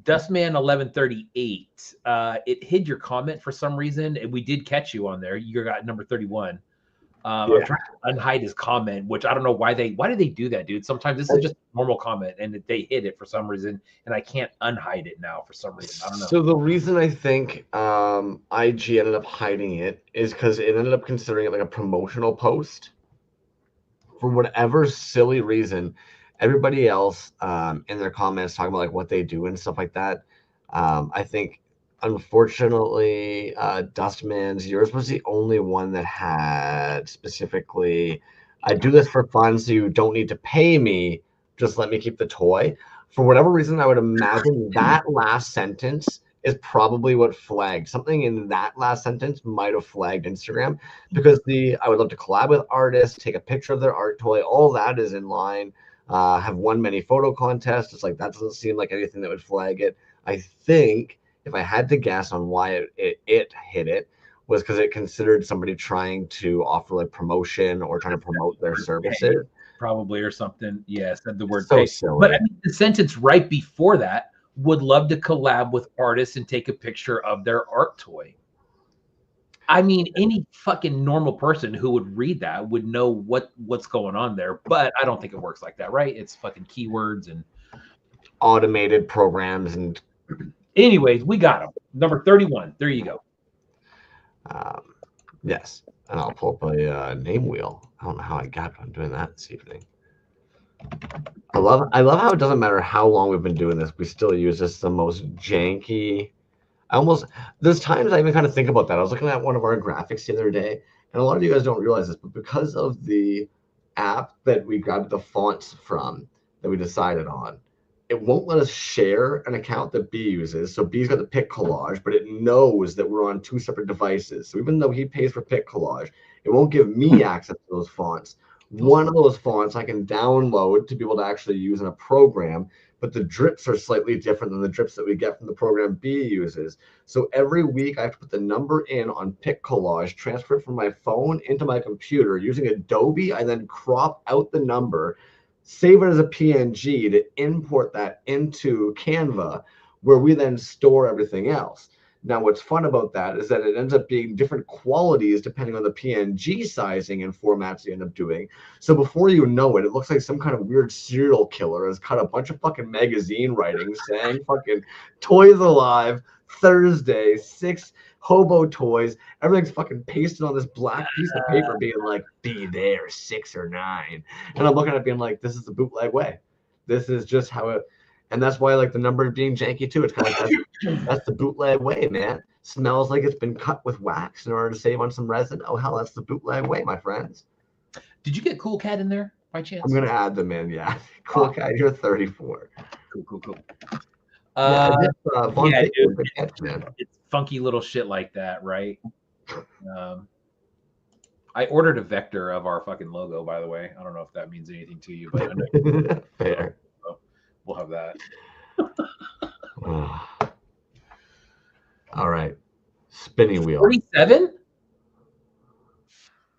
Dustman 1138. It hid your comment for some reason, and we did catch you on there. You got number 31. I'm trying to unhide his comment, which I don't know why did they do that, dude? Sometimes this is just a normal comment and they hid it for some reason, and I can't unhide it now for some reason. I don't know. So the reason I think IG ended up hiding it is because it ended up considering it like a promotional post. For whatever silly reason, everybody else in their comments talking about like what they do and stuff like that. I think unfortunately, Dustman's, yours was the only one that had specifically, I do this for fun, so you don't need to pay me. Just let me keep the toy. For whatever reason, I would imagine that last sentence is probably what flagged. Something in that last sentence might have flagged Instagram, because I would love to collab with artists, take a picture of their art toy. All that is in line. Have won many photo contests. It's like, that doesn't seem like anything that would flag it. I think if I had to guess on why it hit it, was because it considered somebody trying to offer like promotion or trying to promote their services. Probably, or something. Yeah, said the word So pay. silly. But I mean, the sentence right before that, would love to collab with artists and take a picture of their art toy. I mean, any fucking normal person who would read that would know what's going on there, but I don't think it works like that, right? It's fucking keywords and automated programs. And anyways, we got them. Number 31. There you go. Yes, and I'll pull up a name wheel. I don't know how I got it. I'm doing that this evening. I love how it doesn't matter how long we've been doing this, we still use this the most janky. There's times I even kind of think about that. I was looking at one of our graphics the other day, and a lot of you guys don't realize this, but because of the app that we grabbed the fonts from, that we decided on, it won't let us share an account that B uses. So B's got the pic collage, but it knows that we're on 2 separate devices. So even though he pays for pic collage, it won't give me access to those fonts. One of those fonts I can download to be able to actually use in a program, but the drips are slightly different than the drips that we get from the program B uses. So every week I have to put the number in on pic collage, transfer it from my phone into my computer using Adobe. I then crop out the number, save it as a PNG to import that into Canva, where we then store everything else. Now, what's fun about that is that it ends up being different qualities depending on the PNG sizing and formats you end up doing. So before you know it, it looks like some kind of weird serial killer has cut a bunch of fucking magazine writing saying fucking Toys Alive, Thursday, 6 Hobo toys. Everything's fucking pasted on this black piece of paper being like, be there, 6 or 9. And I'm looking at it being like, this is the bootleg way. This is just how it... And that's why I like the number being janky too. It's kind of like that's the bootleg way, man. Smells like it's been cut with wax in order to save on some resin. Oh hell, that's the bootleg way, my friends. Did you get Cool Cat in there by chance? I'm gonna add them in, yeah. Cool Cat, you're 34. Cool. Yeah, dude, catch, man. It's funky little shit like that, right? I ordered a vector of our fucking logo, by the way. I don't know if that means anything to you, but I know Fair. So we'll have that. All right. Spinning wheel. 47?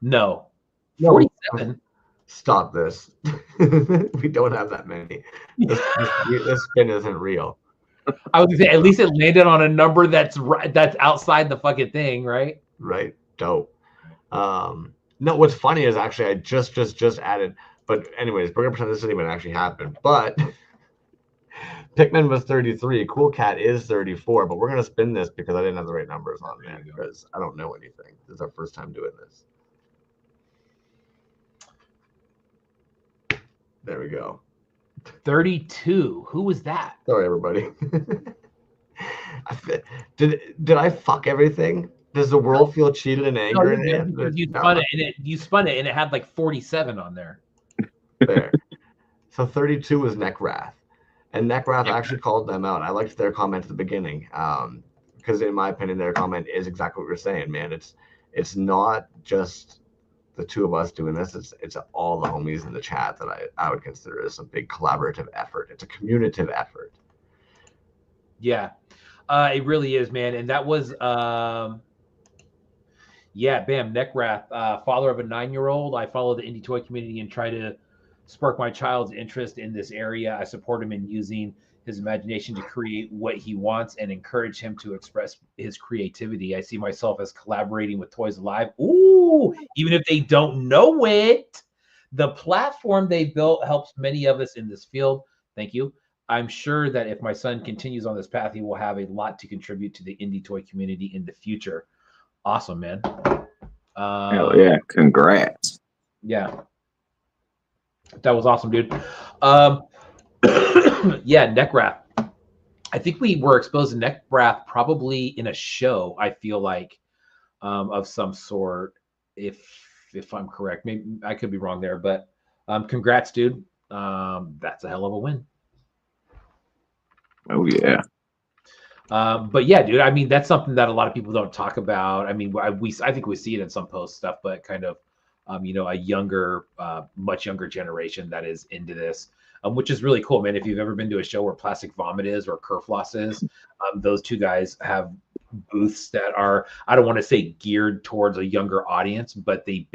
No. 47? Stop this. We don't have that many. This spin isn't real. I was gonna say, at least it landed on a number that's outside the fucking thing, right? Right. Dope. No, what's funny is actually I just added, but anyways, we're gonna pretend this didn't even actually happen. But Pikmin was 33, Cool Cat is 34, but we're gonna spin this because I didn't have the right numbers on there because I don't know anything. This is our first time doing this. There we go. 32. Who was that? Sorry, everybody. Did I fuck everything? Does the world feel cheated and No, anger you're in good, it? because you No, spun it and it had like 47 on there. fair. So 32 was Neckrath. And Neckrath actually called them out. I liked their comment at the beginning. Because in my opinion, their comment is exactly what you're saying, man. It's not just the two of us doing this. It's all the homies in the chat that I would consider as a big collaborative effort. It's a communicative effort. Yeah, it really is, man. And that was yeah, bam, Neckrath, father of a 9-year-old. I follow the indie toy community and try to spark my child's interest in this area. I support him in using his imagination to create what he wants and encourage him to express his creativity. I see myself as collaborating with Toys Alive. Ooh, even if they don't know it. The platform they built helps many of us in this field. Thank you. I'm sure that if my son continues on this path, he will have a lot to contribute to the indie toy community in the future. Awesome, man. Hell yeah. Congrats. Yeah. That was awesome, dude. Yeah, Neckrath. I think we were exposed to Neckrath probably in a show, I feel like, of some sort, if I'm correct. Maybe I could be wrong there, but congrats, dude. That's a hell of a win. Oh yeah. But yeah, dude, I mean, that's something that a lot of people don't talk about. I mean, I think we see it in some post stuff, but kind of, a younger, much younger generation that is into this, which is really cool, man. If you've ever been to a show where Plastic Vomit is or Kerfloss is, those two guys have booths that are, I don't want to say geared towards a younger audience, but they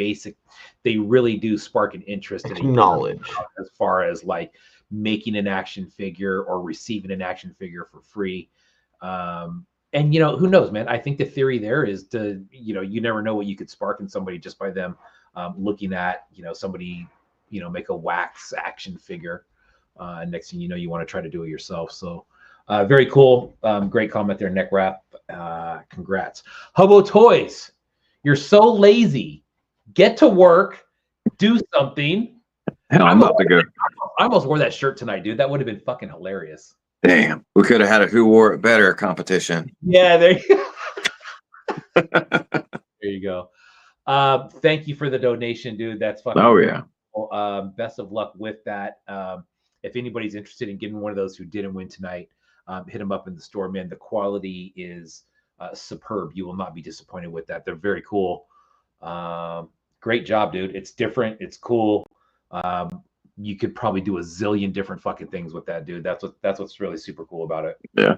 really do spark an interest in knowledge as far as like making an action figure or receiving an action figure for free. And who knows, man? I think the theory there is to, you never know what you could spark in somebody just by them looking at, somebody, make a wax action figure. Next thing you know, you want to try to do it yourself. So very cool. Great comment there, Neckrath. Congrats. Hobo Toys, you're so lazy. Get to work. Do something. Hell, I'm about to go. I almost wore that shirt tonight, dude. That would have been fucking hilarious. Damn, we could have had a who wore it better competition. Yeah, there you go. There you go. Thank you for the donation, dude. That's fucking cool. Best of luck with that. If anybody's interested in getting one of those who didn't win tonight, hit them up in the store, man. The quality is superb. You will not be disappointed with that. They're very cool. Great job, dude. It's different. It's cool. You could probably do a zillion different fucking things with that, dude. That's what's really super cool about it. Yeah.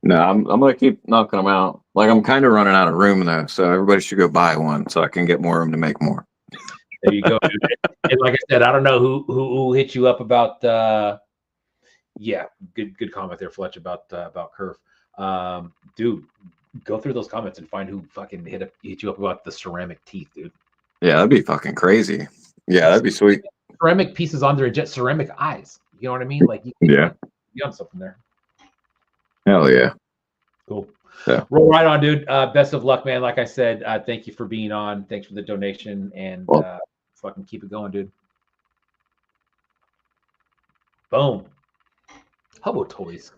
No, I'm gonna keep knocking them out. Like, I'm kind of running out of room though, so everybody should go buy one so I can get more room to make more. There you go, dude. And like I said, I don't know who hit you up about. Yeah, good comment there, Fletch, about Curve. Dude, go through those comments and find who fucking hit you up about the ceramic teeth, dude. Yeah, that'd be fucking crazy. Yeah, that'd be sweet. Ceramic pieces on there and just ceramic eyes. You know what I mean? Like, you can be on something there. Hell yeah. Cool. Yeah. Roll right on, dude. Best of luck, man. Like I said, thank you for being on. Thanks for the donation, and fucking keep it going, dude. Boom. Hobo Toys.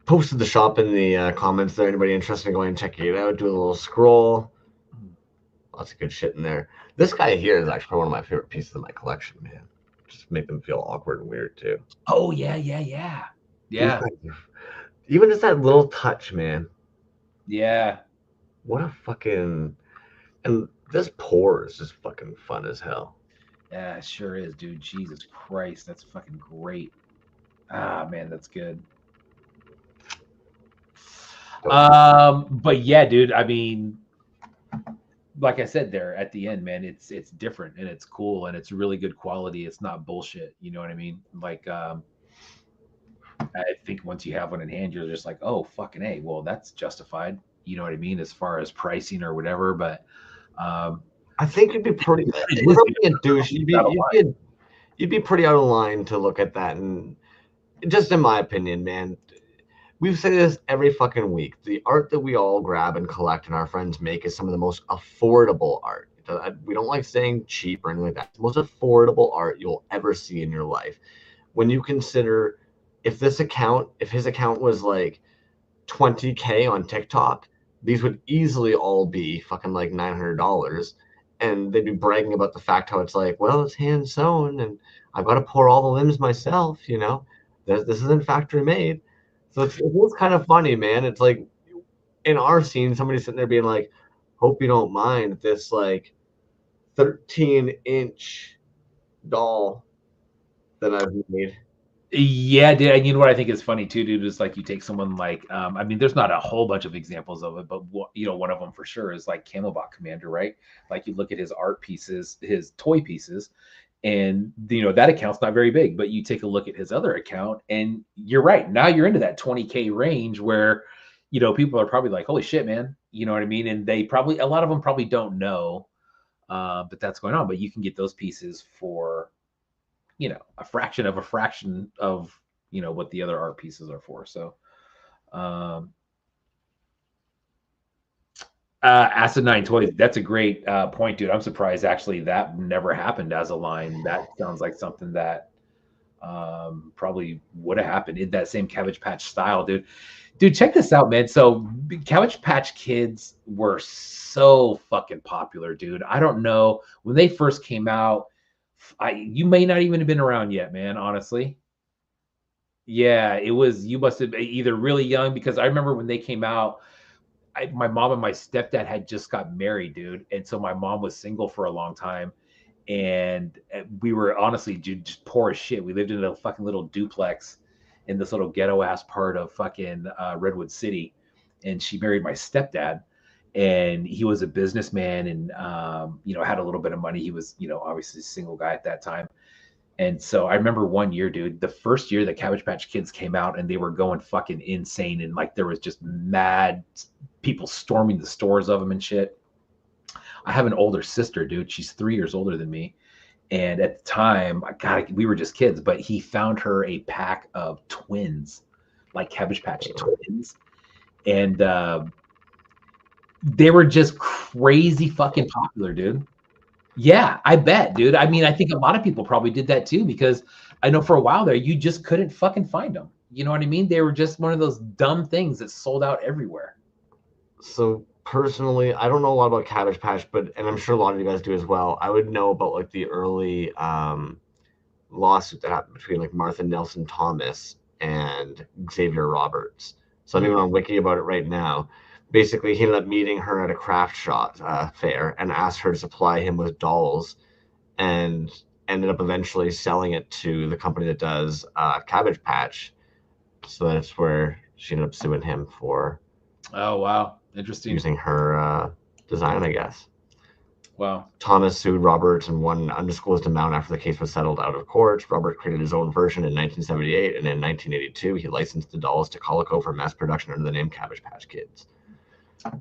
Posted the shop in the comments there. Anybody interested in going and checking it out? Do a little scroll. Lots of good shit in there. This guy here is actually one of my favorite pieces of my collection, man. Just make them feel awkward and weird too. Oh yeah. Even just that little touch, man. Yeah. What a fucking, and this pour is just fucking fun as hell. Yeah, it sure is, dude. Jesus Christ, that's fucking great. Ah, man, that's good. But yeah, dude. I mean, like I said there at the end, man, it's different and it's cool and it's really good quality. It's not bullshit. You know what I mean? Like, I think once you have one in hand, you're just like, oh, fucking A, well, that's justified. You know what I mean? As far as pricing or whatever. But I think you'd be pretty a douche. You'd be pretty out of line to look at that. And just in my opinion, man, we've said this every fucking week. The art that we all grab and collect and our friends make is some of the most affordable art. We don't like saying cheap or anything like that. It's the most affordable art you'll ever see in your life. When you consider if his account was like 20K on TikTok, these would easily all be fucking like $900, and they'd be bragging about the fact how it's like, well, it's hand sewn, and I've got to pour all the limbs myself. This isn't factory made. So it was kind of funny, man. It's like in our scene, somebody sitting there being like, hope you don't mind this like 13-inch doll that I've made. Yeah, dude. And you know what I think is funny too, dude, is like you take someone like, I mean, there's not a whole bunch of examples of it, but one of them for sure is like Camelbot Commander, right? Like you look at his art pieces, his toy pieces, and that account's not very big, but you take a look at his other account, and you're right. Now you're into that 20K range where, people are probably like, holy shit, man. You know what I mean? And a lot of them probably don't know that that's going on, but you can get those pieces for a fraction of what the other art pieces are for. So Acidine Toys, that's a great point, dude. I'm surprised actually that never happened as a line. That sounds like something that probably would have happened in that same Cabbage Patch style, dude. Check this out, man. So Cabbage Patch Kids were so fucking popular, dude. I don't know, when they first came out, you may not even have been around yet, man, honestly. Yeah, you must have been either really young, because I remember when they came out, my mom and my stepdad had just got married, dude. And so my mom was single for a long time. And we were honestly, dude, just poor as shit. We lived in a fucking little duplex in this little ghetto ass part of fucking Redwood City. And she married my stepdad. And he was a businessman and, had a little bit of money. He was, obviously a single guy at that time. And so I remember one year, dude, the first year that Cabbage Patch Kids came out, and they were going fucking insane. And like, there was just mad people storming the stores of them and shit. I have an older sister, dude. She's 3 years older than me. And at the time, God, we were just kids, but he found her a pack of twins, like Cabbage Patch twins. And, they were just crazy fucking popular, dude. Yeah, I bet, dude. I mean, I think a lot of people probably did that too, because I know for a while there, you just couldn't fucking find them. You know what I mean? They were just one of those dumb things that sold out everywhere. So personally, I don't know a lot about Cabbage Patch, and I'm sure a lot of you guys do as well. I would know about like the early lawsuit that happened between like Martha Nelson Thomas and Xavier Roberts. So I'm even on Wiki about it right now. Basically, he ended up meeting her at a craft shop fair and asked her to supply him with dolls, and ended up eventually selling it to the company that does Cabbage Patch. So that's where she ended up suing him for. Oh, wow. Interesting. Using her design, I guess. Wow. Thomas sued Roberts and won an undisclosed amount after the case was settled out of court. Robert created his own version in 1978, and in 1982, he licensed the dolls to Colico for mass production under the name Cabbage Patch Kids.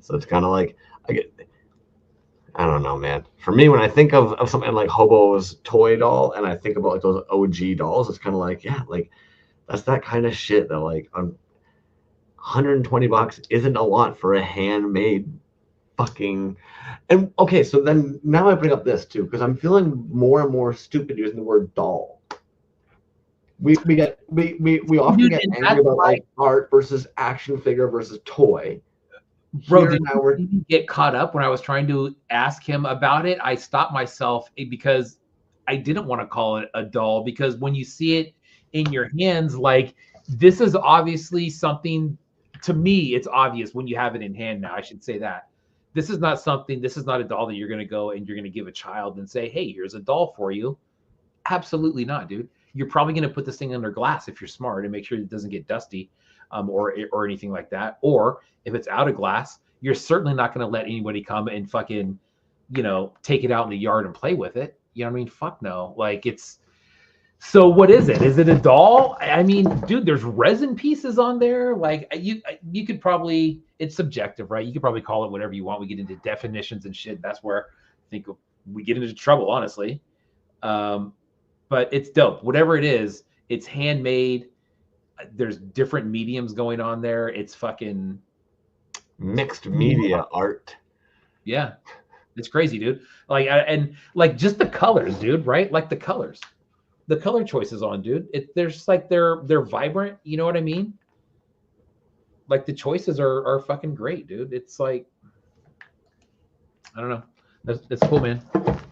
So it's kind of like, I don't know, man. For me, when I think of something like Hobo's toy doll, and I think about like those OG dolls, it's kind of like, yeah, like that's that kind of shit that like $120 isn't a lot for a handmade fucking. And okay, so then now I bring up this too, because I'm feeling more and more stupid using the word doll. We often get angry about like art versus action figure versus toy. Bro, did you get caught up when I was trying to ask him about it? I stopped myself because I didn't want to call it a doll, because when you see it in your hands, like, this is obviously something, to me, it's obvious when you have it in hand now, I should say that. This is not a doll that you're going to go and you're going to give a child and say, hey, here's a doll for you. Absolutely not, dude. You're probably going to put this thing under glass if you're smart and make sure it doesn't get dusty. Or anything like that. Or if it's out of glass, you're certainly not going to let anybody come and fucking, take it out in the yard and play with it. You know what I mean? Fuck no. Like, it's. So what is it? Is it a doll? I mean, dude, there's resin pieces on there. Like, you could probably, it's subjective, right? You could probably call it whatever you want. We get into definitions and shit. That's where I think we get into trouble, honestly. But it's dope. Whatever it is, it's handmade. There's different mediums going on there. It's fucking mixed media art. Yeah, it's crazy, dude. Like, and like just the colors, dude. Right? Like the colors. the color choices on, dude. They're just like they're vibrant. You know what I mean? Like the choices are fucking great, dude. It's like I don't know. It's cool, man.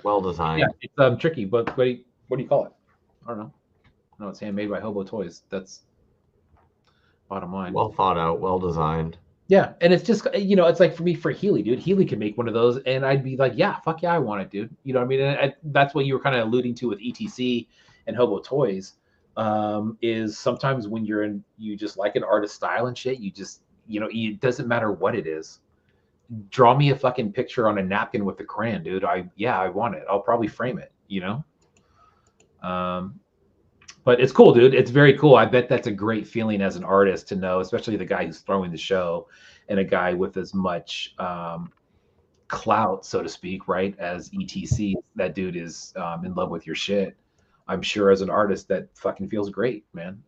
Well designed. Yeah, it's tricky, but what do you call it? I don't know. No, it's handmade by Hobo Toys. That's bottom line. Well thought out, well designed. Yeah, and it's just it's like for me for Healy, dude. Healy could make one of those, and I'd be like, yeah, fuck yeah, I want it, dude. You know what I mean? And that's what you were kind of alluding to with ETC and Hobo Toys. Is sometimes when you just like an artist style and shit, you just it doesn't matter what it is. Draw me a fucking picture on a napkin with a crayon, dude. I want it. I'll probably frame it. But it's cool, dude. It's very cool. I bet that's a great feeling as an artist to know, especially the guy who's throwing the show and a guy with as much clout, so to speak, right, as ETC. That dude is in love with your shit. I'm sure as an artist that fucking feels great, man.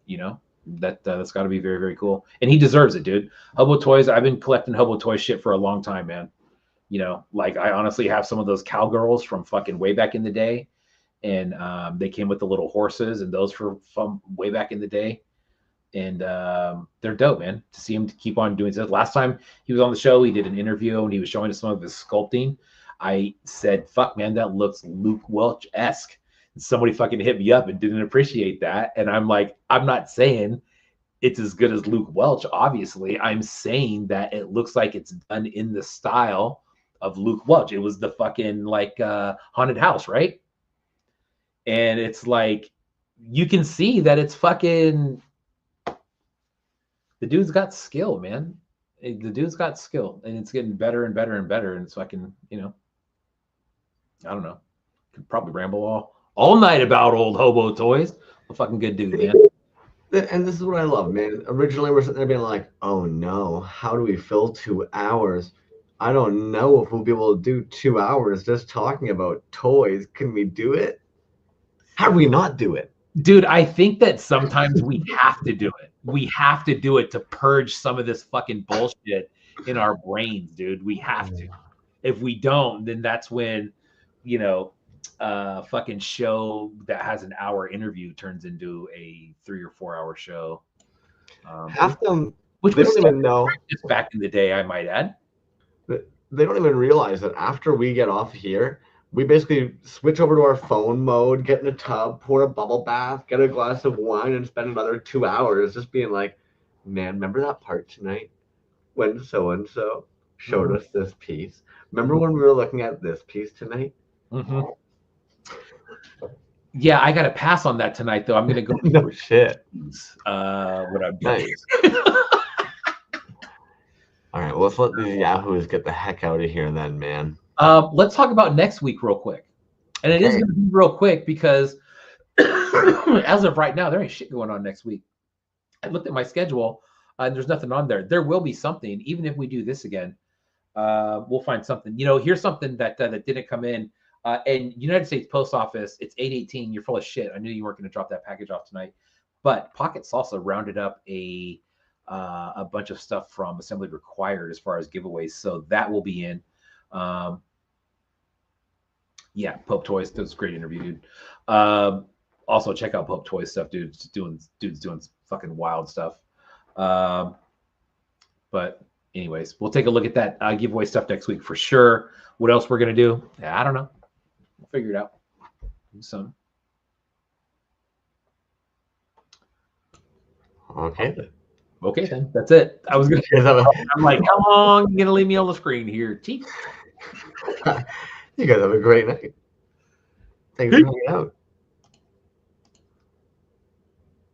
That's got to be very, very cool. And he deserves it, dude. Hobo Toys, I've been collecting Hobo Toys shit for a long time, man. Like I honestly have some of those cowgirls from fucking way back in the day. And they came with the little horses and those from way back in the day. And they're dope, man, to see him keep on doing stuff. Last time he was on the show, he did an interview and he was showing us some of his sculpting. I said, fuck, man, that looks Luke Welch-esque. And somebody fucking hit me up and didn't appreciate that. And I'm like, I'm not saying it's as good as Luke Welch, obviously. I'm saying that it looks like it's done in the style of Luke Welch. It was the fucking like haunted house, right? And it's like, you can see that it's fucking, the dude's got skill, man. The dude's got skill and it's getting better and better and better. And it's fucking, I don't know. Could probably ramble all night about old Hobo Toys. A fucking good dude, man. And this is what I love, man. Originally, we're sitting there being like, oh no, how do we fill 2 hours? I don't know if we'll be able to do 2 hours just talking about toys. Can we do it? How do we not do it? Dude, I think that sometimes we have to do it. We have to do it to purge some of this fucking bullshit in our brains, dude. We have to. If we don't, then that's when, fucking show that has an hour interview turns into a 3 or 4 hour show. Half them, which they was don't even know. Back in the day, I might add. They don't even realize that after we get off here, we basically switch over to our phone mode, get in a tub, pour a bubble bath, get a glass of wine, and spend another 2 hours just being like, man, remember that part tonight when so-and-so showed us this piece? Remember when we were looking at this piece tonight? Mm-hmm. Yeah, I got to pass on that tonight, though. I'm going to go. No shit. What I'm doing. Nice. All right, well, let's let these yahoos get the heck out of here then, man. Let's talk about next week real quick. And it is going to be real quick because as of right now, there ain't shit going on next week. I looked at my schedule and there's nothing on there. There will be something, even if we do this again. We'll find something. Here's something that didn't come in. And United States Post Office, it's 818. You're full of shit. I knew you weren't going to drop that package off tonight. But Pocket Salsa rounded up a bunch of stuff from Assembly Required as far as giveaways. So that will be in. Yeah, Pope Toys. That was a great interview, dude. Also, check out Pope Toys stuff, dude. Dude's doing fucking wild stuff. But anyways, we'll take a look at that giveaway stuff next week for sure. What else we're going to do? I don't know. We'll figure it out. So. Okay. Okay, then. That's it. I was going to. I'm like, how long are you going to leave me on the screen here? Chief? You guys have a great night. Thanks for hanging out.